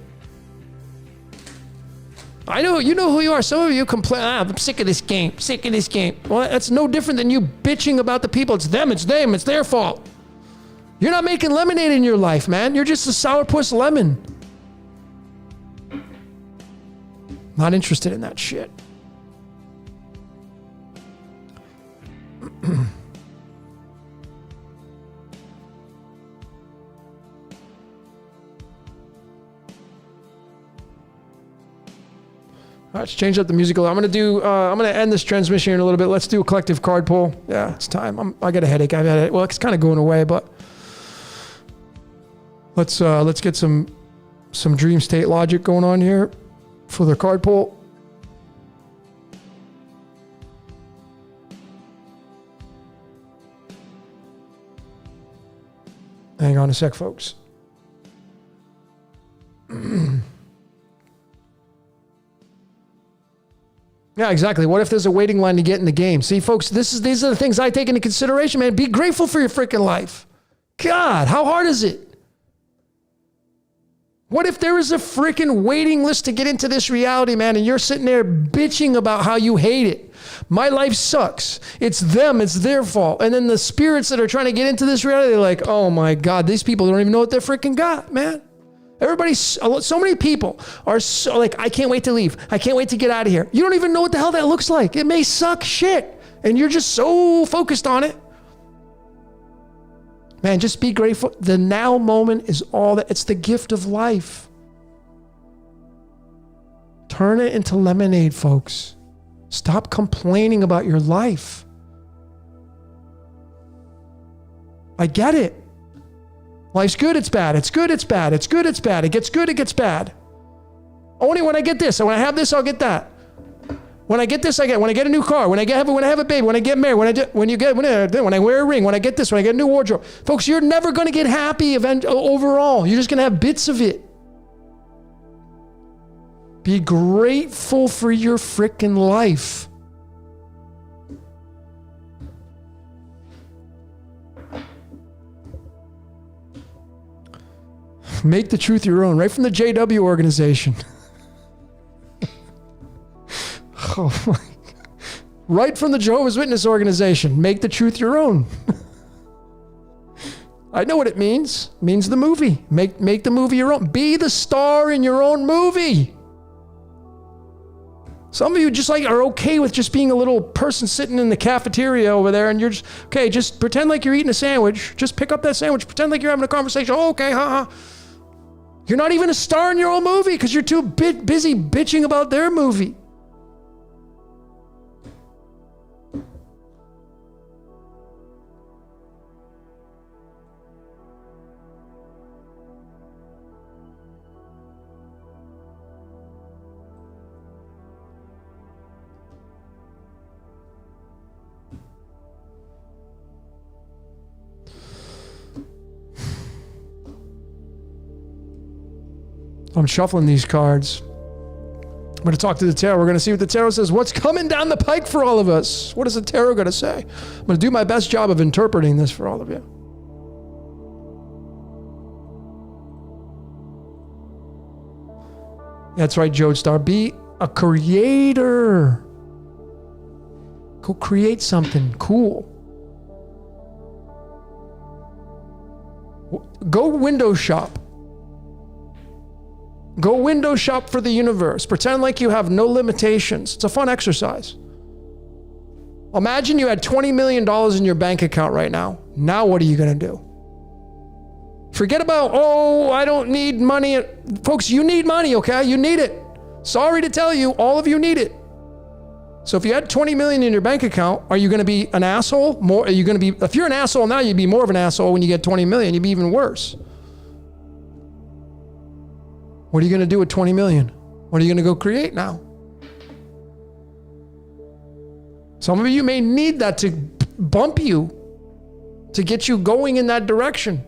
[SPEAKER 1] I know, you know who you are. Some of you complain, I'm sick of this game, sick of this game. Well, that's no different than you bitching about the people. It's them, it's their fault. You're not making lemonade in your life, man. You're just a sourpuss lemon. Not interested in that shit. All right, let's change up the music a little. I'm gonna end this transmission in a little bit. Let's do a collective card pull. Yeah, it's time. I got a headache. I've had it. Well, it's kind of going away, but let's get some dream state logic going on here for the card pull. a sec, folks. Yeah, exactly. What if there's a waiting line to get in the game? See, folks, these are the things I take into consideration, man. Be grateful for your freaking life. God, how hard is it? What if there is a freaking waiting list to get into this reality, man, and you're sitting there bitching about how you hate it? My life sucks. It's them. It's their fault. And then the spirits that are trying to get into this reality, they're like, oh my God, these people don't even know what they freaking got, man. So many people are so like, I can't wait to leave. I can't wait to get out of here. You don't even know what the hell that looks like. It may suck shit. And you're just so focused on it. Man, just be grateful. The now moment is all that. It's the gift of life. Turn it into lemonade, folks. Stop complaining about your life. I get it. Life's good, it's bad. It's good, it's bad. It's good, it's bad. It gets good, it gets bad. Only when I get this. And when I have this, I'll get that. When I get this, when I get a new car, when I have a baby, when I get married, when I wear a ring, when I get this, when I get a new wardrobe. Folks, you're never going to get happy overall. You're just going to have bits of it. Be grateful for your freaking life. Make the truth your own, right from the JW organization. Oh my God. Right from the Jehovah's Witness organization. Make the truth your own. I know what it means. It means the movie. Make the movie your own. Be the star in your own movie. Some of you just are okay with just being a little person sitting in the cafeteria over there, and you're just, okay, just pretend like you're eating a sandwich. Just pick up that sandwich. Pretend like you're having a conversation. Oh, okay, haha. You're not even a star in your own movie because you're too busy bitching about their movie. I'm shuffling these cards. I'm going to talk to the tarot. We're going to see what the tarot says. What's coming down the pike for all of us? What is the tarot going to say? I'm going to do my best job of interpreting this for all of you. That's right, Jodestar. Be a creator. Go create something cool. Go window shop. Go window shop for the universe. Pretend like you have no limitations. It's a fun exercise. Imagine you had $20 million in your bank account right now. Now what are you going to do? Forget about, I don't need money. Folks, you need money, okay? You need it. Sorry to tell you, all of you need it. So if you had 20 million in your bank account, are you going to be an asshole? If you're an asshole now, you'd be more of an asshole when you get 20 million. You'd be even worse. What are you going to do with 20 million? What are you going to go create now? Some of you may need that to bump you, to get you going in that direction.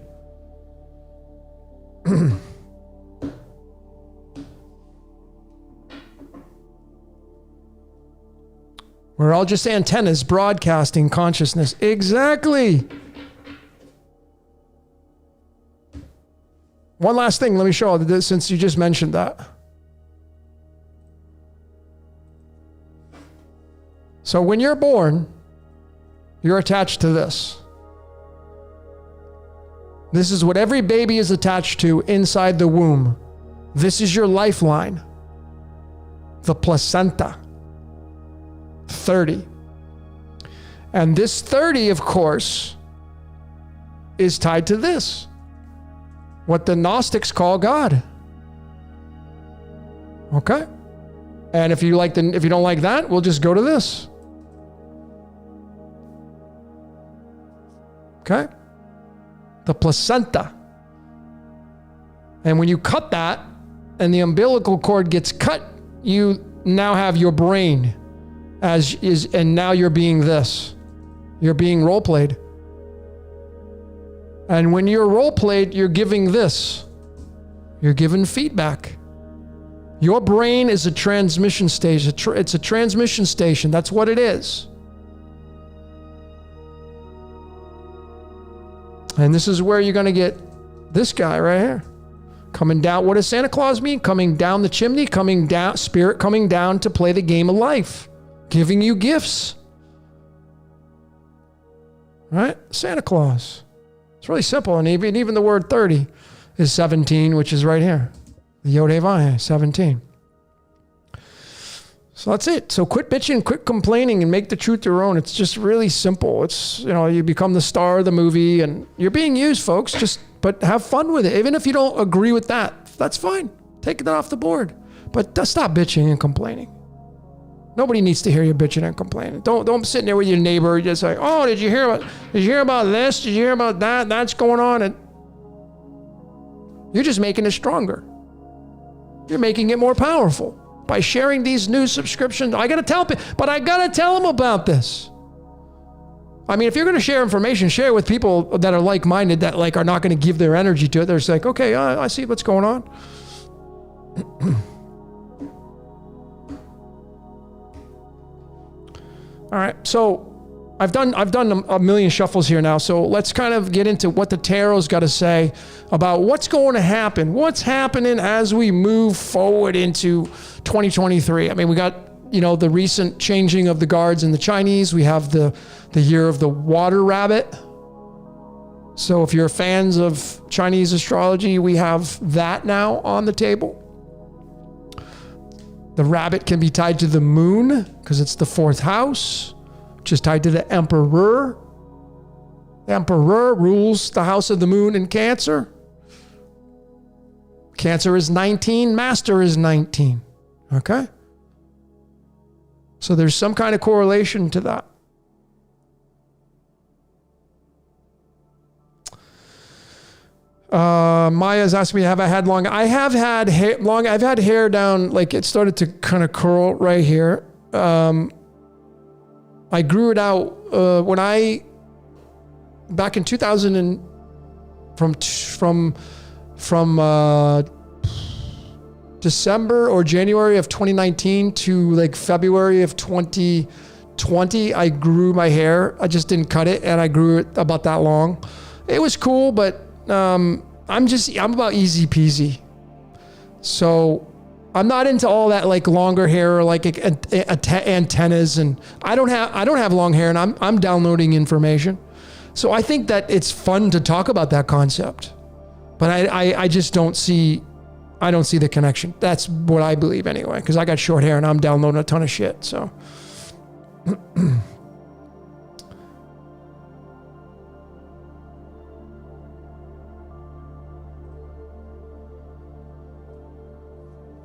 [SPEAKER 1] We're all just antennas broadcasting consciousness. Exactly. One last thing, let me show you this since you just mentioned that. So when you're born, you're attached to this. This is what every baby is attached to inside the womb. This is your lifeline. The placenta. 30. And this 30, of course, is tied to this. What the Gnostics call God. Okay? And if you don't like that, we'll just go to this. Okay? The placenta. And when you cut that and the umbilical cord gets cut, you now have your brain and now you're being this. You're being role played. And when you're role played, you're giving this. You're giving feedback. Your brain is a transmission station. It's a transmission station. That's what it is. And this is where you're going to get this guy right here. Coming down. What does Santa Claus mean? Coming down the chimney, coming down, spirit coming down to play the game of life. Giving you gifts. Right? Santa Claus. It's really simple. And even the word 30 is 17, which is right here. The Yod He Vav He, 17. So that's it. So quit bitching, quit complaining, and make the truth your own. It's just really simple. It's, you become the star of the movie, and you're being used, folks. But have fun with it. Even if you don't agree with that, that's fine. Take that off the board. But stop bitching and complaining. Nobody needs to hear you bitching and complaining. Don't sit there with your neighbor just like, oh, did you hear about this? Did you hear about that? That's going on. And you're just making it stronger. You're making it more powerful by sharing these new subscriptions. I got to tell people, but I got to tell them about this. I mean, if you're going to share information, share it with people that are like-minded, that are not going to give their energy to it. They're just like, okay, I see what's going on. All right, so I've done a million shuffles here now, so let's kind of get into what the tarot's got to say about what's going to happen, what's happening as we move forward into 2023. I mean, we got, the recent changing of the guards in the Chinese. We have the year of the water rabbit. So if you're fans of Chinese astrology, we have that now on the table. The rabbit can be tied to the moon because it's the 4th house, which is tied to the emperor. The emperor rules the house of the moon in Cancer. Cancer is 19, master is 19. Okay? So there's some kind of correlation to that. Maya's asked me, have I had long? I have had long. I've had hair down, it started to kind of curl right here. I grew it out back in 2000 and from December or January of 2019 to February of 2020, I grew my hair. I just didn't cut it, and I grew it about that long. It was cool, but I'm about easy peasy. So I'm not into all that longer hair or antennas, and I don't have long hair, and I'm downloading information. So I think that it's fun to talk about that concept, but I just don't see the connection. That's what I believe anyway, because I got short hair and I'm downloading a ton of shit. So.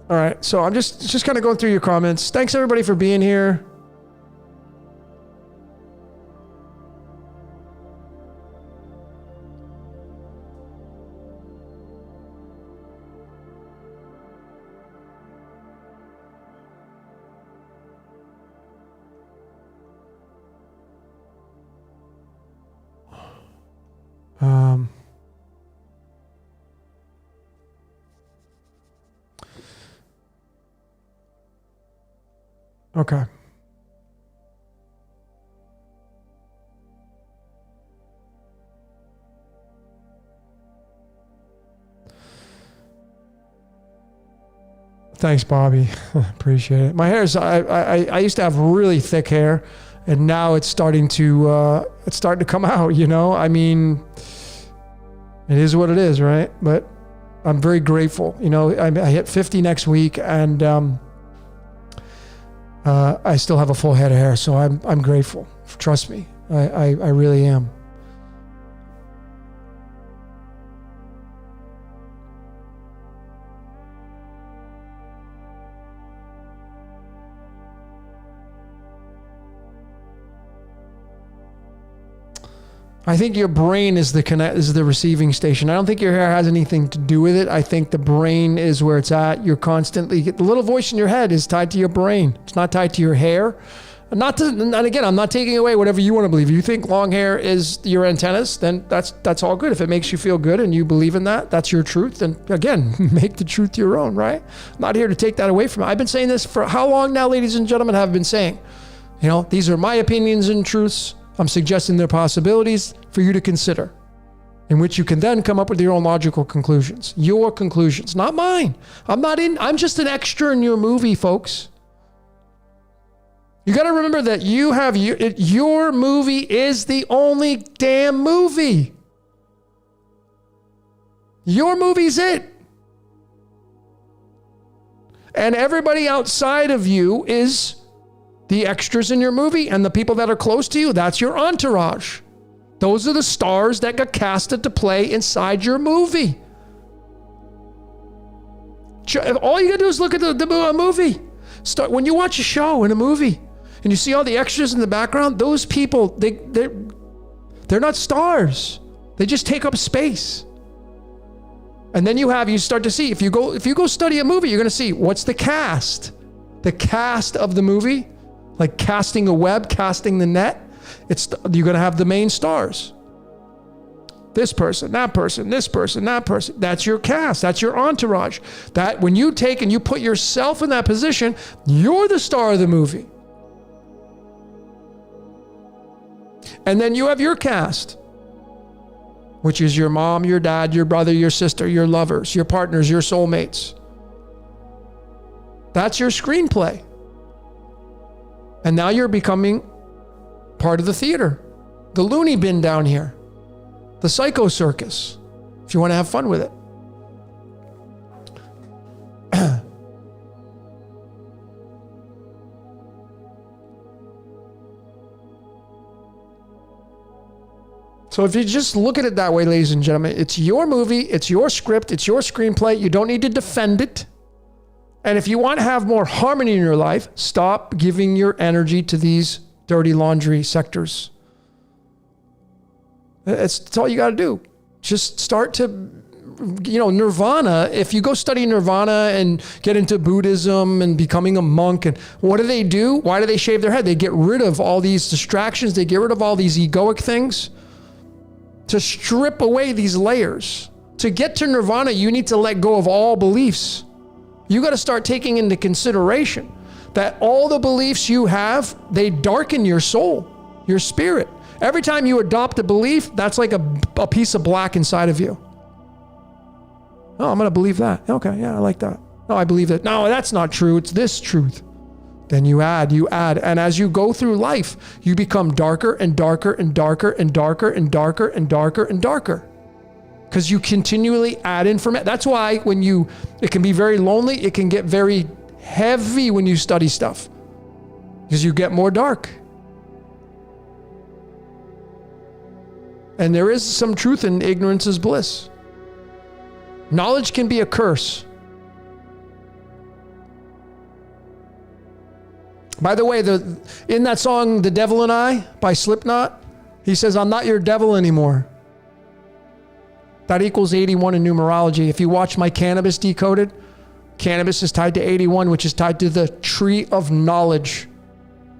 [SPEAKER 1] All right, so I'm just kind of going through your comments. Thanks everybody for being here. Okay. Thanks, Bobby. Appreciate it. My hair is, I used to have really thick hair, and now it's starting to come out, I mean, it is what it is, right? But I'm very grateful. I hit 50 next week, and I still have a full head of hair, so I'm grateful. Trust me, I really am. I think your brain is the receiving station. I don't think your hair has anything to do with it. I think the brain is where it's at. The little voice in your head is tied to your brain. It's not tied to your hair. And again, I'm not taking away whatever you want to believe. If you think long hair is your antennas, then that's all good. If it makes you feel good and you believe in that, that's your truth. Then again, make the truth your own, right? I'm not here to take that away from you. I've been saying this for how long now, ladies and gentlemen, have been saying, these are my opinions and truths. I'm suggesting they're possibilities for you to consider, in which you can then come up with your own logical conclusions. Your conclusions, not mine. I'm just an extra in your movie, folks. You got to remember that your movie is the only damn movie. Your movie's it. And everybody outside of you is the extras in your movie, and the people that are close to you, that's your entourage. Those are the stars that got casted to play inside your movie. All you got to do is look at the movie. When you watch a show in a movie, and you see all the extras in the background, those people, they're not stars. They just take up space. And then you start to see, if you go study a movie, you're going to see what's the cast. The cast of the movie, like casting a web, casting the net, you're going to have the main stars. This person, that person, this person, that person. That's your cast. That's your entourage. That when you take and you put yourself in that position, you're the star of the movie. And then you have your cast, which is your mom, your dad, your brother, your sister, your lovers, your partners, your soulmates. That's your screenplay. And now you're becoming part of the theater, the loony bin down here, the psycho circus, if you want to have fun with it. So if you just look at it that way, ladies and gentlemen, it's your movie, it's your script, it's your screenplay. You don't need to defend it. And if you want to have more harmony in your life, stop giving your energy to these dirty laundry sectors. That's all you got to do. Just start to, Nirvana. If you go study Nirvana and get into Buddhism and becoming a monk, and what do? Why do they shave their head? They get rid of all these distractions. They get rid of all these egoic things to strip away these layers. To get to Nirvana, you need to let go of all beliefs. You got to start taking into consideration that all the beliefs you have, they darken your soul, your spirit. Every time you adopt a belief, that's like a piece of black inside of you. Oh, I'm going to believe that. Okay, yeah, I like that. No, I believe that. No, that's not true. It's this truth. Then you add. And as you go through life, you become darker and darker and darker and darker and darker and darker and darker. Because you continually add information. That's why it can be very lonely. It can get very heavy when you study stuff. Because you get more dark. And there is some truth in ignorance is bliss. Knowledge can be a curse. By the way, in that song, The Devil and I, by Slipknot, he says, I'm not your devil anymore. That equals 81 in numerology. If you watch my Cannabis Decoded, cannabis is tied to 81, which is tied to the tree of knowledge,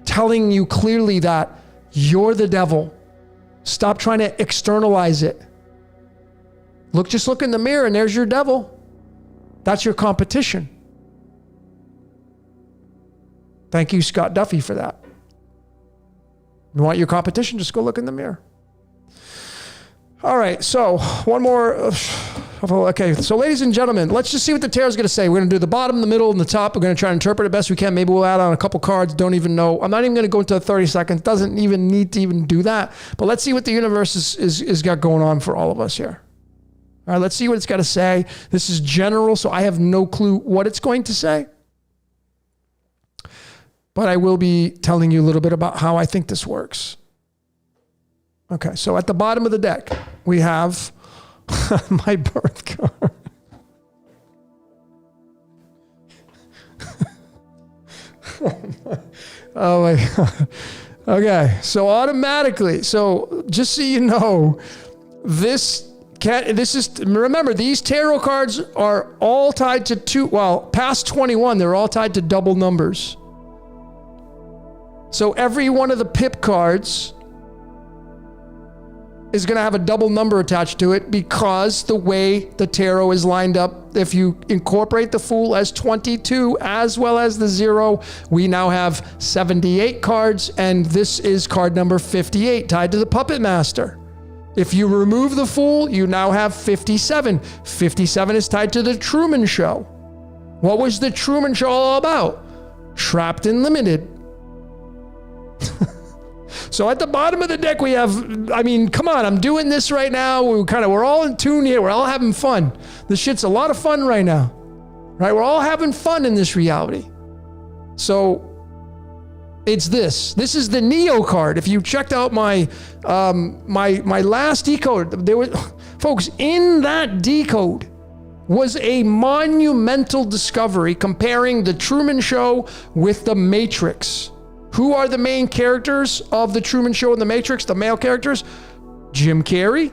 [SPEAKER 1] telling you clearly that you're the devil. Stop trying to externalize it. Just look in the mirror and there's your devil. That's your competition. Thank you, Scott Duffy, for that. You want your competition? Just go look in the mirror. All right, so one more. Okay, so ladies and gentlemen, let's just see what the tarot is going to say. We're going to do the bottom, the middle, and the top. We're going to try to interpret it best we can. Maybe we'll add on a couple cards. Don't even know. I'm not even going to go into 30 seconds. Doesn't even need to even do that. But let's see what the universe is got going on for all of us here. All right, let's see what it's got to say. This is general, so I have no clue what it's going to say. But I will be telling you a little bit about how I think this works. Okay, so at the bottom of the deck, we have my birth card. Oh my God. Okay, so automatically, just so you know, remember, these tarot cards are all tied to past 21, they're all tied to double numbers. So every one of the pip cards is going to have a double number attached to it because the way the tarot is lined up, if you incorporate the Fool as 22 as well as the 0, we now have 78 cards, and this is card number 58 tied to the Puppet Master. If you remove the Fool, you now have 57. 57 is tied to the Truman Show. What was the Truman Show all about? Trapped and Limited. So at the bottom of the deck, we have, I mean, come on, I'm doing this right now. We're all in tune here. We're all having fun. This shit's a lot of fun right now, right? We're all having fun in this reality. So it's this. This is the Neo card. If you checked out my my last decode, there was, folks, in that decode was a monumental discovery comparing the Truman Show with the Matrix. Who are the main characters of the Truman Show and the Matrix, the male characters? Jim Carrey.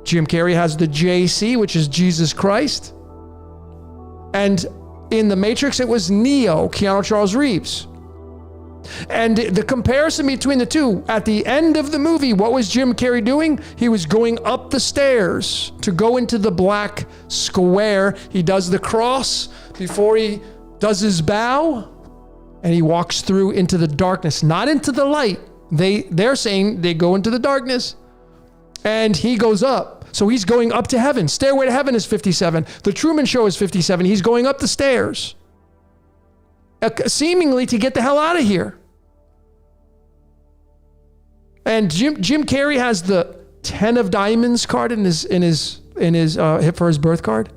[SPEAKER 1] Jim Carrey has the JC, which is Jesus Christ. And in the Matrix, it was Neo, Keanu Charles Reeves. And the comparison between the two, at the end of the movie, what was Jim Carrey doing? He was going up the stairs to go into the black square. He does the cross before he does his bow. And he walks through into the darkness, not into the light. They're saying they go into the darkness. And he goes up. So he's going up to heaven. Stairway to Heaven is 57. The Truman Show is 57. He's going up the stairs, seemingly to get the hell out of here. And Jim Carrey has the 10 of Diamonds card in his hip for his birth card.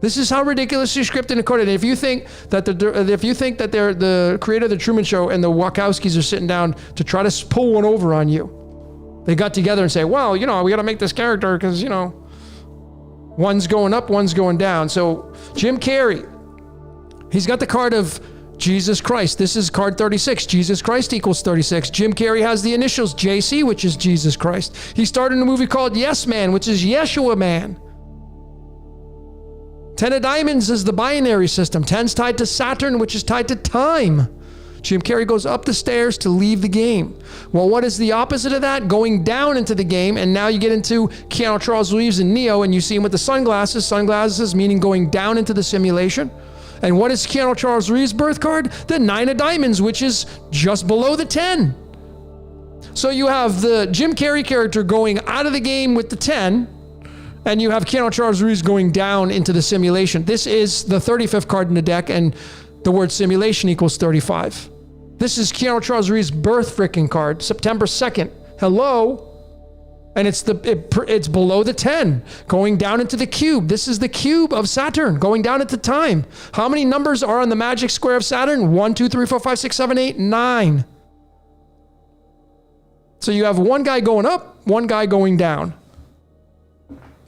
[SPEAKER 1] This is how ridiculously scripted and coded. And if you think that they're the creator of the Truman Show and the Wachowskis are sitting down to try to pull one over on you, they got together and say, well, we got to make this character because, one's going up, one's going down. So Jim Carrey, he's got the card of Jesus Christ. This is card 36. Jesus Christ equals 36. Jim Carrey has the initials JC, which is Jesus Christ. He starred in a movie called Yes Man, which is Yeshua Man. 10 of Diamonds is the binary system. 10's tied to Saturn, which is tied to time. Jim Carrey goes up the stairs to leave the game. Well, what is the opposite of that? Going down into the game, and now you get into Keanu Charles Reeves and Neo, and you see him with the sunglasses. Sunglasses meaning going down into the simulation. And what is Keanu Charles Reeves' birth card? The 9 of Diamonds, which is just below the 10. So you have the Jim Carrey character going out of the game with the 10, and you have Keanu Charles Reeves going down into the simulation. This is the 35th card in the deck, and the word simulation equals 35. This is Keanu Charles Reeves' birth freaking card, September 2nd. Hello? And it's below the 10, going down into the cube. This is the cube of Saturn, going down into time. How many numbers are on the magic square of Saturn? 1, 2, 3, 4, 5, 6, 7, 8, 9. So you have one guy going up, one guy going down.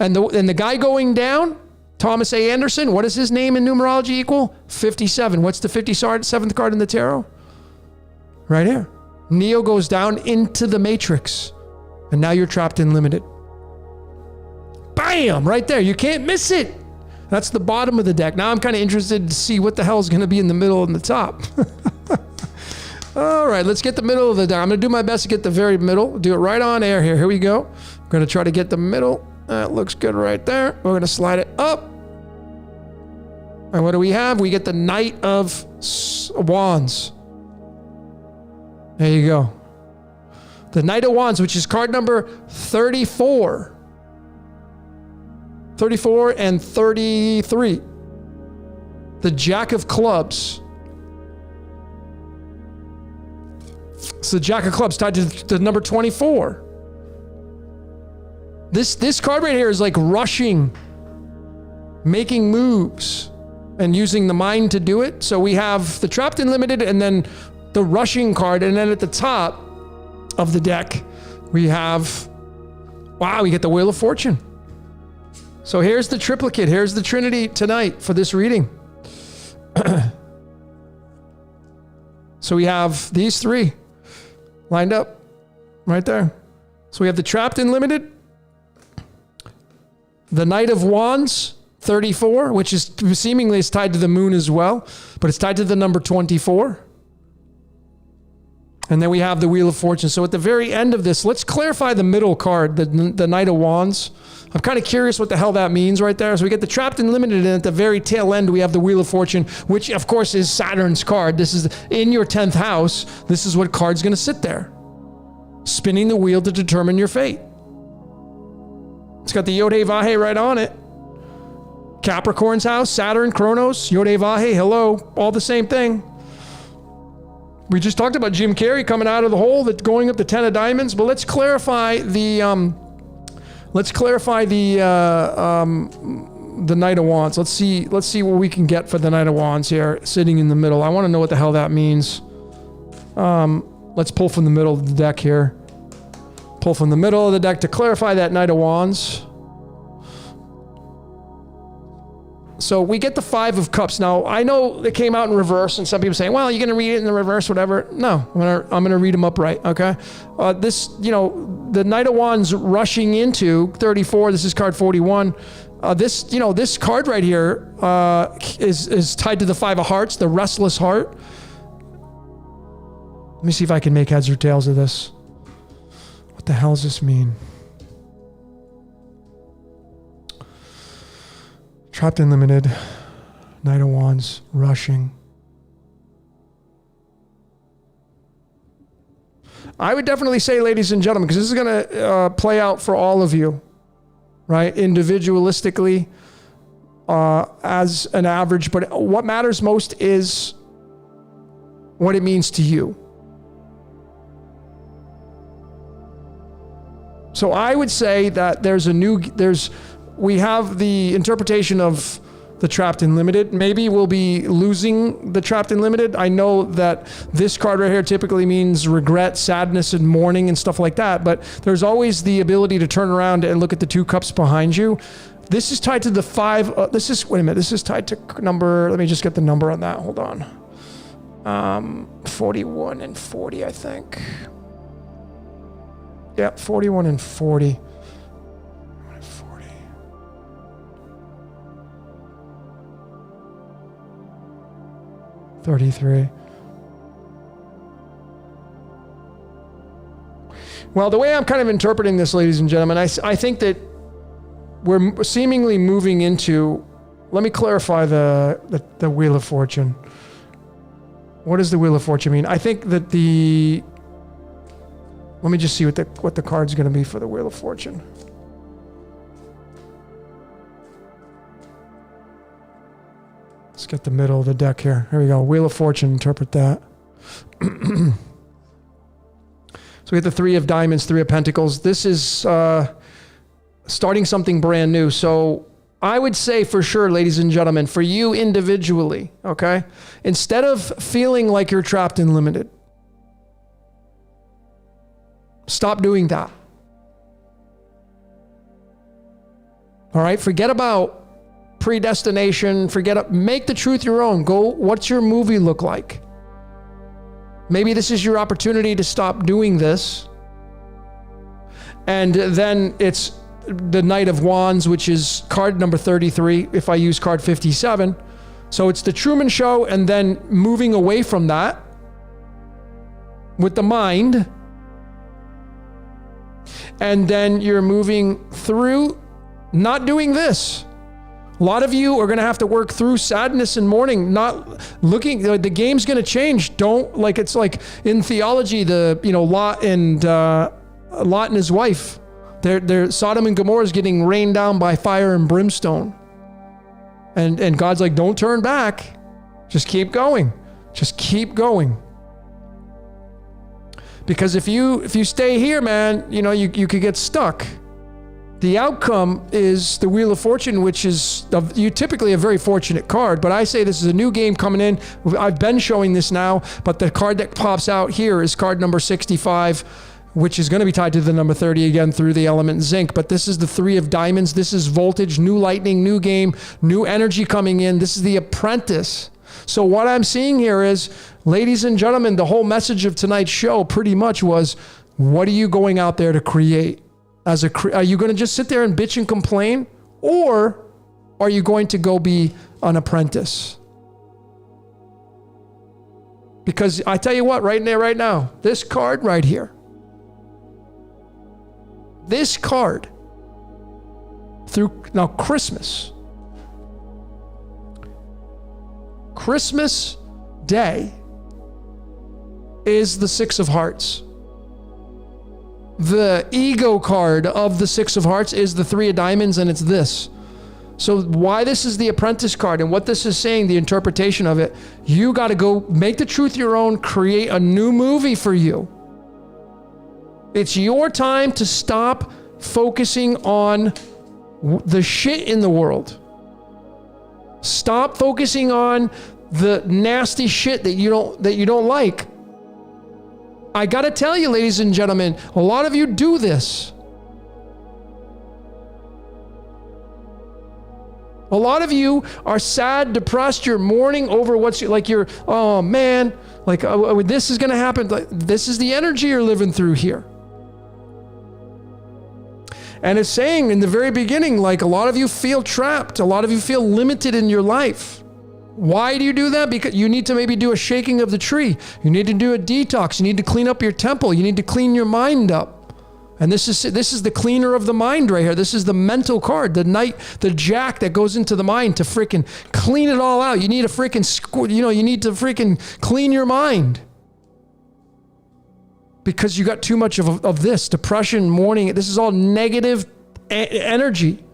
[SPEAKER 1] And the guy going down, Thomas A. Anderson, what does his name in numerology equal? 57. What's the 57th card in the tarot? Right here. Neo goes down into the Matrix. And now you're trapped and limited. Bam! Right there. You can't miss it. That's the bottom of the deck. Now I'm kind of interested to see what the hell is going to be in the middle and the top. All right, let's get the middle of the deck. I'm going to do my best to get the very middle. Do it right on air here. Here we go. I'm going to try to get the middle. That looks good right there. We're going to slide it up. And what do we have? We get the Knight of Wands. There you go. The Knight of Wands, which is card number 34. 34 and 33. The Jack of Clubs. So the Jack of Clubs tied to the number 24. This card right here is like rushing, making moves, and using the mind to do it. So we have the Trapped and Limited, and then the rushing card, and then at the top of the deck, we have, wow, we get the Wheel of Fortune. So here's the triplicate. Here's the Trinity tonight for this reading. So we have these three lined up right there. So we have the Trapped and Limited, the Knight of Wands, 34, which is seemingly is tied to the moon as well, but it's tied to the number 24. And then we have the Wheel of Fortune. So at the very end of this, let's clarify the middle card, the Knight of Wands. I'm kind of curious what the hell that means right there. So we get the Trapped and Limited, and at the very tail end, we have the Wheel of Fortune, which of course is Saturn's card. This is in your 10th house. This is what card's going to sit there, spinning the wheel to determine your fate. It's got the Yod-Heh-Vah-Heh right on it. Capricorn's house, Saturn, Kronos, Yod-Heh-Vah-Heh, hello, all the same thing. We just talked about Jim Carrey coming out of the hole, that going up the 10 of diamonds, but let's clarify the Knight of Wands. Let's see what we can get for the Knight of Wands here, sitting in the middle. I want to know what the hell that means. Let's pull from the middle of the deck here. Pull from the middle of the deck to clarify that Knight of Wands. So we get the Five of Cups. Now, I know it came out in reverse, and some people say, well, you're going to read it in the reverse, whatever. No, I'm going to read them upright, okay? The Knight of Wands rushing into 34, this is card 41. This card right here is tied to the Five of Hearts, the restless heart. Let me see if I can make heads or tails of this. What the hell does this mean? Trapped and Limited, Knight of Wands, rushing. I would definitely say, ladies and gentlemen, because this is going to play out for all of you, right? Individualistically, as an average. But what matters most is what it means to you. So I would say that we have the interpretation of the Trapped and Limited. Maybe we'll be losing the Trapped and Limited. I know that this card right here typically means regret, sadness, and mourning and stuff like that, but there's always the ability to turn around and look at the two cups behind you. This is tied to the five. This is tied to number, let me just get the number on that. Hold on. 41 and 40, I think. Yeah, 41 and 40. 33. Well, the way I'm kind of interpreting this, ladies and gentlemen, I think that we're seemingly moving into, let me clarify the Wheel of Fortune. What does the Wheel of Fortune mean? I think that let me just see what the card's going to be for the Wheel of Fortune. Let's get the middle of the deck here. Here we go. Wheel of Fortune. Interpret that. So we have the Three of Diamonds, Three of Pentacles. This is starting something brand new. So I would say for sure, ladies and gentlemen, for you individually, okay, instead of feeling like you're trapped and limited, stop doing that. All right? Forget about predestination, make the truth your own. Go, what's your movie look like? Maybe this is your opportunity to stop doing this. And then it's the Knight of Wands, which is card number 33, if I use card 57. So it's the Truman Show, and then moving away from that with the mind. And then you're moving through not doing this. A lot of you are going to have to work through sadness and mourning, not looking, the game's going to change. It's like in theology, Lot and his wife, they're Sodom and Gomorrah is getting rained down by fire and brimstone. And God's like, don't turn back. Just keep going. Just keep going. Because if you stay here, man, you could get stuck. The outcome is the Wheel of Fortune, which is you typically a very fortunate card, but I say this is a new game coming in. I've been showing this now, but the card that pops out here is card number 65, which is going to be tied to the number 30 again through the element zinc. But this is the Three of Diamonds. This is voltage, new lightning, new game, new energy coming in. This is the Apprentice. So what I'm seeing here is, ladies and gentlemen, the whole message of tonight's show pretty much was, what are you going out there to create? Are you going to just sit there and bitch and complain? Or are you going to go be an apprentice? Because I tell you what, right there, right now, this card right here, this card through now Christmas Day is the Six of Hearts. The ego card of the Six of Hearts is the Three of Diamonds, and it's this. So why this is the Apprentice card and what this is saying, the interpretation of it, you got to go make the truth your own, create a new movie for you. It's your time to stop focusing on the shit in the world. Stop focusing on the nasty shit that you don't like. I got to tell you, ladies and gentlemen, a lot of you do this. A lot of you are sad, depressed, you're mourning over oh man, this is going to happen. Like, this is the energy you're living through here. And it's saying in the very beginning, like a lot of you feel trapped. A lot of you feel limited in your life. Why do you do that? Because you need to maybe do a shaking of the tree. You need to do a detox. You need to clean up your temple. You need to clean your mind up. And this is the cleaner of the mind right here. This is the mental card, the jack that goes into the mind to freaking clean it all out. You need you need to freaking clean your mind. Because you got too much of this, depression, mourning. This is all negative energy.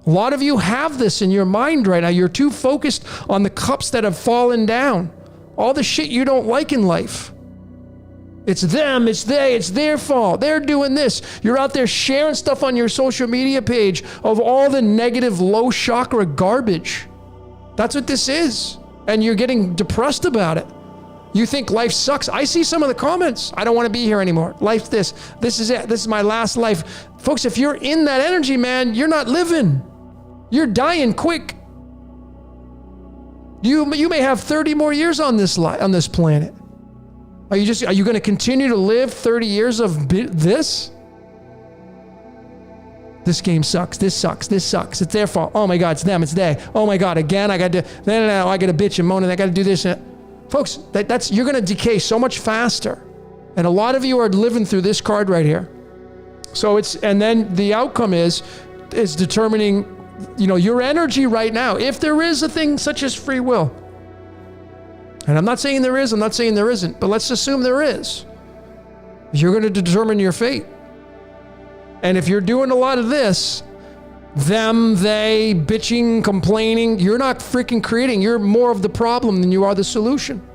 [SPEAKER 1] A lot of you have this in your mind right now. You're too focused on the cups that have fallen down. All the shit you don't like in life. It's them, it's they, it's their fault. They're doing this. You're out there sharing stuff on your social media page of all the negative, low chakra garbage. That's what this is. And you're getting depressed about it. You think life sucks. I see some of the comments. I don't want to be here anymore. Life this is it. This is my last life. Folks, if you're in that energy, man, you're not living. You're dying quick. You may have 30 more years on this planet. Are you going to continue to live 30 years of this? This game sucks. This sucks. This sucks. It's their fault. Oh my God, it's them. It's they. Oh my God, again, I got to, no, I got to bitch and moan and I got to do this. Folks, you're going to decay so much faster. And a lot of you are living through this card right here. So and then the outcome is determining, your energy right now. If there is a thing such as free will, and I'm not saying there is, I'm not saying there isn't, but let's assume there is. You're going to determine your fate. And if you're doing a lot of this, them, they, bitching, complaining, you're not freaking creating. You're more of the problem than you are the solution.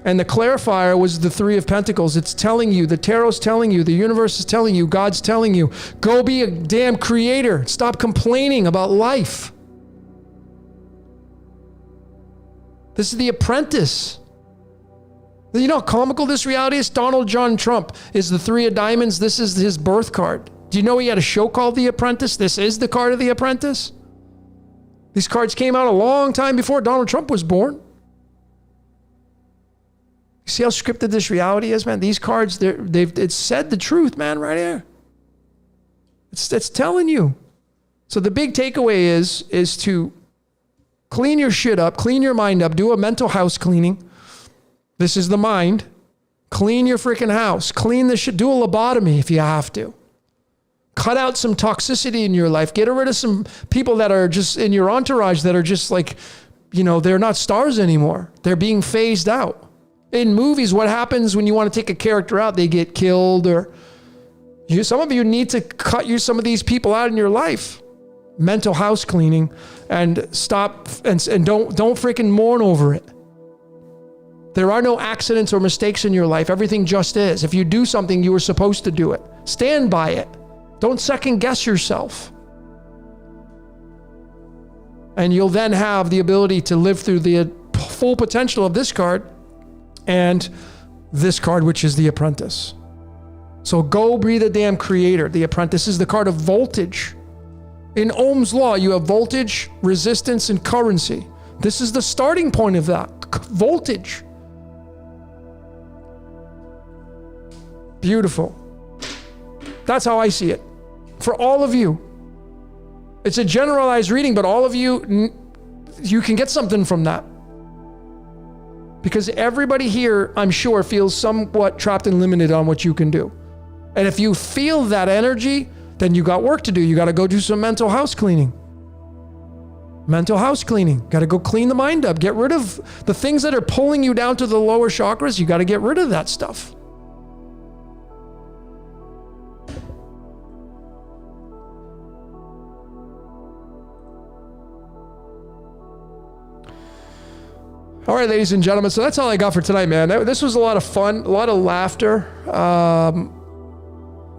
[SPEAKER 1] And the clarifier was the Three of Pentacles. It's telling you, the tarot's telling you, the universe is telling you, God's telling you, go be a damn creator. Stop complaining about life. This is the Apprentice. You know how comical this reality is? Donald John Trump is the Three of Diamonds. This is his birth card. Do you know he had a show called The Apprentice? This is the card of The Apprentice. These cards came out a long time before Donald Trump was born. You see how scripted this reality is, man? These cards, it's said the truth, man, right here. It's telling you. So the big takeaway is to clean your shit up, clean your mind up, do a mental house cleaning. This is the mind. Clean your freaking house. Clean the shit. Do a lobotomy if you have to. Cut out some toxicity in your life. Get rid of some people that are just in your entourage that are just like, they're not stars anymore. They're being phased out. In movies, what happens when you want to take a character out? They get killed, or some of you need to cut some of these people out in your life. Mental house cleaning, and stop and don't freaking mourn over it. There are no accidents or mistakes in your life. Everything just is. If you do something, you were supposed to do it. Stand by it. Don't second guess yourself. And you'll then have the ability to live through the full potential of this card and this card, which is the Apprentice. So go be the damn creator. The Apprentice is the card of voltage. In Ohm's law, you have voltage, resistance, and currency. This is the starting point of that. Voltage. Beautiful. That's how I see it. For all of you. It's a generalized reading, but all of you, you can get something from that. Because everybody here, I'm sure, feels somewhat trapped and limited on what you can do. And if you feel that energy, then you got work to do. You got to go do some mental house cleaning. Mental house cleaning. Got to go clean the mind up. Get rid of the things that are pulling you down to the lower chakras. You got to get rid of that stuff. All right, ladies and gentlemen. So that's all I got for tonight, man. This was a lot of fun, a lot of laughter.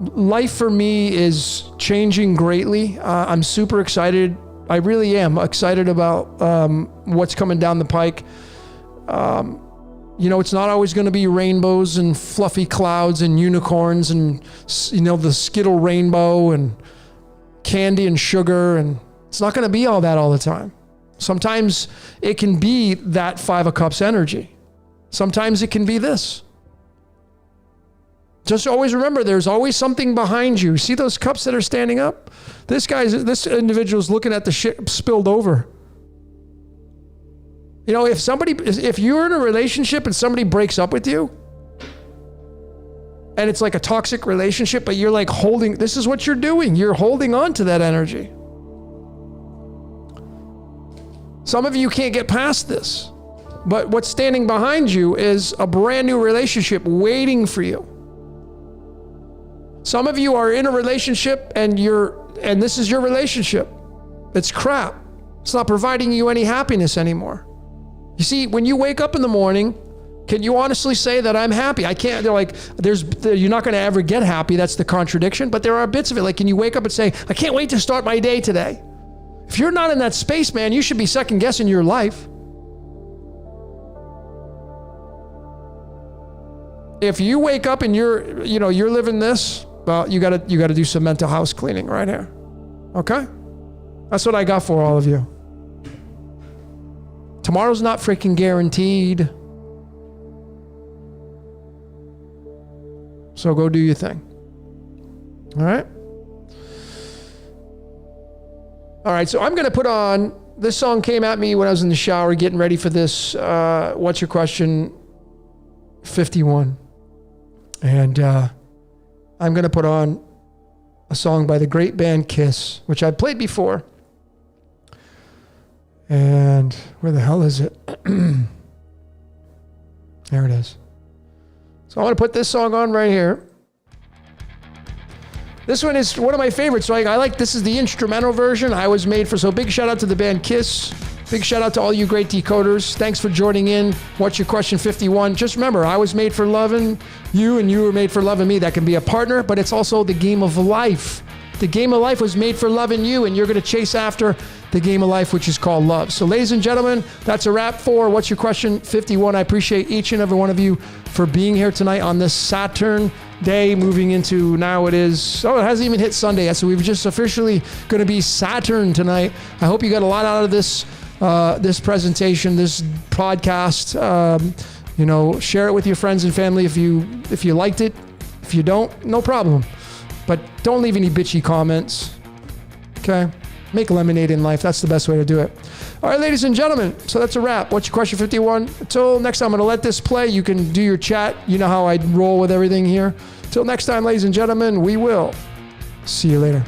[SPEAKER 1] Life for me is changing greatly. I'm super excited. I really am excited about what's coming down the pike. It's not always going to be rainbows and fluffy clouds and unicorns and, the Skittle rainbow and candy and sugar. And it's not going to be all that all the time. Sometimes it can be that 5 of Cups energy. Sometimes it can be this. Just always remember, there's always something behind you. See those cups that are standing up? This individual's looking at the shit spilled over. If you're in a relationship and somebody breaks up with you, and it's like a toxic relationship, but you're like this is what you're doing. You're holding on to that energy. Some of you can't get past this, but what's standing behind you is a brand new relationship waiting for you. Some of you are in a relationship and this is your relationship. It's crap. It's not providing you any happiness anymore. You see, when you wake up in the morning, can you honestly say that I'm happy? I can't. They're like, you're not going to ever get happy. That's the contradiction. But there are bits of it. Like, can you wake up and say, I can't wait to start my day today? If you're not in that space, man, you should be second guessing your life. If you wake up and you're living this, well, you gotta do some mental house cleaning right here. Okay? That's what I got for all of you. Tomorrow's not freaking guaranteed. So go do your thing. All right? All right, so I'm going to put on, this song came at me when I was in the shower getting ready for this, What's Your Question 51. And I'm going to put on a song by the great band Kiss, which I played before. And where the hell is it? There it is. So I want to put this song on right here. This one is one of my favorites. So I like, this is the instrumental version. I was made for, so big shout out to the band Kiss. Big shout out to all you great decoders. Thanks for joining in. What's Your Question 51? Just remember, I was made for loving you and you were made for loving me. That can be a partner, but it's also the game of life. The game of life was made for loving you, and you're going to chase after the game of life, which is called love. So ladies and gentlemen, that's a wrap for What's Your Question 51. I appreciate each and every one of you for being here tonight on this Saturn day, moving into now it hasn't even hit Sunday yet. So we've just officially going to be Saturn tonight. I hope you got a lot out of this presentation, this podcast. Share it with your friends and family if you liked it. If you don't, no problem. But don't leave any bitchy comments. Okay? Make lemonade in life. That's the best way to do it. All right, ladies and gentlemen. So that's a wrap. What's Your Question 51? Until next time, I'm going to let this play. You can do your chat. You know how I roll with everything here. Till next time, ladies and gentlemen, we will see you later.